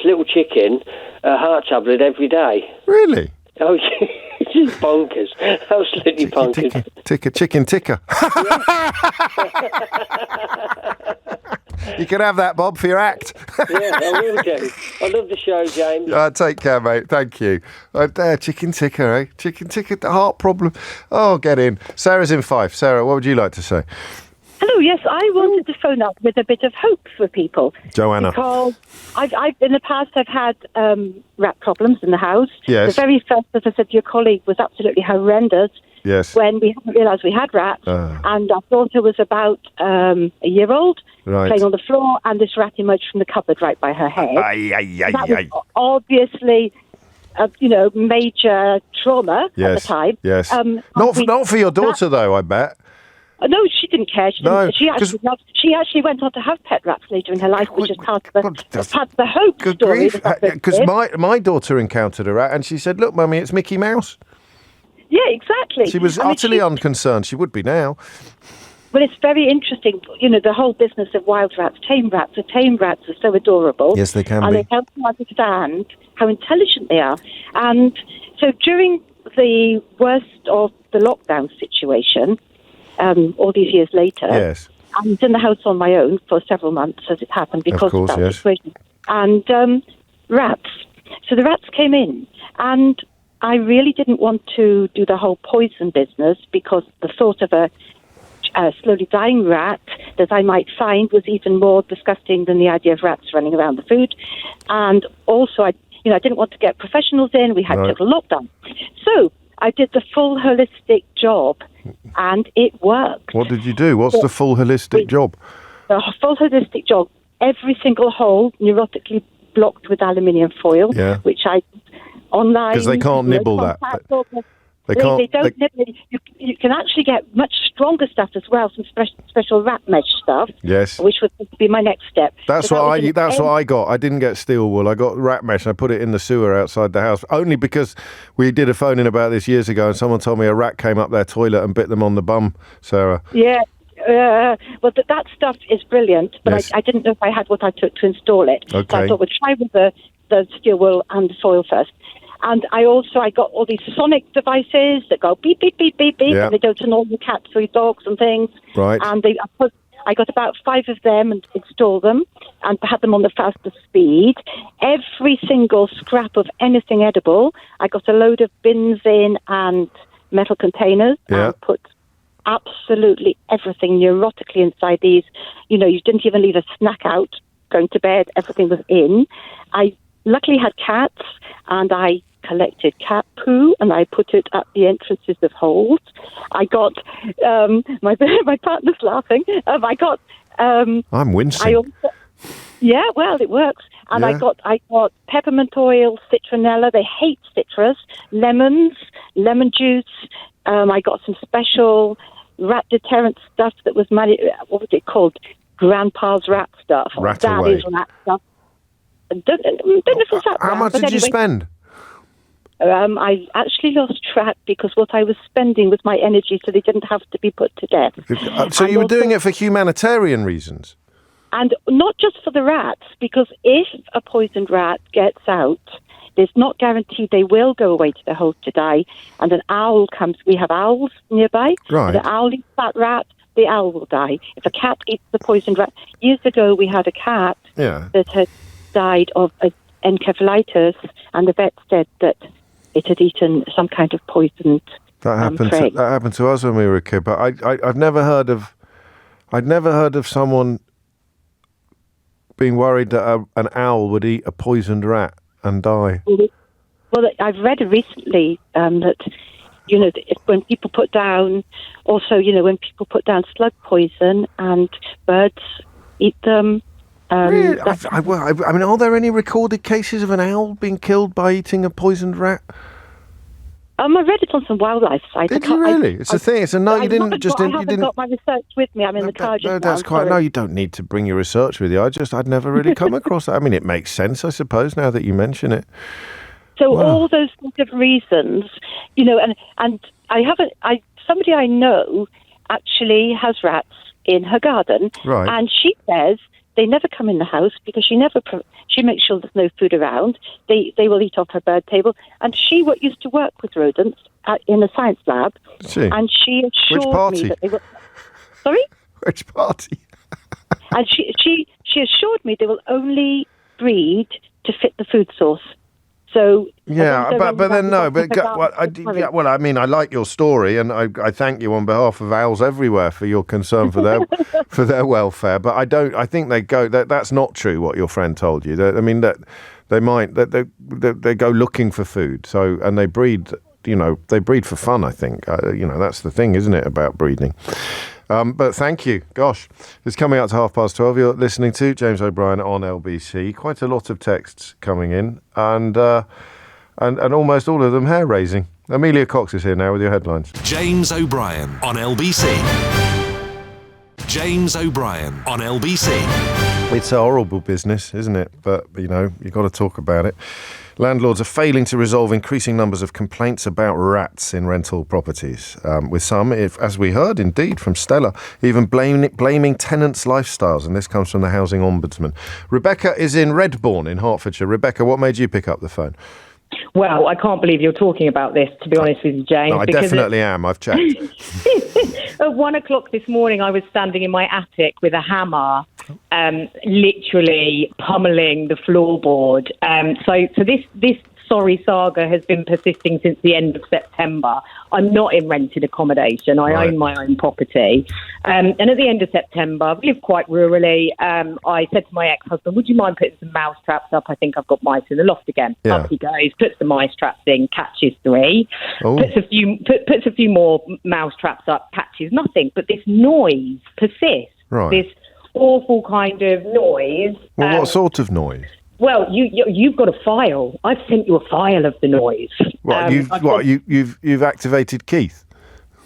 little chicken a heart tablet every day. Really? Oh, it's just bonkers. Absolutely bonkers. Chicken ticker. You can have that, Bob, for your act. Yeah, I will do. I love the show, James. Take care, mate. Thank you. Chicken ticker, eh? Chicken ticker, the heart problem. Oh, get in. Sarah's in Fife. Sarah, what would you like to say? Hello, yes, I wanted to phone up with a bit of hope for people. Joanna. Because I've in the past, I've had rat problems in the house. Yes. The very first, as I said to your colleague, was absolutely horrendous. Yes. When we hadn't realised we had rats. And our daughter was about a year old, playing on the floor, and this rat emerged from the cupboard right by her head. That was obviously major trauma at the time. Yes. Not for your daughter, though, I bet. No, she didn't care. She actually went on to have pet rats later in her life, which is part of the hope story. Because my daughter encountered a rat, and she said, "Look, Mummy, it's Mickey Mouse." Yeah, exactly. She was utterly unconcerned. She would be now. Well, it's very interesting, the whole business of wild rats, tame rats. The tame rats are so adorable. Yes, they can and be. And they help you understand how intelligent they are. And so during the worst of the lockdown situation, all these years later, yes, I was in the house on my own for several months, as it happened, because of that situation. And rats. So the rats came in, and I really didn't want to do the whole poison business, because the thought of a slowly dying rat that I might find was even more disgusting than the idea of rats running around the food. And also, I didn't want to get professionals in. We had total lockdown. So I did the full holistic job, and it worked. What did you do? What's the full holistic job? The full holistic job, every single hole neurotically blocked with aluminium foil, which I online. Because they can't nibble that. They don't nibble. You can actually get much stronger stuff as well, some special rat mesh stuff. Yes. Which was going to be my next step. That's what I got. I didn't get steel wool. I got rat mesh. I put it in the sewer outside the house, only because we did a phone-in about this years ago, and someone told me a rat came up their toilet and bit them on the bum, Sarah. Yeah. Well, that stuff is brilliant, but yes. I didn't know if I had what I took to install it. Okay. So I thought we'd try with the steel wool and the foil first. And I got all these sonic devices that go beep, beep, beep, beep, beep, and they go to normal cats or dogs and things. Right. And I got about 5 of them and installed them and had them on the fastest speed. Every single scrap of anything edible, I got a load of bins in and metal containers and put absolutely everything neurotically inside these. You didn't even leave a snack out going to bed. Everything was in. I luckily had cats, and I collected cat poo and I put it at the entrances of holes. I got my partner's laughing. I got I'm wincing. Well, it works. And I got peppermint oil, citronella. They hate citrus, lemons, lemon juice. I got some special rat deterrent stuff that was what was it called? Grandpa's rat stuff. Daddy's rat stuff. Don't know if it's that. How much did you spend? I actually lost track because what I was spending was my energy, so they didn't have to be put to death. So you were doing it for humanitarian reasons? And not just for the rats, because if a poisoned rat gets out, there's not guaranteed they will go away to their holes to die. And an owl comes. We have owls nearby. Right. The owl eats that rat, the owl will die. If a cat eats the poisoned rat. Years ago, we had a cat that had died of encephalitis, and the vet said that it had eaten some kind of poisoned prey. That happened to us when we were a kid, but I'd never heard of someone being worried that an owl would eat a poisoned rat and die. Well, I've read recently that when people put down, when people put down slug poison and birds eat them. Really? I mean, are there any recorded cases of an owl being killed by eating a poisoned rat? I read it on some wildlife sites. Did you really? It's a thing. It's a no. You didn't just. I haven't got my research with me. I'm in the car just now. That's quite. No, you don't need to bring your research with you. I'd never really come across that. I mean, it makes sense, I suppose, now that you mention it. So all those sort of reasons, and I haven't. Somebody I know actually has rats in her garden, right? And she says they never come in the house because she makes sure there's no food around. They will eat off her bird table. And she used to work with rodents in a science lab. And she assured me that they were... Sorry? Which party? And she assured me they will only breed to fit the food source. So but then no. But I mean, I like your story, and I thank you on behalf of owls everywhere for your concern for their welfare. But I think they go. That's not true. What your friend told you. I mean that they go looking for food. So and they breed. They breed for fun. I think. That's the thing, isn't it, about breeding? But thank you. Gosh, it's coming up to 12:30. You're listening to James O'Brien on LBC. Quite a lot of texts coming in, and almost all of them hair-raising. Amelia Cox is here now with your headlines. James O'Brien on LBC. James O'Brien on LBC. It's a horrible business, isn't it? But, you've got to talk about it. Landlords are failing to resolve increasing numbers of complaints about rats in rental properties, with some, as we heard, indeed, from Stella, even blaming tenants' lifestyles, and this comes from the Housing Ombudsman. Rebecca is in Redbourne in Hertfordshire. Rebecca, what made you pick up the phone? Well, I can't believe you're talking about this, to be honest with you, James. No, I definitely am. I've checked. At 1 o'clock this morning, I was standing in my attic with a hammer, literally pummeling the floorboard. So this sorry saga has been persisting since the end of September. I'm not in rented accommodation. I own my own property. And at the end of September, we live quite rurally. I said to my ex-husband, would you mind putting some mouse traps up? I think I've got mice in the loft again. Yeah. Up he goes, puts the mice traps in, catches 3. Oh. Puts a few more mouse traps up, catches nothing. But this noise persists. Right. This awful kind of noise. Well, what sort of noise? Well, you've got a file. I've sent you a file of the noise. What, you've activated Keith?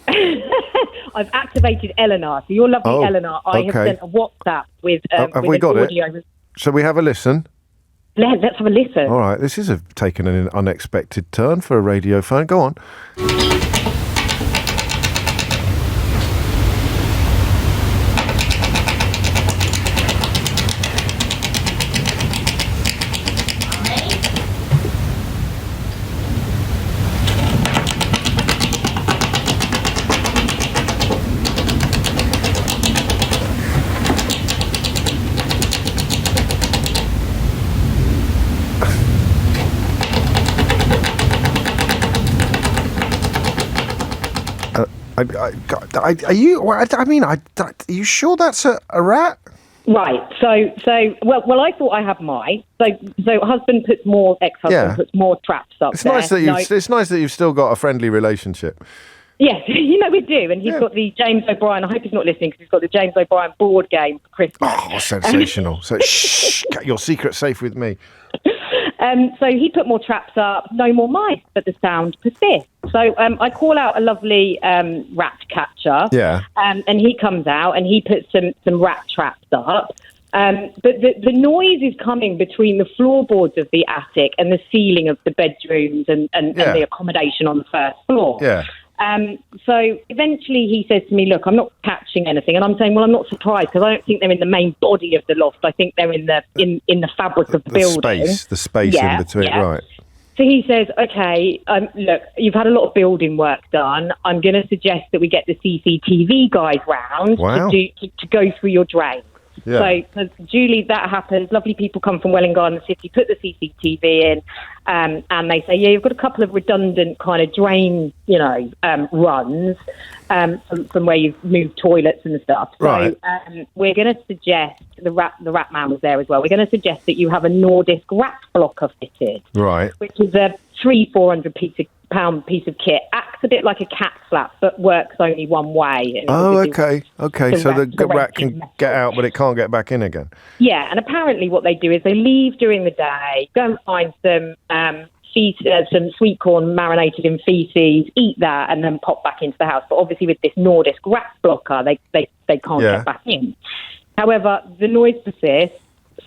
I've activated Eleanor. So your lovely Eleanor, I have sent a WhatsApp with have we got audio. It? Shall we have a listen? Let's have a listen. All right, this is taken an unexpected turn for a radio phone. Go on. Are you sure that's a rat? Right. So, well, I thought I had mice. So husband puts more, ex-husband puts more traps up. It's nice that you've still got a friendly relationship. Yes, we do. And he's got the James O'Brien. I hope he's not listening because he's got the James O'Brien board game for Christmas. Oh, sensational! So, shh, your secret's safe with me. So he put more traps up, no more mice, but the sound persists. So I call out a lovely rat catcher, and he comes out and he puts some rat traps up. But the noise is coming between the floorboards of the attic and the ceiling of the bedrooms and the accommodation on the first floor. Yeah. So eventually he says to me, look, I'm not catching anything. And I'm saying, well, I'm not surprised because I don't think they're in the main body of the loft. I think they're in the fabric of the building. The space in between, right. So he says, okay, look, you've had a lot of building work done. I'm going to suggest that we get the CCTV guys round to go through your drains. Yeah. So Julie, that happens. Lovely people come from Welwyn Garden City, put the CCTV in, and they say, you've got a couple of redundant kind of drain, runs from where you've moved toilets and stuff. So we're going to suggest, the rat man was there as well, we're going to suggest that you have a Nordisk rat blocker fitted. Right. Which is a £300-400 piece of kit. Acts a bit like a cat flap, but works only one way. Okay. So the rat can get out, but it can't get back in again. Yeah, and apparently what they do is they leave during the day, go and find some sweet corn marinated in feces, eat that, and then pop back into the house. But obviously with this Nordisk rat blocker, they can't get back in. However, the noise persists.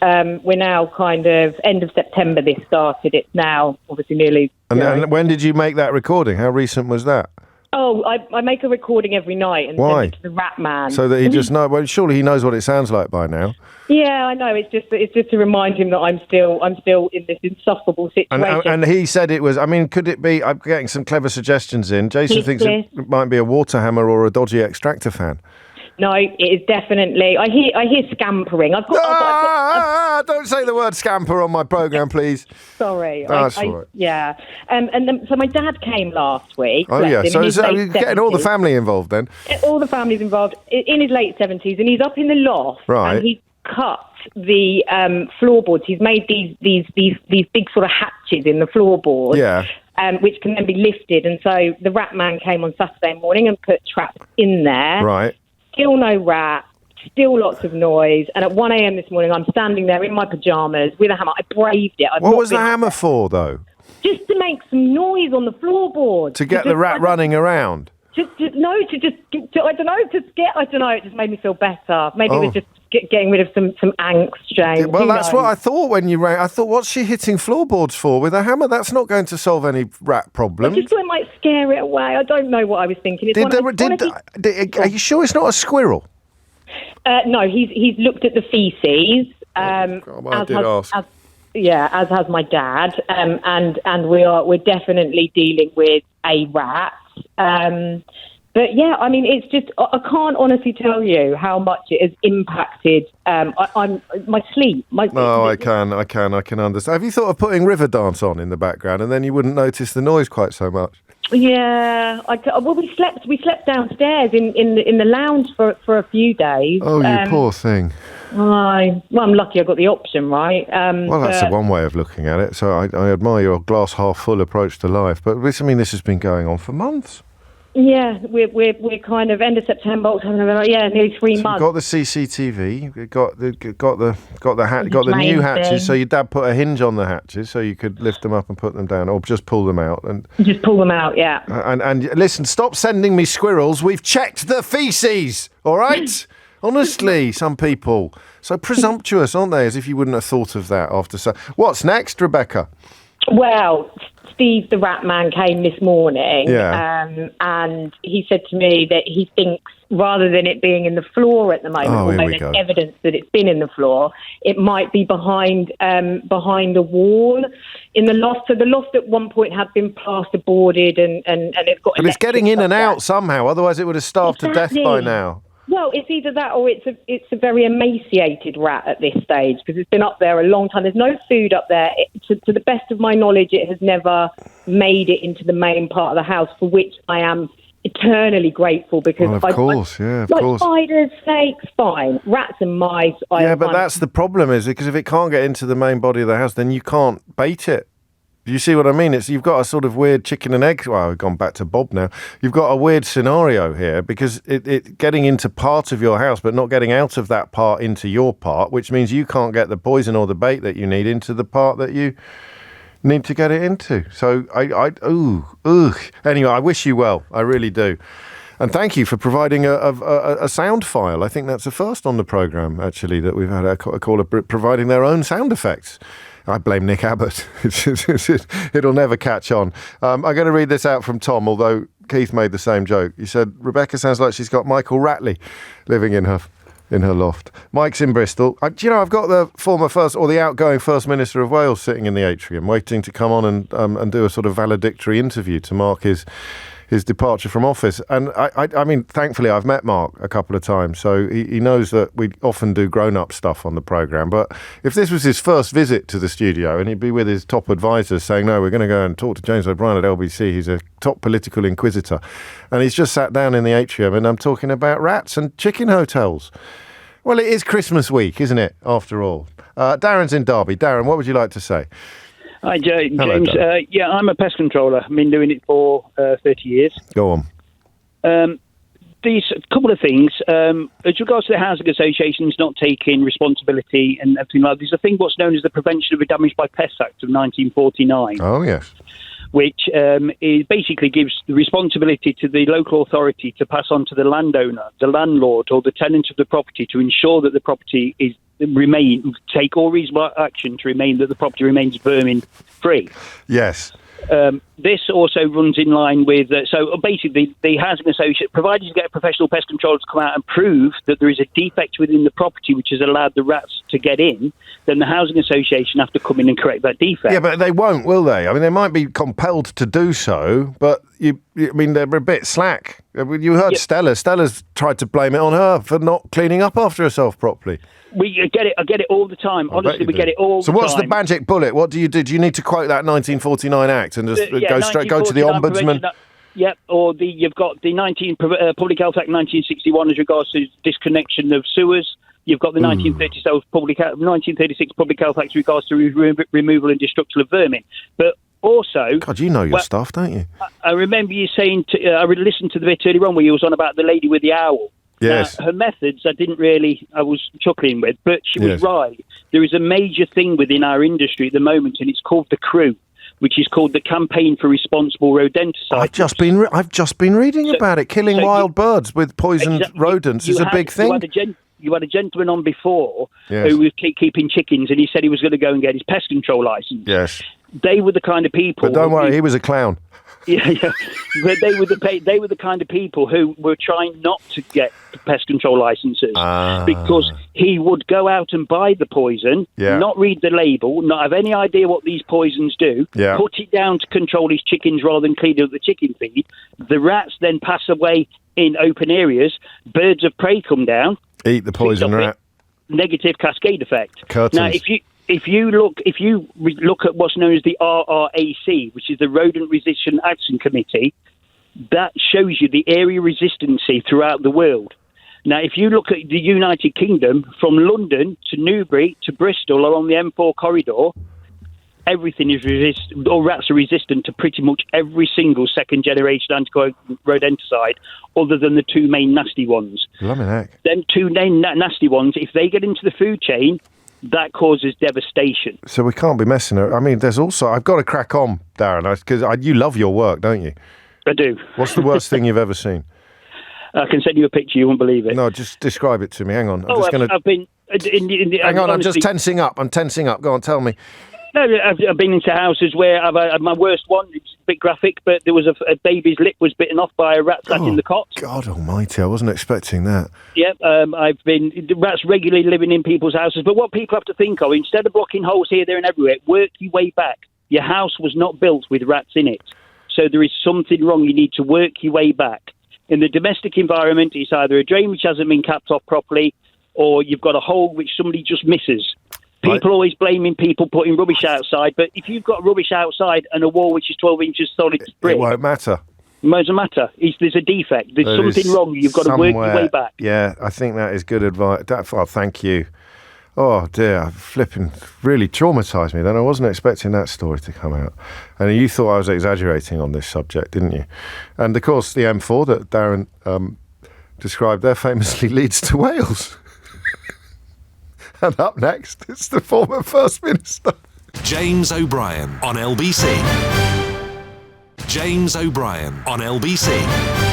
We're now kind of end of September this started. It's now obviously nearly... And when did you make that recording? How recent was that? Oh, I make a recording every night and send it to the rat man. So that he just knows... Well, surely he knows what it sounds like by now. Yeah, I know. It's just to remind him that I'm still in this insufferable situation. And he said it was... I mean, could it be... I'm getting some clever suggestions in. Jason thinks it might be a water hammer or a dodgy extractor fan. No, it is definitely. I hear scampering. Don't say the word scamper on my programme, please. Sorry. That's all right. Yeah. So my dad came last week. Oh, yeah. So you're getting all the family involved then? All the family's involved in his late 70s, and he's up in the loft. Right. And he's cut the floorboards. He's made these big sort of hatches in the floorboards. Yeah. Which can then be lifted. And so the rat man came on Saturday morning and put traps in there. Right. Still no rat, still lots of noise. And at 1 a.m. this morning, I'm standing there in my pyjamas with a hammer. I braved it. What was the hammer for, though? Just to make some noise on the floorboard. To get the rat running around? I don't know. It just made me feel better. Maybe it was just getting rid of some angst, James. Well, that's what I thought when you rang. I thought, what's she hitting floorboards for with a hammer? That's not going to solve any rat problem. I just thought it might scare it away. I don't know what I was thinking. Are you sure it's not a squirrel? No, he's looked at the feces. I did ask. As has my dad, and we're definitely dealing with a rat. But yeah, I mean, it's just I can't honestly tell you how much it has impacted my sleep. I can understand. Have you thought of putting Riverdance on in the background, and then you wouldn't notice the noise quite so much? Yeah, we slept downstairs in the lounge for a few days. Oh, you poor thing. I'm lucky I got the option, right? Well, that's the one way of looking at it. So I admire your glass half full approach to life. But this has been going on for months. Yeah, we're kind of end of September, October, November. Yeah, nearly 3 months. You've got the CCTV, you've got the new hatches. So your dad put a hinge on the hatches so you could lift them up and put them down, or just pull them out. And just pull them out, yeah. And listen, stop sending me squirrels. We've checked the feces. All right. Honestly, some people so presumptuous, aren't they? As if you wouldn't have thought of that after. So, what's next, Rebecca? Well, Steve the Rat Man came this morning, and he said to me that he thinks rather than it being in the floor at the moment, although there's evidence that it's been in the floor, it might be behind a wall in the loft. So the loft at one point had been plasterboarded, and it's got. But it's getting in and out somehow. Otherwise, it would have starved to death by now. Well, it's either that or it's a very emaciated rat at this stage because it's been up there a long time. There's no food up there. To the best of my knowledge, it has never made it into the main part of the house, for which I am eternally grateful because of course. Spiders, snakes, fine. Rats and mice. But that's the problem, is because if it can't get into the main body of the house, then you can't bait it. You see what I mean? You've got a sort of weird chicken and egg. Well, we've gone back to Bob now. You've got a weird scenario here because it getting into part of your house, but not getting out of that part into your part, which means you can't get the poison or the bait that you need into the part that you need to get it into. So Anyway, I wish you well. I really do. And thank you for providing a sound file. I think that's the first on the programme, actually, that we've had a caller providing their own sound effects. I blame Nick Abbott. It'll never catch on. I'm going to read this out from Tom, although Keith made the same joke. He said, Rebecca sounds like she's got Michael Ratley living in her loft. Mike's in Bristol. I've got the outgoing First Minister of Wales sitting in the atrium, waiting to come on and do a sort of valedictory interview to mark his departure from office. And I mean, thankfully, I've met Mark a couple of times, so he knows that we often do grown-up stuff on the programme. But if this was his first visit to the studio and he'd be with his top advisors saying, no, we're going to go and talk to James O'Brien at LBC, he's a top political inquisitor, and he's just sat down in the atrium and I'm talking about rats and chicken hotels. Well, it is Christmas week, isn't it, after all? Darren's in Derby. Darren, what would you like to say? Hi, James. Hello, I'm a pest controller. I've been doing it for 30 years. Go on. These couple of things. As regards to the housing associations not taking responsibility and everything like that, there's a thing what's known as the Prevention of Damage by Pests Act of 1949. Oh, yes. Which basically gives the responsibility to the local authority to pass on to the landowner, the landlord, or the tenant of the property to ensure that the property take all reasonable action to that the property remains vermin free. Yes. This also runs in line with, so basically the housing association, provided you get a professional pest controller to come out and prove that there is a defect within the property which has allowed the rats to get in, then the housing association have to come in and correct that defect. Yeah, but they won't, will they? I mean, they might be compelled to do so, but they're a bit slack. You heard Stella. Stella's tried to blame it on her for not cleaning up after herself properly. I get it all the time. Honestly, we get it all the time. So what's the magic bullet? What do you do? Do you need to quote that 1949 Act and just go to the Ombudsman? Yep, or you've got the Public Health Act 1961 as regards to disconnection of sewers. You've got the 1936 Public Health Act as regards to removal and destruction of vermin. But also... God, you know your stuff, don't you? I remember you saying... I listened to the bit earlier on where you was on about the lady with the owl. Yes. Her methods I was chuckling with, but she was right. There is a major thing within our industry at the moment, and it's called the CREW, which is called the Campaign for Responsible Rodenticide. I've just been reading about it. Killing wild birds with poisoned rodents is a big thing. you had a gentleman on before Yes. who was keeping chickens, and he said he was going to go and get his pest control license. Yes. They were the kind of people. But don't worry, he was a clown. Yeah. But they were the kind of people who were trying not to get pest control licenses because he would go out and buy the poison, not read the label, not have any idea what these poisons do, put it down to control his chickens rather than clean up the chicken feed. The rats then pass away in open areas. Birds of prey come down, eat the poison rat. Negative cascade effect. Curtains. Now, if you look at what's known as the RRAC, which is the Rodent Resistance Action Committee, that shows you the area resistancy throughout the world. Now, if you look at the United Kingdom, from London to Newbury to Bristol along the M4 corridor, everything is all rats are resistant to pretty much every single second-generation anti-rodenticide, other than the two main nasty ones. Blimey heck. Them two main nasty ones, if they get into the food chain, that causes devastation. So we can't be messing around. I mean, there's also... I've got to crack on, Darren, because you love your work, don't you? I do. What's the worst thing you've ever seen? I can send you a picture, you won't believe it. No, just describe it to me. Hang on. I've been... Hang on, I'm just tensing up. Go on, tell me. No, I've been into houses where I've had my worst one. It's a bit graphic, but there was a baby's lip was bitten off by a rat sat in the cot. God almighty, I wasn't expecting that. Yep, the rats regularly living in people's houses. But what people have to think of, instead of blocking holes here, there and everywhere, work your way back. Your house was not built with rats in it. So there is something wrong. You need to work your way back. In the domestic environment, it's either a drain which hasn't been capped off properly, or you've got a hole which somebody just misses. People always blaming people putting rubbish outside, but if you've got rubbish outside and a wall which is 12 inches solid brick... It won't matter. It doesn't matter. There's a defect. There's something wrong. You've got to work your way back. Yeah, I think that is good advice. Thank you. Oh, dear. Flipping really traumatised me then. I wasn't expecting that story to come out. And you thought I was exaggerating on this subject, didn't you? And, of course, the M4 that Darren described there famously leads to Wales. And up next, it's the former First Minister. James O'Brien on LBC. James O'Brien on LBC.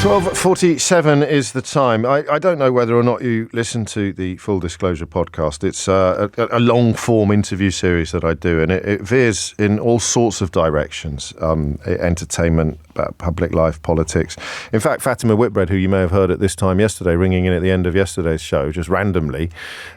12:47 is the time. I don't know whether or not you listen to the Full Disclosure podcast. It's a long-form interview series that I do, and it veers in all sorts of directions. Entertainment, public life, politics. In fact, Fatima Whitbread, who you may have heard at this time yesterday, ringing in at the end of yesterday's show, just randomly,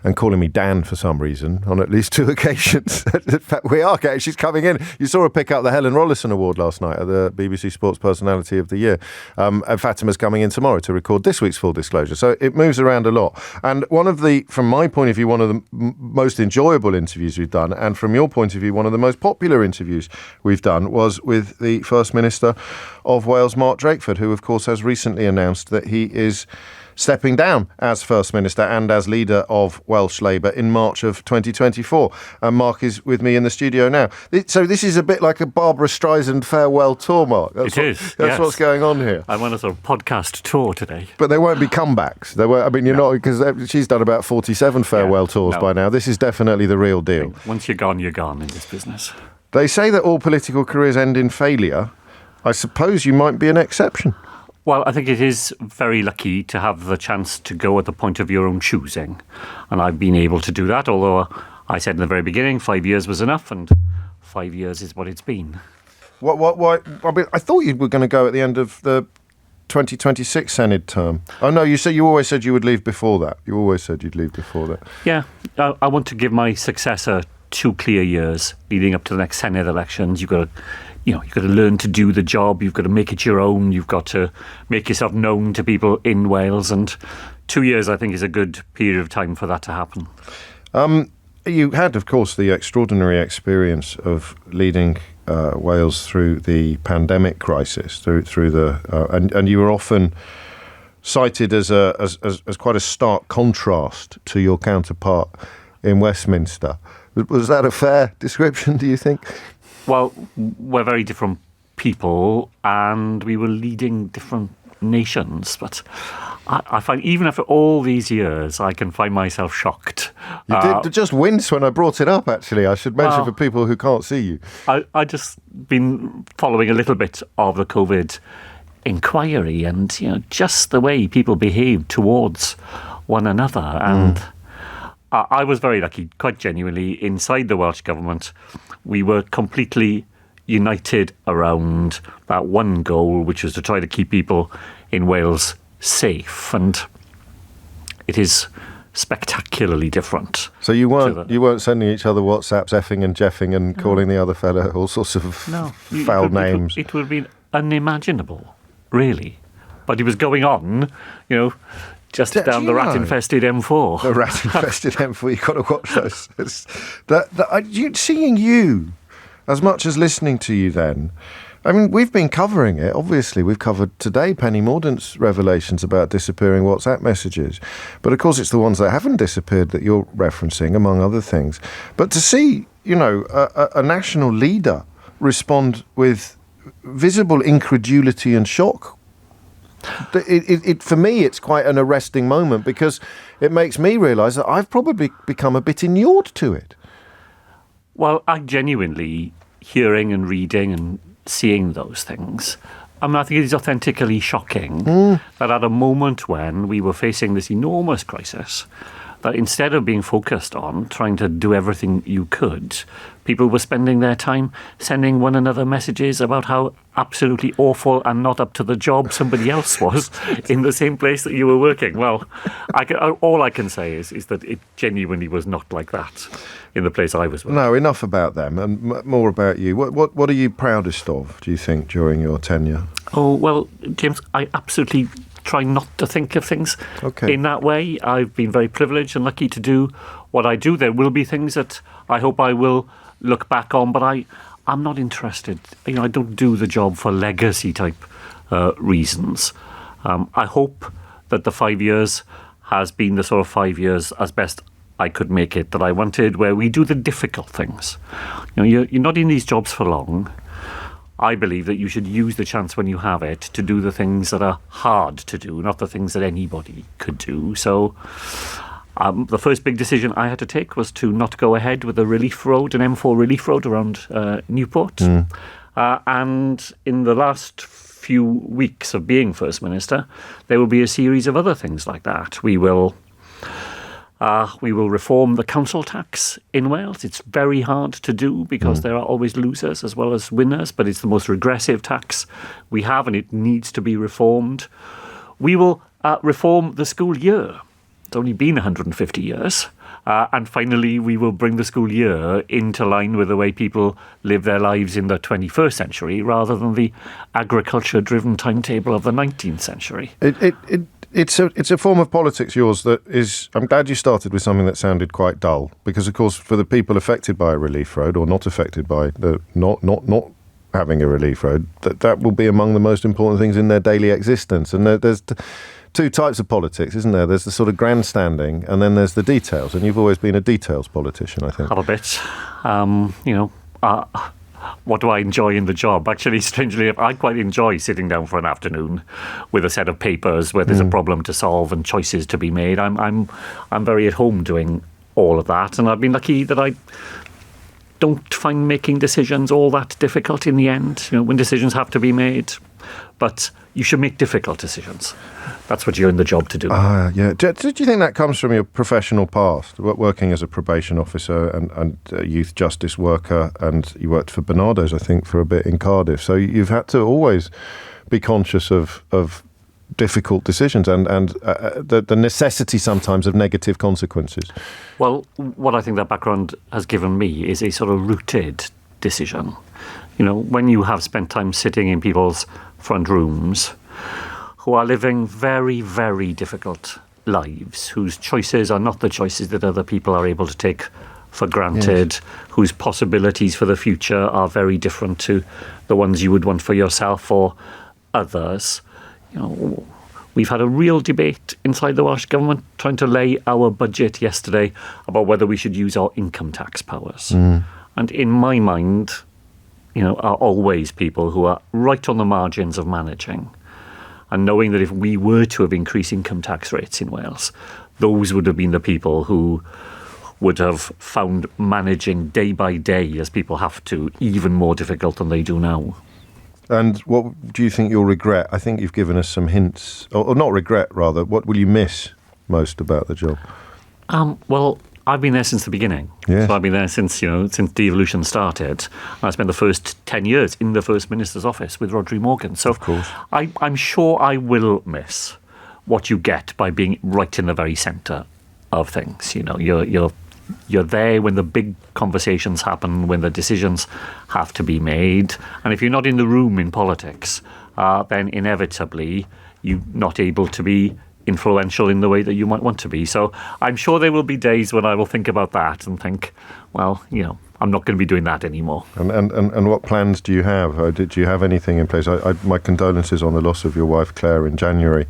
and calling me Dan for some reason, on at least two occasions. In fact, she's coming in. You saw her pick up the Helen Rollison Award last night at the BBC Sports Personality of the Year. And Fatima's coming in tomorrow to record this week's Full Disclosure. So it moves around a lot. And from my point of view, one of the most enjoyable interviews we've done, and from your point of view, one of the most popular interviews we've done, was with the First Minister of Wales, Mark Drakeford, who, of course, has recently announced that he is stepping down as First Minister and as leader of Welsh Labour in March of 2024. And Mark is with me in the studio now. So this is a bit like a Barbara Streisand farewell tour, Mark. That's what's going on here. I'm on a sort of podcast tour today. But there won't be comebacks. Not, because she's done about 47 farewell tours by now. This is definitely the real deal. Once you're gone in this business. They say that all political careers end in failure. I suppose you might be an exception. Well, I think it is very lucky to have the chance to go at the point of your own choosing. And I've been able to do that, although I said in the very beginning 5 years was enough, and 5 years is what it's been. What? I thought you were going to go at the end of the 2026 Senate term. Oh, no, you always said you would leave before that. You always said you'd leave before that. Yeah, I want to give my successor 2 clear years leading up to the next Senate elections. You've got to learn to do the job. You've got to make it your own. You've got to make yourself known to people in Wales. And 2 years, I think, is a good period of time for that to happen. You had, of course, the extraordinary experience of leading Wales through the pandemic crisis, through the and you were often cited as quite a stark contrast to your counterpart in Westminster. Was that a fair description, do you think? Well, we're very different people and we were leading different nations. But I find even after all these years, I can find myself shocked. You did just wince when I brought it up, actually. I should mention for people who can't see you. I just been following a little bit of the COVID inquiry and, just the way people behaved towards one another. And I was very lucky, quite genuinely, inside the Welsh Government. We were completely united around that one goal, which was to try to keep people in Wales safe. And it is spectacularly different. So you weren't sending each other WhatsApps, effing and jeffing and calling the other fella all sorts of foul names? It would have been unimaginable, really. But it was going on, just down the rat-infested M4. The rat-infested M4, you've got to watch those. Seeing you, as much as listening to you then, I mean, we've been covering it, obviously. We've covered today Penny Mordaunt's revelations about disappearing WhatsApp messages. But, of course, it's the ones that haven't disappeared that you're referencing, among other things. But to see, a national leader respond with visible incredulity and shock, for me, it's quite an arresting moment, because it makes me realise that I've probably become a bit inured to it. Well, I genuinely, hearing and reading and seeing those things, I think it is authentically shocking that at a moment when we were facing this enormous crisis, that instead of being focused on trying to do everything you could, people were spending their time sending one another messages about how absolutely awful and not up to the job somebody else was in the same place that you were working. Well, all I can say is that it genuinely was not like that in the place I was working. No, enough about them, and more about you. What are you proudest of, do you think, during your tenure? Oh, well, James, I absolutely try not to think of things in that way. I've been very privileged and lucky to do what I do. There will be things that I hope I will look back on, but I'm not interested. I don't do the job for legacy type reasons. I hope that the 5 years has been the sort of 5 years as best I could make it that I wanted, where we do the difficult things. You're not in these jobs for long. I believe that you should use the chance when you have it to do the things that are hard to do, not the things that anybody could do. So the first big decision I had to take was to not go ahead with a relief road, an M4 relief road around Newport. And in the last few weeks of being First Minister, there will be a series of other things like that. We will reform the council tax in Wales. It's very hard to do because there are always losers as well as winners, but it's the most regressive tax we have, and it needs to be reformed. We will reform the school year. It's only been 150 years. And finally, we will bring the school year into line with the way people live their lives in the 21st century rather than the agriculture-driven timetable of the 19th century. It's a form of politics, yours, that is... I'm glad you started with something that sounded quite dull, because, of course, for the people affected by a relief road or not affected by the not having a relief road, that will be among the most important things in their daily existence. And there's two types of politics, isn't there? There's the sort of grandstanding, and then there's the details. And you've always been a details politician, I think. Have a bit. What do I enjoy in the job? Actually, strangely enough, I quite enjoy sitting down for an afternoon with a set of papers where there's a problem to solve and choices to be made. I'm very at home doing all of that, and I've been lucky that I don't find making decisions all that difficult in the end. When decisions have to be made, but you should make difficult decisions. That's what you're in the job to do. Yeah. Do you think that comes from your professional past, working as a probation officer and a youth justice worker, and you worked for Bernardo's, I think, for a bit in Cardiff. So you've had to always be conscious of difficult decisions and the necessity sometimes of negative consequences. Well, what I think that background has given me is a sort of rooted decision. When you have spent time sitting in people's front rooms who are living very, very difficult lives, whose choices are not the choices that other people are able to take for granted, whose possibilities for the future are very different to the ones you would want for yourself or others. We've had a real debate inside the Welsh Government trying to lay our budget yesterday about whether we should use our income tax powers. And in my mind, are always people who are right on the margins of managing. And knowing that if we were to have increased income tax rates in Wales, those would have been the people who would have found managing day by day, as people have to, even more difficult than they do now. And what do you think you'll regret? I think you've given us some hints, or not regret, rather. What will you miss most about the job? Well, I've been there since the beginning. Yeah. So I've been there since devolution started. I spent the first 10 years in the First Minister's office with Rodri Morgan. So of course. I'm sure I will miss what you get by being right in the very centre of things. You're there when the big conversations happen, when the decisions have to be made. And if you're not in the room in politics, then inevitably you're not able to be influential in the way that you might want to be. So I'm sure there will be days when I will think about that and think, well, I'm not going to be doing that anymore. And what plans do you have? Did you have anything in place? My condolences on the loss of your wife, Claire, in January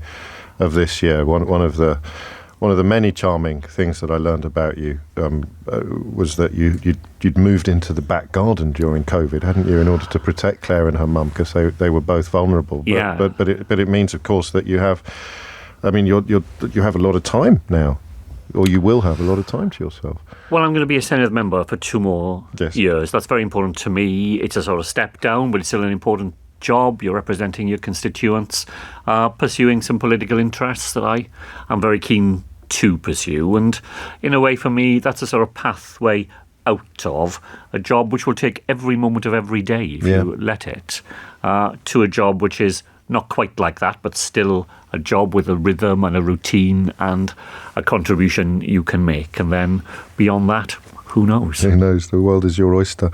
of this year. One of the many charming things that I learned about you was that you'd moved into the back garden during COVID, hadn't you, in order to protect Claire and her mum, because they were both vulnerable. But it means, of course, that you have. I mean, you have a lot of time now, or you will have a lot of time to yourself. Well, I'm going to be a Senate member for 2 more years. That's very important to me. It's a sort of step down, but it's still an important job. You're representing your constituents, pursuing some political interests that I am very keen to pursue. And in a way, for me, that's a sort of pathway out of a job which will take every moment of every day, if you let it, to a job which is not quite like that, but still a job with a rhythm and a routine and a contribution you can make. And then beyond that, who knows? Who knows? The world is your oyster.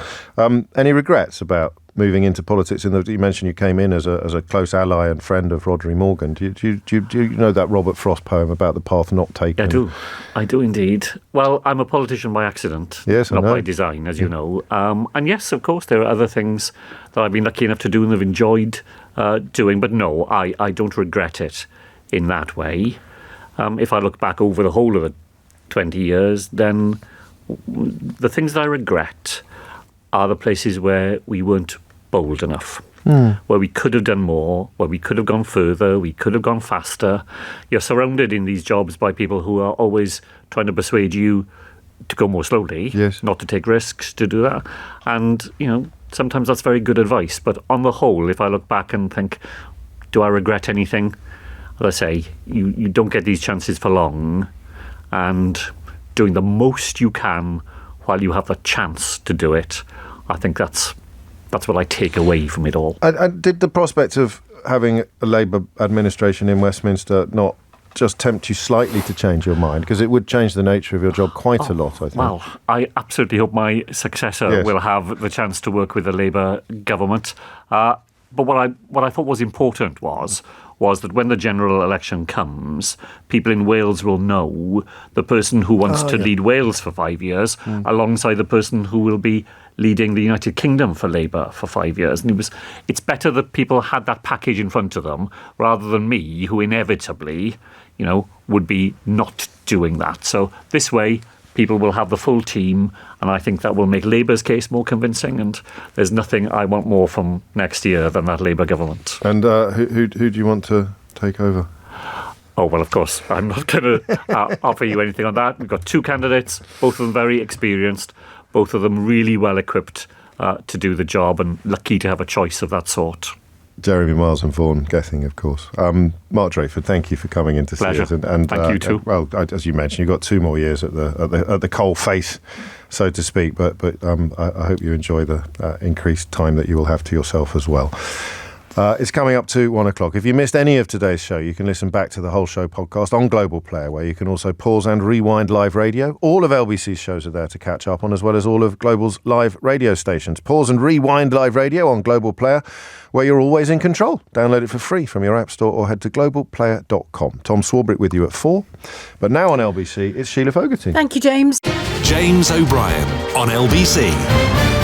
Any regrets about moving into politics? You mentioned you came in as a close ally and friend of Rodri Morgan. Do you know that Robert Frost poem about the path not taken? I do indeed. Well, I'm a politician by accident, not by design, as you know. And yes, of course, there are other things that I've been lucky enough to do and have enjoyed doing. But no, I don't regret it in that way. If I look back over the whole of the 20 years, then the things that I regret are the places where we weren't bold enough, where we could have done more, where we could have gone further, we could have gone faster. You're surrounded in these jobs by people who are always trying to persuade you to go more slowly, not to take risks, to do that. And, sometimes that's very good advice. But on the whole, if I look back and think, do I regret anything? As I say, you don't get these chances for long. And doing the most you can while you have the chance to do it, I think that's what I take away from it all. And did the prospect of having a Labour administration in Westminster not just tempt you slightly to change your mind? Because it would change the nature of your job quite a lot, I think. Well, I absolutely hope my successor will have the chance to work with the Labour government. But what I thought was important was that when the general election comes, people in Wales will know the person who wants to lead Wales for 5 years alongside the person who will be leading the United Kingdom for Labour for 5 years. And it's better that people had that package in front of them rather than me, who inevitably, would be not doing that. So this way, people will have the full team, and I think that will make Labour's case more convincing, and there's nothing I want more from next year than that Labour government. And who do you want to take over? Oh, well, of course, I'm not going to offer you anything on that. We've got 2 candidates, both of them very experienced, both of them really well equipped to do the job, and lucky to have a choice of that sort. Jeremy Miles and Vaughan Gething, of course. Mark Drayford, thank you for coming in to see us. And thank you too. Well, as you mentioned, you've got 2 more years at the coal face, so to speak. But I hope you enjoy the increased time that you will have to yourself as well. It's coming up to 1 o'clock. If you missed any of today's show, you can listen back to the whole show podcast on Global Player, where you can also pause and rewind live radio. All of LBC's shows are there to catch up on, as well as all of Global's live radio stations. Pause and rewind live radio on Global Player, where you're always in control. Download it for free from your app store or head to globalplayer.com. Tom Swarbrick with you at 4. But now on LBC, it's Sheila Fogarty. Thank you, James. James O'Brien on LBC.